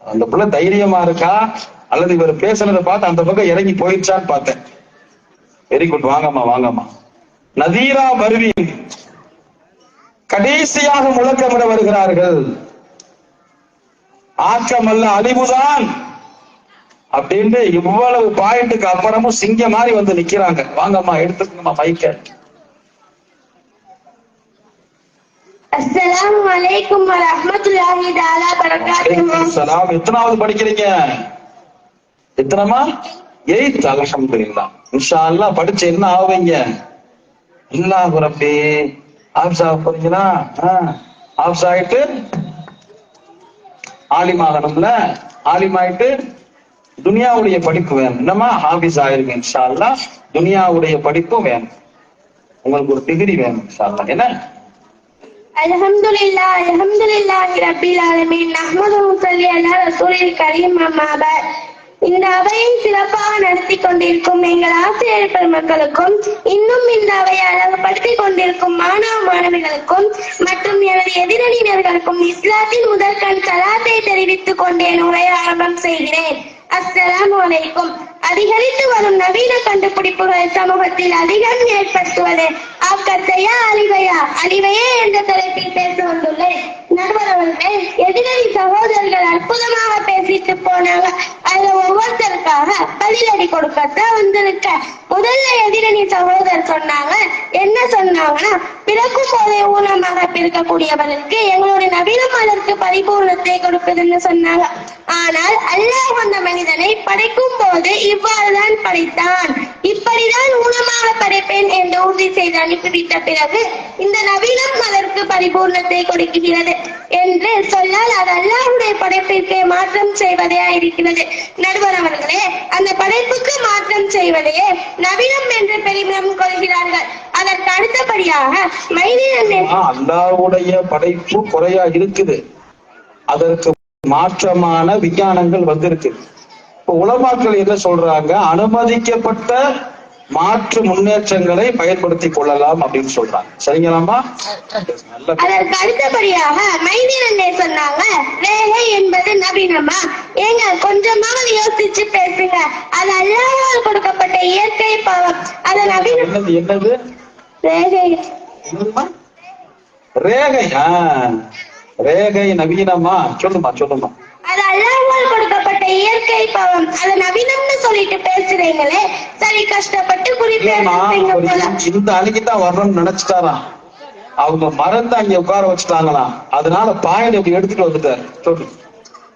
அந்த பிள்ளை தைரியமா இருக்கா அல்லது இவர் பேசுனதை பார்த்து அந்த பக்கம் இறங்கி போயிடுச்சான்னு பார்த்தேன். Very good. வாங்கம்மா. நதீரா பர்வீன் கடைசியாக முழக்கமிட வருகிறார்கள். ஆக்கமல்ல அழிவுதான் அப்படின்னு இவ்வளவு பாயிண்ட்டுக்கு அப்புறமும் சிங்க மாதிரி வந்து நிக்கிறாங்க. வாங்கம்மா, எடுத்துக்கங்கம்மா மைக்க. அஸ்ஸலாமு அலைக்கும் வரஹ்மத்துல்லாஹி தஆலா பரகாத்துஹு. சலாம். எத்தனாவது படிக்கிறீங்க? எத்தனமா? 8th. அல்ஹம்துலில்லாஹ். இன்ஷா அல்லாஹ் படிச்சு என்ன ஆவீங்க? அல்லாஹ் ரப்பி ஆப்ஸ் ஆக போறீங்களா? ஆப்ஸ் ஆயிட்டு ஆலிமாகணும்ல. ஆலிமாயிட்டு துனியாவுடைய படிப்பு வேணும். என்னமா ஹாபிஸ் ஆயிருங்க இன்ஷா அல்லாஹ். துனியாவுடைய படிப்பும் வேணும். உங்களுக்கு ஒரு டிகிரி வேணும் இன்ஷா அல்லாஹ். என்ன? அல்ஹம்துலில்லாஹி ரப்பில் ஆலமீன். நஹ்மதுஹு ஸல்லி அலா ரசூலில் கரீம். அம்மா பஅத். இந்த அவையை சிறப்பாக நடத்தி கொண்டிருக்கும் எங்கள் ஆசிரியர் பெருமக்களுக்கும், இன்னும் இந்த அவையை அழகுபடுத்திக் கொண்டிருக்கும் மாணவ மாணவிகளுக்கும் மற்றும் எனது எதிரணியினர்களுக்கும் இஸ்லாத்தின் முதற்கண் சலாத்தை தெரிவித்துக் கொண்டு என் உரையை ஆரம்பம் செய்கிறேன். அஸ்ஸலாமு அலைக்கும். அதிகரித்து வரும் நவீன கண்டுபிடிப்புகள் சமூகத்தில் அதிகம் ஏற்படுத்துவது ஆக்கத்தையா அழிவையே என்ற தலைப்பில் பேச வந்துள்ளேன். நடுவர் அவர்கள், எதிரணி சகோதரர்கள் அற்புதமாக பேசிட்டு போனாங்க. அதுல ஒவ்வொருத்தருக்காக பதிலடி கொடுக்கத்தான் வந்திருக்க. முதல்ல எதிரணி சகோதரர் சொன்னாங்க. என்ன சொன்னாங்கன்னா, பிறக்கும் போதே ஊனமாக பிறக்கக்கூடியவர்களுக்கு எங்களுடைய நவீனம் அதற்கு பரிபூர்ணத்தை கொடுக்குதுன்னு சொன்னாங்க. ஆனால் அல்லாஹ் அந்த மனிதனை படைக்கும் போது இவ்வாறுதான் படைத்தான், இப்படிதான் ஊனமாக படைப்பேன் என்று உறுதி செய்து அனுப்பிவிட்ட பிறகு இந்த நவீனம் அதற்கு பரிபூர்ணத்தை கொடுக்கிறது என்று சொன்னால் அது அல்லாஹ்வுடைய படைப்பிற்கு மாற்றம் செய்வதே இருக்கிறது. நடுவர் அவர்களே, அந்த படைப்புக்கு மாற்றம் செய்வதையே நவீனம் என்று பெருமிதம் கொள்கிறார்கள். அதற்கு அடுத்தபடியாக அல்லாஹ்வுடைய படைப்பு குறையா இருக்குது, அதற்கு மாற்றமான விஞ்ஞானங்கள் வந்திருக்கு. இப்ப உலமாக்கள் என்ன சொல்றாங்க? அனுமதிக்கப்பட்ட மாற்று முன்னேற்றங்களை பயன்படுத்திக் கொள்ளலாம் அப்படின்னு சொல்றாங்க. சரிங்களாமா? அதற்கு அடுத்தபடியாக மைதீனே சொன்னாங்க, ரேகை என்பது நவீனமா? ஏங்க கொஞ்சமாக யோசிச்சு பேசுங்க. அது அல்லாஹ்வால் கொடுக்கப்பட்ட இயற்கை பாவம். அது நவீனம். என்னது ரேகை? ரேகை? ரேகை நவீனமா? சொல்லுமா. அது அல்லாஹ்வால் கொடுக்கப்பட்ட இயற்கை பாவம். அது நவீனம்னு சொல்லிட்டு பேசுறீங்களே, சரி கஷ்டப்பட்டு இந்த அன்னைக்குதான் வரணும்னு நினைச்சிட்டாராம். அவங்க மறந்து அங்க உட்கார வச்சுட்டாங்களாம். அதனால பாயிண்ட் இப்படி எடுத்துட்டு வந்துட்டாரு. சொல்லு.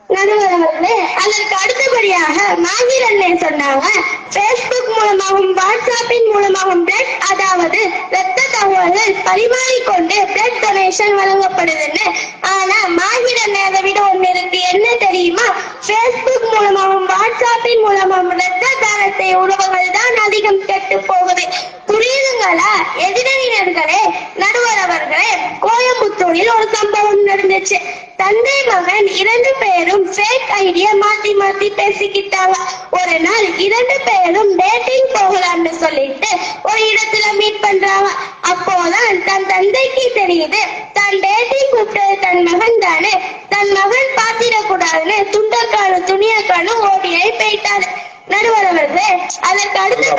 நடுவர்களே, அதற்கு அடுத்தபடியாக மாவீர் அண்ணன் சொன்னாங்க, பேஸ்புக் மூலமாகவும் வாட்ஸ்அப்பின் மூலமாகவும் பிளட், அதாவது ரத்த தகவல்கள் பரிமாறிக்கொண்டு பிளட் டொனேஷன் வழங்கப்படுதுன்னு. ஆனா மாவீர் அண்ணன் அதை விட ஒண்ணு இருக்கு, என்ன தெரியுமா? பேஸ்புக் மூலமாகவும் வாட்ஸ்அப்பின் மூலமாகவும் ரத்த தானத்தை உறவுகள் தான் அதிகம் கெட்டு போகுது. புரியுதுங்களா எதிரினர்களே? நடுவர் அவர்களே, கோயம்புத்தூரில் ஒரு சம்பவம் நடந்துச்சு. தந்தை மகன் 2 பேரும் ஃபேக் ஐடியா மாத்தி மாத்தி பேசிக்கிட்டாங்க. ஒரு நாள் 2 பேரும் டேட்டிங் போகலாம்னு சொல்லிட்டு ஒரு இடத்துல மீட் பண்றாங்க. அப்போதான் தன் தந்தைக்கு தெரியுது தான் டேட்டிங் கூப்பிட்டது தன் மகன் தானே. தன் மகன் பாத்திடக்கூடாதுன்னு துண்டக்கானு துணியக்கானு ஓடியை போயிட்டாரு. நடுவர் அவர்களே, அதற்கு அடுத்து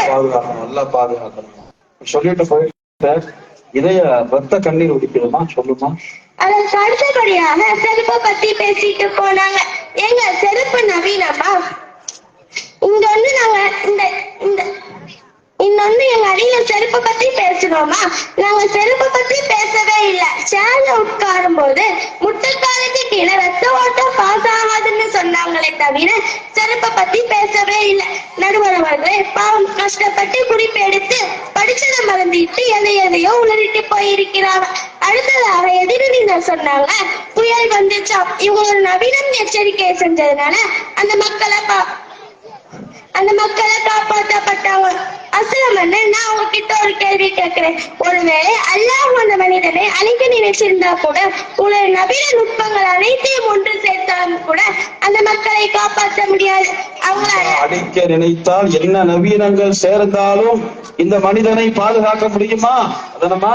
நல்லா பாதுகாக்கணும் சொல்லிட்டு போயிட்டு இதய ரத்த கண்ணீர் ஒடிக்கிறதுமா சொல்லுமா. அதற்கு அடுத்தபடியாக செருப்பை பத்தி பேசிட்டு போனாங்க. எங்க செருப்பு நவீனமா? இங்க வந்து நாங்க இன்னொன்னு எங்க அடியில செருப்பை பத்தி பேசுறோமா? நாங்க செருப்பை பத்தி பேசவே இல்லை. சேர்ல உட்காரும் போது முட்டைக்காலுக்கு கீழே ரத்த ஓட்டம் பாஸ் ஆகாதுன்னு சொன்னாங்களே தவிர செருப்பை பத்தி பேசவே இல்லை. நடுவர் அவர்களே, பாவம் கஷ்டப்பட்டு குறிப்பு எடுத்து படிச்சதை மறந்துட்டு எதையோ உளறிட்டு போயிருக்கிறாங்க. அடுத்ததாக எதிரினர் சொன்னாங்க, புயல் வந்துச்சா. இவங்க ஒரு நவீனம் எச்சரிக்கை செஞ்சதுனால அந்த மக்களை காப்பாற்றப்பட்டாங்க. அஸ்ஸலாமு, நான் உங்ககிட்ட ஒரு கேள்வி கேட்கிறேன். ஒருவேளை அல்லாஹ் அந்த மனிதனை அழிக்க நினைச்சிருந்தா கூட உங்களுடைய நவீன நுட்பங்கள் அனைத்தையும் ஒன்று சேர்த்தாலும் கூட அந்த மக்களை காப்பாற்ற முடியாது. அவங்களால அழிக்க நினைத்தால் என்ன நவீனங்கள் சேர்ந்தாலும் இந்த மனிதனை பாதுகாக்க முடியுமா? அதனமா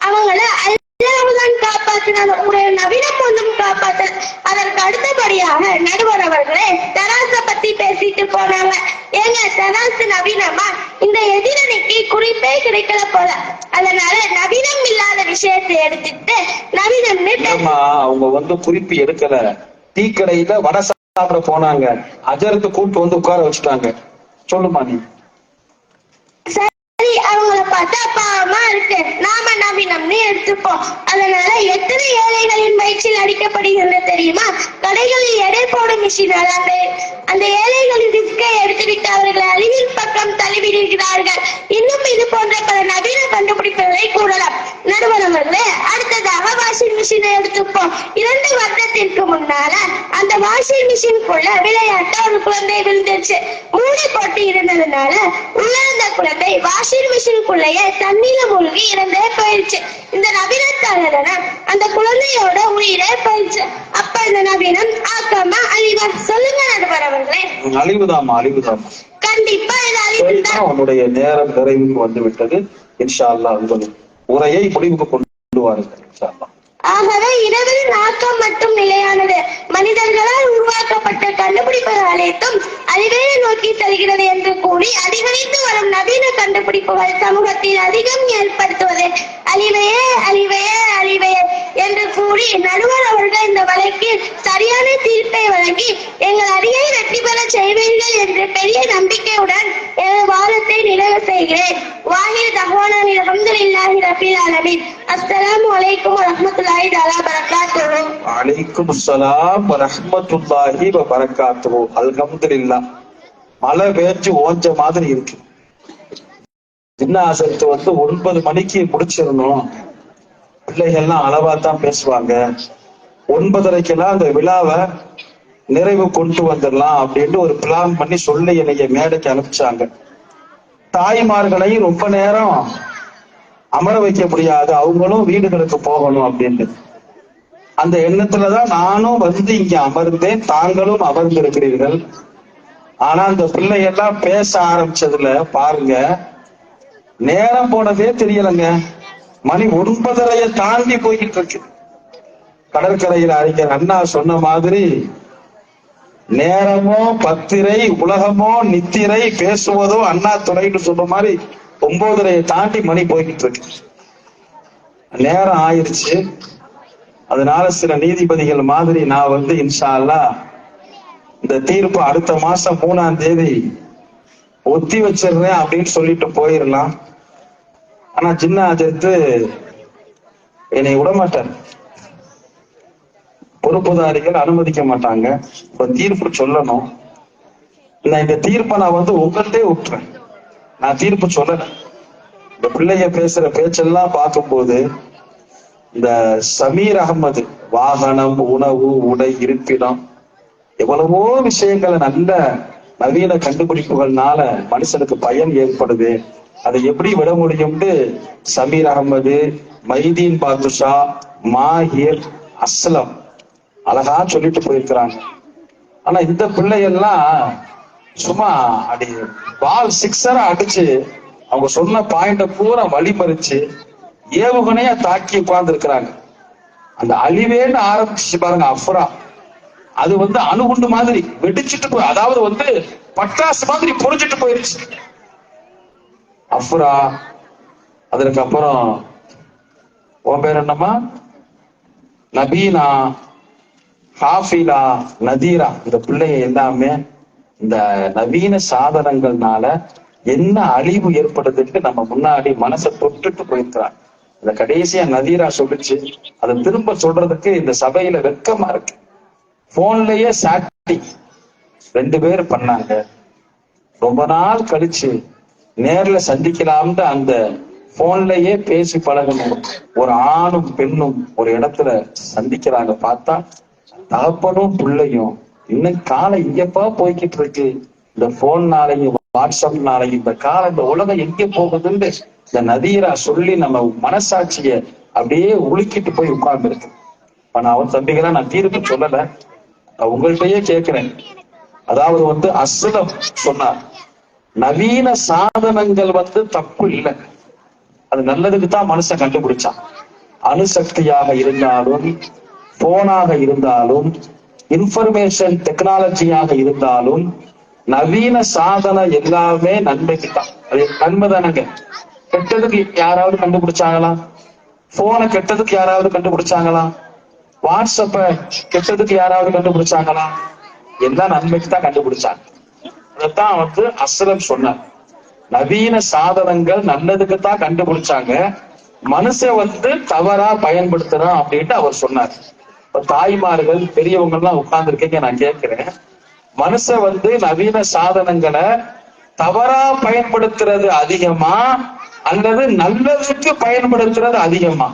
அவங்கள அல்லாஹ்தான் காப்பாற்றினாங்க. உங்களுடைய நவீனம் ஒன்றும் காப்பாற்ற. அதற்கு அடுத்தபடியாக நடுவர் அவர்களே, தராச பத்தி பேசிட்டு போனாங்க. ஏங்க தராசு நவீனமா? இந்த எதிரணிக்கு குறிப்பே கிடைக்கல போல. அதனால நவீனம் இல்லாத விஷயத்தை எடுத்துட்டு நவீனம் அவங்க குறிப்பு எடுக்கல. டீ கடையில வடை சாப்பிட போனாங்க, அஜருக்கு கூட்டு வந்து உட்கார வச்சுட்டாங்க. சொல்லுமா நீ. அவங்கள பார்த்தா பாவமா இருக்கு, நாம நவீனம்னு எடுத்துப்போம். அதனால எத்தனை ஏழைகளின் வயிற்றில் அடிக்கப்படுகிறது தெரியுமா? கடைகளில் எடை போடும் மிஷினால் அந்த ஏழைகளின் ரிஸ்கை எடுத்துவிட்டு அவர்களை அறிவியல் பக்கம் தள்ளிவிடுகிறார்கள். இன்னும் இது போன்ற பல நவீன கண்டுபிடிப்புகளை கூறலாம். நடுவர் அவர்களே, அடுத்ததாக வாஷிங் மிஷினை எடுத்துப்போம். 2 வருடத்திற்கு முன்னால அந்த வாஷிங் மிஷினுக்குள்ள விளையாட்ட ஒரு குழந்தை விழுந்துச்சு. மூடி போட்டு இருந்ததுனால உள்ள இருந்த குழந்தை வாஷிங் மிஷினுக்குள்ளேயே தண்ணீர மூழ்கி இறந்தே போயிடுச்சு. இந்த நவீனத்தால அந்த குழந்தையோட உயிரே போயிடுச்சு. அப்ப இந்த நவீனம் ஆக்காம அழிவா? சொல்லுங்க நடுவர் அவர்களே. அழிவுதாமா. கண்டிப்பா இது அழிவுதான். உன்னுடைய நேரம் நிறைவுக்கு வந்து விட்டது. இன்ஷா அல்லாஹ் உங்கள் உரையை முடிவுக்கு கொண்டு வாருங்கள் இன்ஷா அல்லாஹ். ஆகவே இரவில் நாக்கம் மட்டும் நிலையானது. மனிதர்களால் உருவாக்கப்பட்ட கண்டுபிடிப்புகள் அனைத்தும் அழிவே நோக்கி செல்கிறது என்று கூறி அதிகரித்து வரும் நவீன கண்டுபிடிப்புகள் சமூகத்தில் அதிகம் ஏற்படுத்துவது அழிவையே அழிவையே அழிவையே என்று கூறி நடுவர் அவர்கள் இந்த வழக்கில் சரியான தீர்ப்பை வழங்கி எங்கள் அடியை வெற்றி பெற செய்வீர்கள் என்று பெரிய நம்பிக்கையுடன் எனது வாதத்தை நிறைவு செய்கிறேன். வாஹிர் தஹ்வானா அல்ஹம்துலில்லாஹி ரப்பில் ஆலமீன். அஸ்ஸலாமு அலைக்கும் வரஹ்மத்துல்லாஹி தஆலா பரக்காத்துஹு. வலைக்கும் அஸ்ஸலாம் வரஹ்மத்துல்லாஹி வபரக்காத்துஹு. அல்ஹம்துலில்லாஹ். மழை பேச்சு ஓஞ்ச மாதிரி இருக்கு. ஜின்னாசத்து 9 மணிக்கு முடிச்சிடணும். பிள்ளைகள்லாம் அளவா தான் பேசுவாங்க. 9:30 அந்த விழாவை நிறைவு கொண்டு வந்துடலாம் அப்படின்னு ஒரு பிளான் பண்ணி சொல்லி என்னைய மேடைக்கு அனுப்பிச்சாங்க. தாய்மார்களை ரொம்ப நேரம் அமர வைக்க முடியாது, அவங்களும் வீடுகளுக்கு போகணும் அப்படின்னு அந்த எண்ணத்துலதான் நானும் இங்க அமர்ந்தேன், தாங்களும் அமர்ந்திருக்கிறீர்கள். ஆனா அந்த பிள்ளைகள்லாம் பேச ஆரம்பிச்சதுல பாருங்க, நேரம் போனதே தெரியலங்க. மணி 9:30 தாண்டி போய்கிட்டு இருக்கு. கடற்கரையில் அறிஞர் அண்ணா சொன்ன மாதிரி நேரமோ பத்திரை, உலகமோ நித்திரை, பேசுவதோ அண்ணா துறைன்னு சொன்ன மாதிரி 9:30 தாண்டி மணி போய்கிட்டு இருக்கு. நேரம் ஆயிடுச்சு. அதனால சில நீதிபதிகள் மாதிரி நான் இன்ஷா அல்லாஹ் இந்த தீர்ப்பு அடுத்த மாசம் 3ஆம் தேதி ஒத்தி வச்சிடுறேன் அப்படின்னு சொல்லிட்டு போயிடலாம். ஆனா ஜின்னா அஜர்த்து என்னை விடமாட்டார். பொறுப்புதாரிகள் அனுமதிக்க மாட்டாங்க. இப்ப தீர்ப்பு சொல்லணும். இந்த தீர்ப்பை நான் உங்கள்கிட்டே விட்டுறேன். நான் தீர்ப்பு சொல்லல. இந்த பிள்ளைய பேசுற பேச்செல்லாம் பார்க்கும்போது இந்த சமீர் அகமது வாகனம், உணவு, உடை, இருப்பிடம், எவ்வளவோ விஷயங்களை நல்ல நவீன கண்டுபிடிப்புகள்னால மனுஷனுக்கு பயன் ஏற்படுது. அதை எப்படி விட முடியும்னு சமீர் அகமது, மைதீன் பாதுஷா, மாஹிர், அஸ்லம் அழகா சொல்லிட்டு போயிருக்கிறாங்க. ஆனா இந்த பிள்ளைகள்லாம் சும்மா அடி பால் சிக்ஸரா அடிச்சு அவங்க சொன்ன பாயிண்ட பூரா வழிமறிச்சு ஏவுகணையா தாக்கி உட்கார்ந்து இருக்கிறாங்க. அந்த அழிவேன்னு ஆரம்பிச்சு பாருங்க அஃப்ரா, அது அணுகுண்டு மாதிரி வெடிச்சிட்டு போய், அதாவது பட்டாசு மாதிரி பொறிஞ்சிட்டு போயிருச்சு அஃப்ரா. அதற்கு அப்புறம் உன் பேர் என்னமா, நபீனா, ஹாஃபிலா, நதீரா, இந்த பிள்ளைங்க எல்லாமே இந்த நவீன சாதனங்கள்னால என்ன அழிவு ஏற்படுதுன்னு நம்ம முன்னாடி மனசை தொட்டுட்டு போயிருக்கிறாங்க. இந்த கடைசியா நதீரா சொல்லிச்சு, அதை திரும்ப சொல்றதுக்கு இந்த சபையில வெக்கமா இருக்கு. போன்லயே சாட்டிங் 2 பேர் பண்ணாங்க. ரொம்ப நாள் கழிச்சு நேர்ல சந்திக்கலாம்னு அந்த போன்லயே பேசி பழகணும் ஒரு ஆணும் பெண்ணும் ஒரு இடத்துல சந்திக்கிறாங்க. பார்த்தா தகப்பனும் பிள்ளையும் இன்னும் காலம் இங்கப்பா போய்கிட்டு இருக்கு. இந்த போன்னாலையும் வாட்ஸ்அப்னாலையும் இந்த காலம், இந்த உலகம் எங்க போகுதுன்னு இந்த நதீரா சொல்லி நம்ம மனசாட்சிய அப்படியே உலுக்கிட்டு போய் உட்கார்ந்து இருக்கு. இப்ப நான் தம்பிகளா நான் தீர்ப்பு சொல்லல, நான் உங்கள்கிட்டயே கேட்கிறேன். அதாவது அஸ்லம் சொன்னார், நவீன சாதனங்கள் தப்பு இல்லை, அது நல்லதுக்கு தான் மனுஷன் கண்டுபிடிச்சான். அணுசக்தியாக இருந்தாலும், போனாக இருந்தாலும், இன்ஃபர்மேஷன் டெக்னாலஜியாக இருந்தாலும், நவீன சாதனம் எல்லாமே நன்மைக்கு தான். அது நன்மை தானங்க. கெட்டதுக்கு யாராவது கண்டுபிடிச்சாங்களா? போனை கெட்டதுக்கு யாராவது கண்டுபிடிச்சாங்களா? வாட்ஸ்அப்ப கெட்டதுக்கு யாராவது கண்டுபிடிச்சாங்களா? எல்லாம் நன்மைக்கு தான் கண்டுபிடிச்சாங்க. அதைத்தான் அஸ்லம் சொன்னார், நவீன சாதனங்கள் நல்லதுக்கு தான் கண்டுபிடிச்சாங்க, மனுஷன் தவறா பயன்படுத்துறான் அப்படின்ட்டு அவர் சொன்னார். இப்ப தாய்மார்கள் பெரியவங்க எல்லாம் உட்கார்ந்து இருக்கீங்க, நான் கேட்கிறேன், மனுஷன் நவீன சாதனங்களை தவறா பயன்படுத்துறது அதிகமா அல்லது நல்லதுக்கு பயன்படுத்துறது அதிகமா?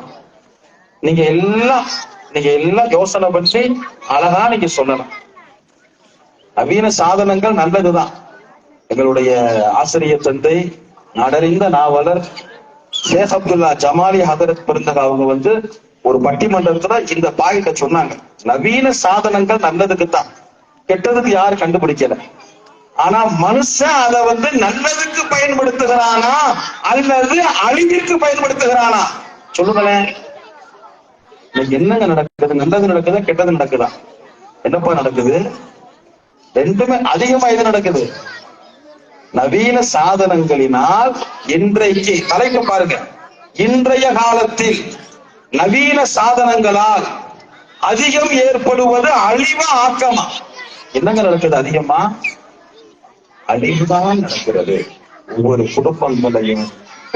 நீங்க எல்லாம் யோசனை பண்ணி அழகா நீங்க சொல்லலாம். நவீன சாதனங்கள் நல்லதுதான். எங்களுடைய ஆசிரியர் தந்தை நாடறிந்த நாவலர் ஷேக் அப்துல்லா ஜமாலி ஹதரத் பிறந்தக அவங்க ஒரு பட்டிமன்றத்துல இந்த பாயிண்ட சொன்னாங்க. நவீன சாதனங்கள் நல்லதுக்கு தான், கெட்டதுக்கு யாரு கண்டுபிடிக்கல. ஆனா மனுஷன் அதை நல்லதுக்கு பயன்படுத்துகிறானா அல்லது அழிவிற்கு பயன்படுத்துகிறானா? சொல்லுங்களேன். என்னங்க நடக்குது? நல்லது நடக்குதா கெட்டது நடக்குதா? என்னப்பா நடக்குது? ரெண்டுமே அதிகமா இது நடக்குது. நவீன சாதனங்களினால் இன்றைக்கு தலைப்பு பாருங்க, இன்றைய காலத்தில் நவீன சாதனங்களால் அதிகம் ஏற்படுவது அழிவா ஆக்கமா? என்னங்க நடக்குது? அதிகமா அழிவுதான் நடக்கிறது. ஒவ்வொரு குடும்பங்களையும்,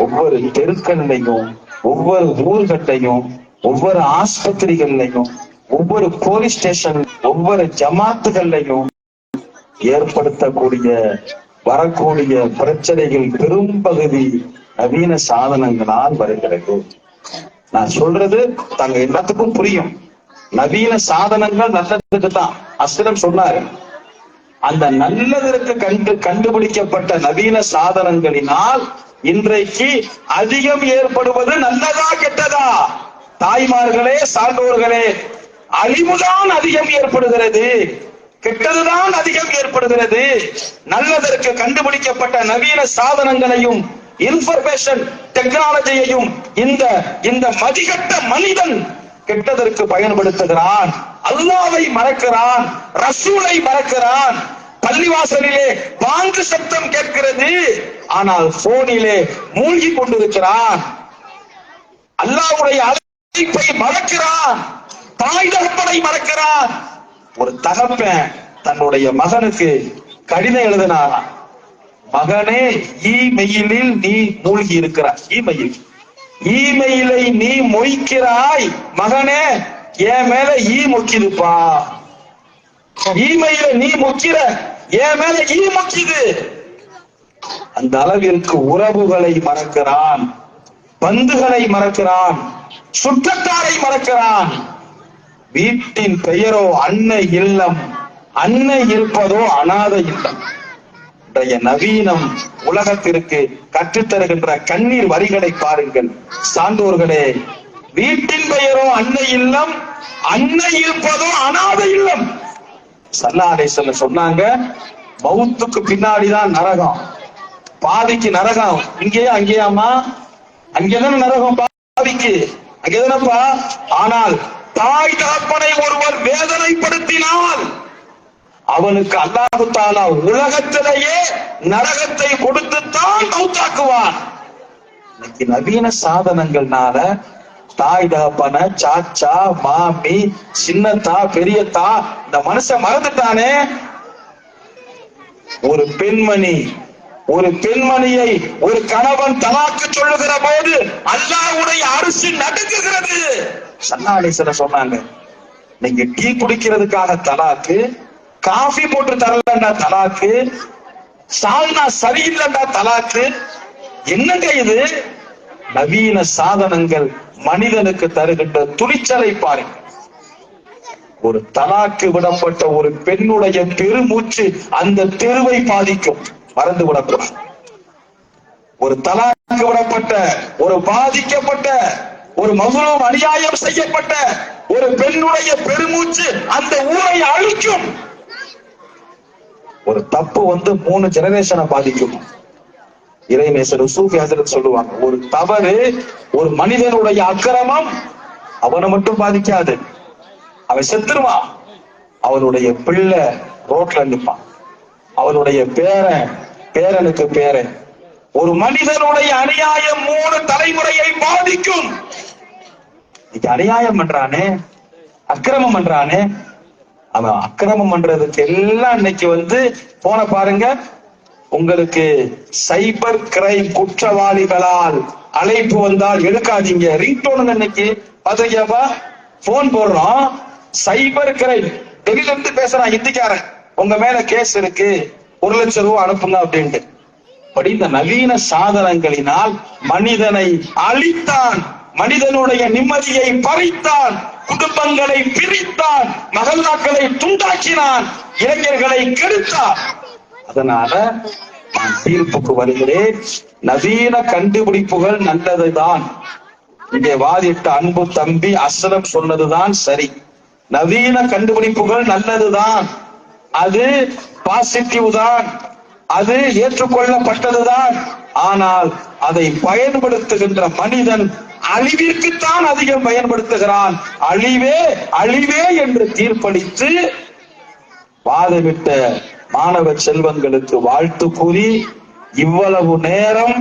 ஒவ்வொரு தெருக்கள்லையும், ஒவ்வொரு ஊர்களையும், ஒவ்வொரு ஆஸ்பத்திரிகள்லையும், ஒவ்வொரு போலீஸ் ஸ்டேஷன், ஒவ்வொரு ஜமாத்துகள்லையும் ஏற்படுத்தக்கூடிய வரக்கூடிய பிரச்சனைகள் பெரும்பகுதி நவீன சாதனங்களால் வருகிறது. நான் சொல்றது தங்க எல்லாத்துக்கும் புரியும். நவீன சாதனங்கள் நல்லதுக்கு தான். அஸ்லம் சொன்னாரு, அந்த நல்லதற்கு கண்டுபிடிக்கப்பட்ட நவீன சாதனங்களினால் இன்றைக்கு அதிகம் ஏற்படுவது நல்லதா கெட்டதா? தாய்மார்களே, சான்றோர்களே, அழிவுதான் அதிகம் ஏற்படுகிறது, கெட்டதுதான் அதிகம் ஏற்படுகிறது. நல்லதற்கு கண்டுபிடிக்கப்பட்ட நவீன சாதனங்களையும் இன்ஃபர்மேஷன் டெக்னாலஜியையும் இந்த மதிகட்ட மனிதன் கெட்டதற்கு பயன்படுத்துகிறான். அல்லாஹ்வை மறக்கிறான், ரசூலை மறக்கிறான். பள்ளிவாசலிலே பாங்கு சத்தம் கேட்கிறது, ஆனால் போனிலே மூழ்கி கொண்டிருக்கிறான். அல்லாஹ்வுடைய அழைப்பை மறக்கிறான், தாய் தகப்பனை மறக்கிறான். ஒரு தகப்பன் தன்னுடைய மகனுக்கு கடிதம் எழுதினாரா, மகனே இமெயிலில் நீ மூழ்கி இருக்கிறாய், இமெயிலை நீ மொய்க்கிறாய், மகனே என் மேல ஈ மொக்கிதுப்பா, ஈமையில நீ மொக்கிற, என் மேல ஈ மொக்கிது. அந்த அளவிற்கு உறவுகளை மறக்கிறான், பந்துகளை மறக்கிறான், சுற்றத்தாரை மறக்கிறான். வீட்டின் பெயரோ அன்னை இல்லம், அன்னை இருப்பதோ அநாத இல்லம். இன்றைய நவீனம் உலகத்திற்கு கற்றுத்தருகின்ற கண்ணீர் வரிகளை பாருங்கள் சான்றோர்களே. வீட்டின் பெயரோ அன்னை இல்லம், அன்னை இருப்பதோ அநாத இல்லம். ஸல்லல்லாஹு அலைஹி வஸல்லம் சொன்னாங்க, மவுத்துக்கு பின்னாடிதான் நரகம். பாவிக்கு நரகம் இங்கேயா அங்கேயாமா? அங்கேதான நரகம் பாவிக்கு, அங்கேதானப்பா. ஆனால் தாய் தகப்பனை ஒருவர் வேதனைப்படுத்தினால் அவனுக்கு அல்லாஹ் தஆலா உலகத்திலேயே நரகத்தை கொடுத்துத்தான் மௌத்தாக்குவான். இன்னைக்கு நவீன சாதனங்கள்னால தாய் தகப்பன, சாச்சா, மாமி, சின்னத்தா, பெரியத்தா இந்த மனுஷன் மறந்துட்டானே. ஒரு பெண்மணியை ஒரு கணவன் தலாக்கு சொல்லுகிற போது அல்லாஹ்வுடைய அரிசி நடுங்குகிறது. ஸல்லல்லாஹு அலைஹி வஸல்லம் சொன்னாங்க, நீங்க டீ குடிக்கிறதுக்காக தலாக்கு, காஃபி போட்டு தரலண்டா தலாக்கு, சால்னா சரியில்லைண்டா தலாக்கு. என்னங்க இது? நவீன சாதனங்கள் மனிதனுக்கு தருகின்ற துணிச்சலை பாருங்க. ஒரு தலாக்கு விடப்பட்ட ஒரு பெண்ணுடைய பெருமூச்சு அந்த தெருவை பாதிக்கும், மறந்து விடக்கூடாது. ஒரு தலாக்கு விடப்பட்ட, ஒரு பாதிக்கப்பட்ட, ஒரு மظلوم அநியாயம் செய்யப்பட்ட ஒரு பெண்ணுடைய பெருமூச்சு அந்த ஊரை அழிக்கும். ஒரு தப்பு 3 ஜெனரேஷனை பாதிக்கும். இறைநேசர் சூஃபி ஹஜ்ரத் சொல்லுவாங்க, ஒரு தவறு, ஒரு மனிதனுடைய அக்கிரமம் அவனை மட்டும் பாதிக்காது, அவன் செத்துருவான், அவனுடைய பிள்ளை ரோட்ல நிற்பான், அவனுடைய பேரனுக்கு பேரன். ஒரு மனிதனுடைய அநியாயம் 3 தலைமுறையை பாதிக்கும். இன்னைக்கு அநியாயம் பண்றானே, அக்கிரமம் பண்றானே, அவன் அக்கிரமம் பண்றதுக்கு எல்லாம் இன்னைக்கு போன பாருங்க. உங்களுக்கு சைபர் கிரைம் குற்றவாளிகளால் அழைப்பு வந்தால் எடுக்காதீங்க. ரிங்டோன் இன்னைக்கு பாத்தீங்கப்பா, போன் போடுறோம், சைபர் கிரைம், டெல்லியில இருந்து பேசுறான் இந்திக்காரன், உங்க மேல கேஸ் இருக்கு, 1 லட்சம் ரூபாய் அனுப்புங்க அப்படின்ட்டு. அப்படி இந்த நவீன சாதனங்களினால் மனிதனை அழித்தான், மனிதனுடைய நிம்மதியை பறித்தான், குடும்பங்களை பிரித்தான், மகல்லாக்களை துண்டாக்கினான், இளைஞர்களை கெடுத்தான். அதனால நான் தீர்ப்புக்கு வருகிறேன், நவீன கண்டுபிடிப்புகள் நல்லதுதான். இங்கே வாதிட்ட அன்பு தம்பி அஸ்லம் சொன்னதுதான் சரி. நவீன கண்டுபிடிப்புகள் நல்லதுதான், அது பாசிட்டிவ் தான், அது ஏற்றுக்கொள்ளப்பட்டதுதான். ஆனால் அதை பயன்படுத்துகின்ற மனிதன் அழிவிற்குத்தான் அதிகம் பயன்படுத்துகிறான். அழிவே அழிவே என்று தீர்ப்பளித்து வாதமிட்ட மாணவ செல்வங்களுக்கு வாழ்த்து கூறி, இவ்வளவு நேரம்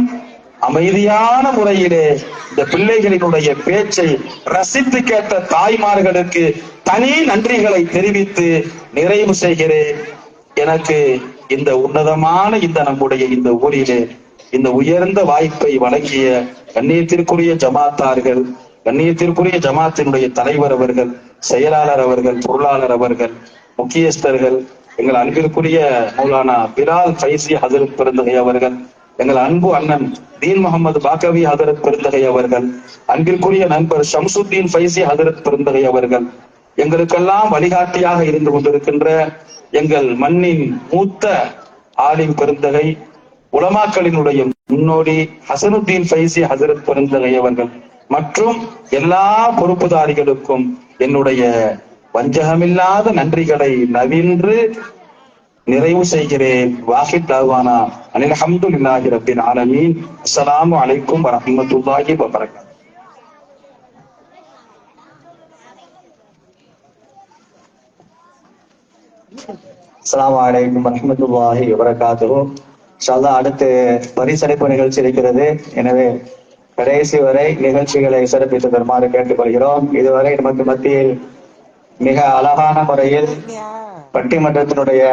அமைதியான முறையிலே இந்த பிள்ளைகளினுடைய பேச்சை ரசித்து கேட்ட தாய்மார்களுக்கு தனி நன்றிகளை தெரிவித்து நிறைவு செய்கிறேன். எனக்கு இந்த உன்னதமான நம்முடைய இந்த ஊரிலே இந்த உயர்ந்த வாய்ப்பை வழங்கிய கண்ணியத்திற்குரிய ஜமாத்தார்கள், கண்ணியத்திற்குரிய ஜமாத்தினுடைய தலைவர் அவர்கள், செயலாளர் அவர்கள், பொருளாளர் அவர்கள், முக்கியஸ்தர்கள், எங்கள் அன்பிற்குரிய மௌலானா பிலால் ஃபைசி ஹஜரத் பெருந்தகை அவர்கள், எங்கள் அன்பு அண்ணன் தீன் முகமது பாக்கவி ஹஜரத் பெருந்தகை அவர்கள், அன்பிற்குரிய நண்பர் ஷம்சுத்தீன் ஃபைசி ஹஜரத் பெருந்தகை அவர்கள், எங்களுக்கெல்லாம் வழிகாட்டியாக இருந்து கொண்டிருக்கின்ற எங்கள் மண்ணின் மூத்த ஆலிம் பெருந்தகை, உலமாக்களினுடைய முன்னோடி ஹசனுத்தீன் ஃபைசி ஹஜரத் பெருந்தகை அவர்கள் மற்றும் எல்லா பொறுப்புதாரிகளுக்கும் என்னுடைய வஞ்சகமில்லாத நன்றிகளை நவின்று நிறைவு செய்கிறேன். வாஹித் தாவானா அனில் அல்ஹம்துலில்லாஹி ரப்பில் ஆலமீன். அஸ்ஸலாமு அலைக்கும் வரஹ்மத்துல்லாஹி வபரகாத்துஹு. அஸ்ஸலாமு அலைக்கும் வரஹ்மத்துல்லாஹி வபரகாத்துஹு. இன்ஷா அல்லாஹ் அடுத்து பரிசளிப்பு நிகழ்ச்சி இருக்கிறது. எனவே கடைசி வரை நிகழ்ச்சிகளை சிறப்பித்து தருமாறு கேட்டுக்கொள்கிறோம். இதுவரை நமக்கு மத்தியில் மிக அழகான முறையில் பட்டிமன்றத்தினுடைய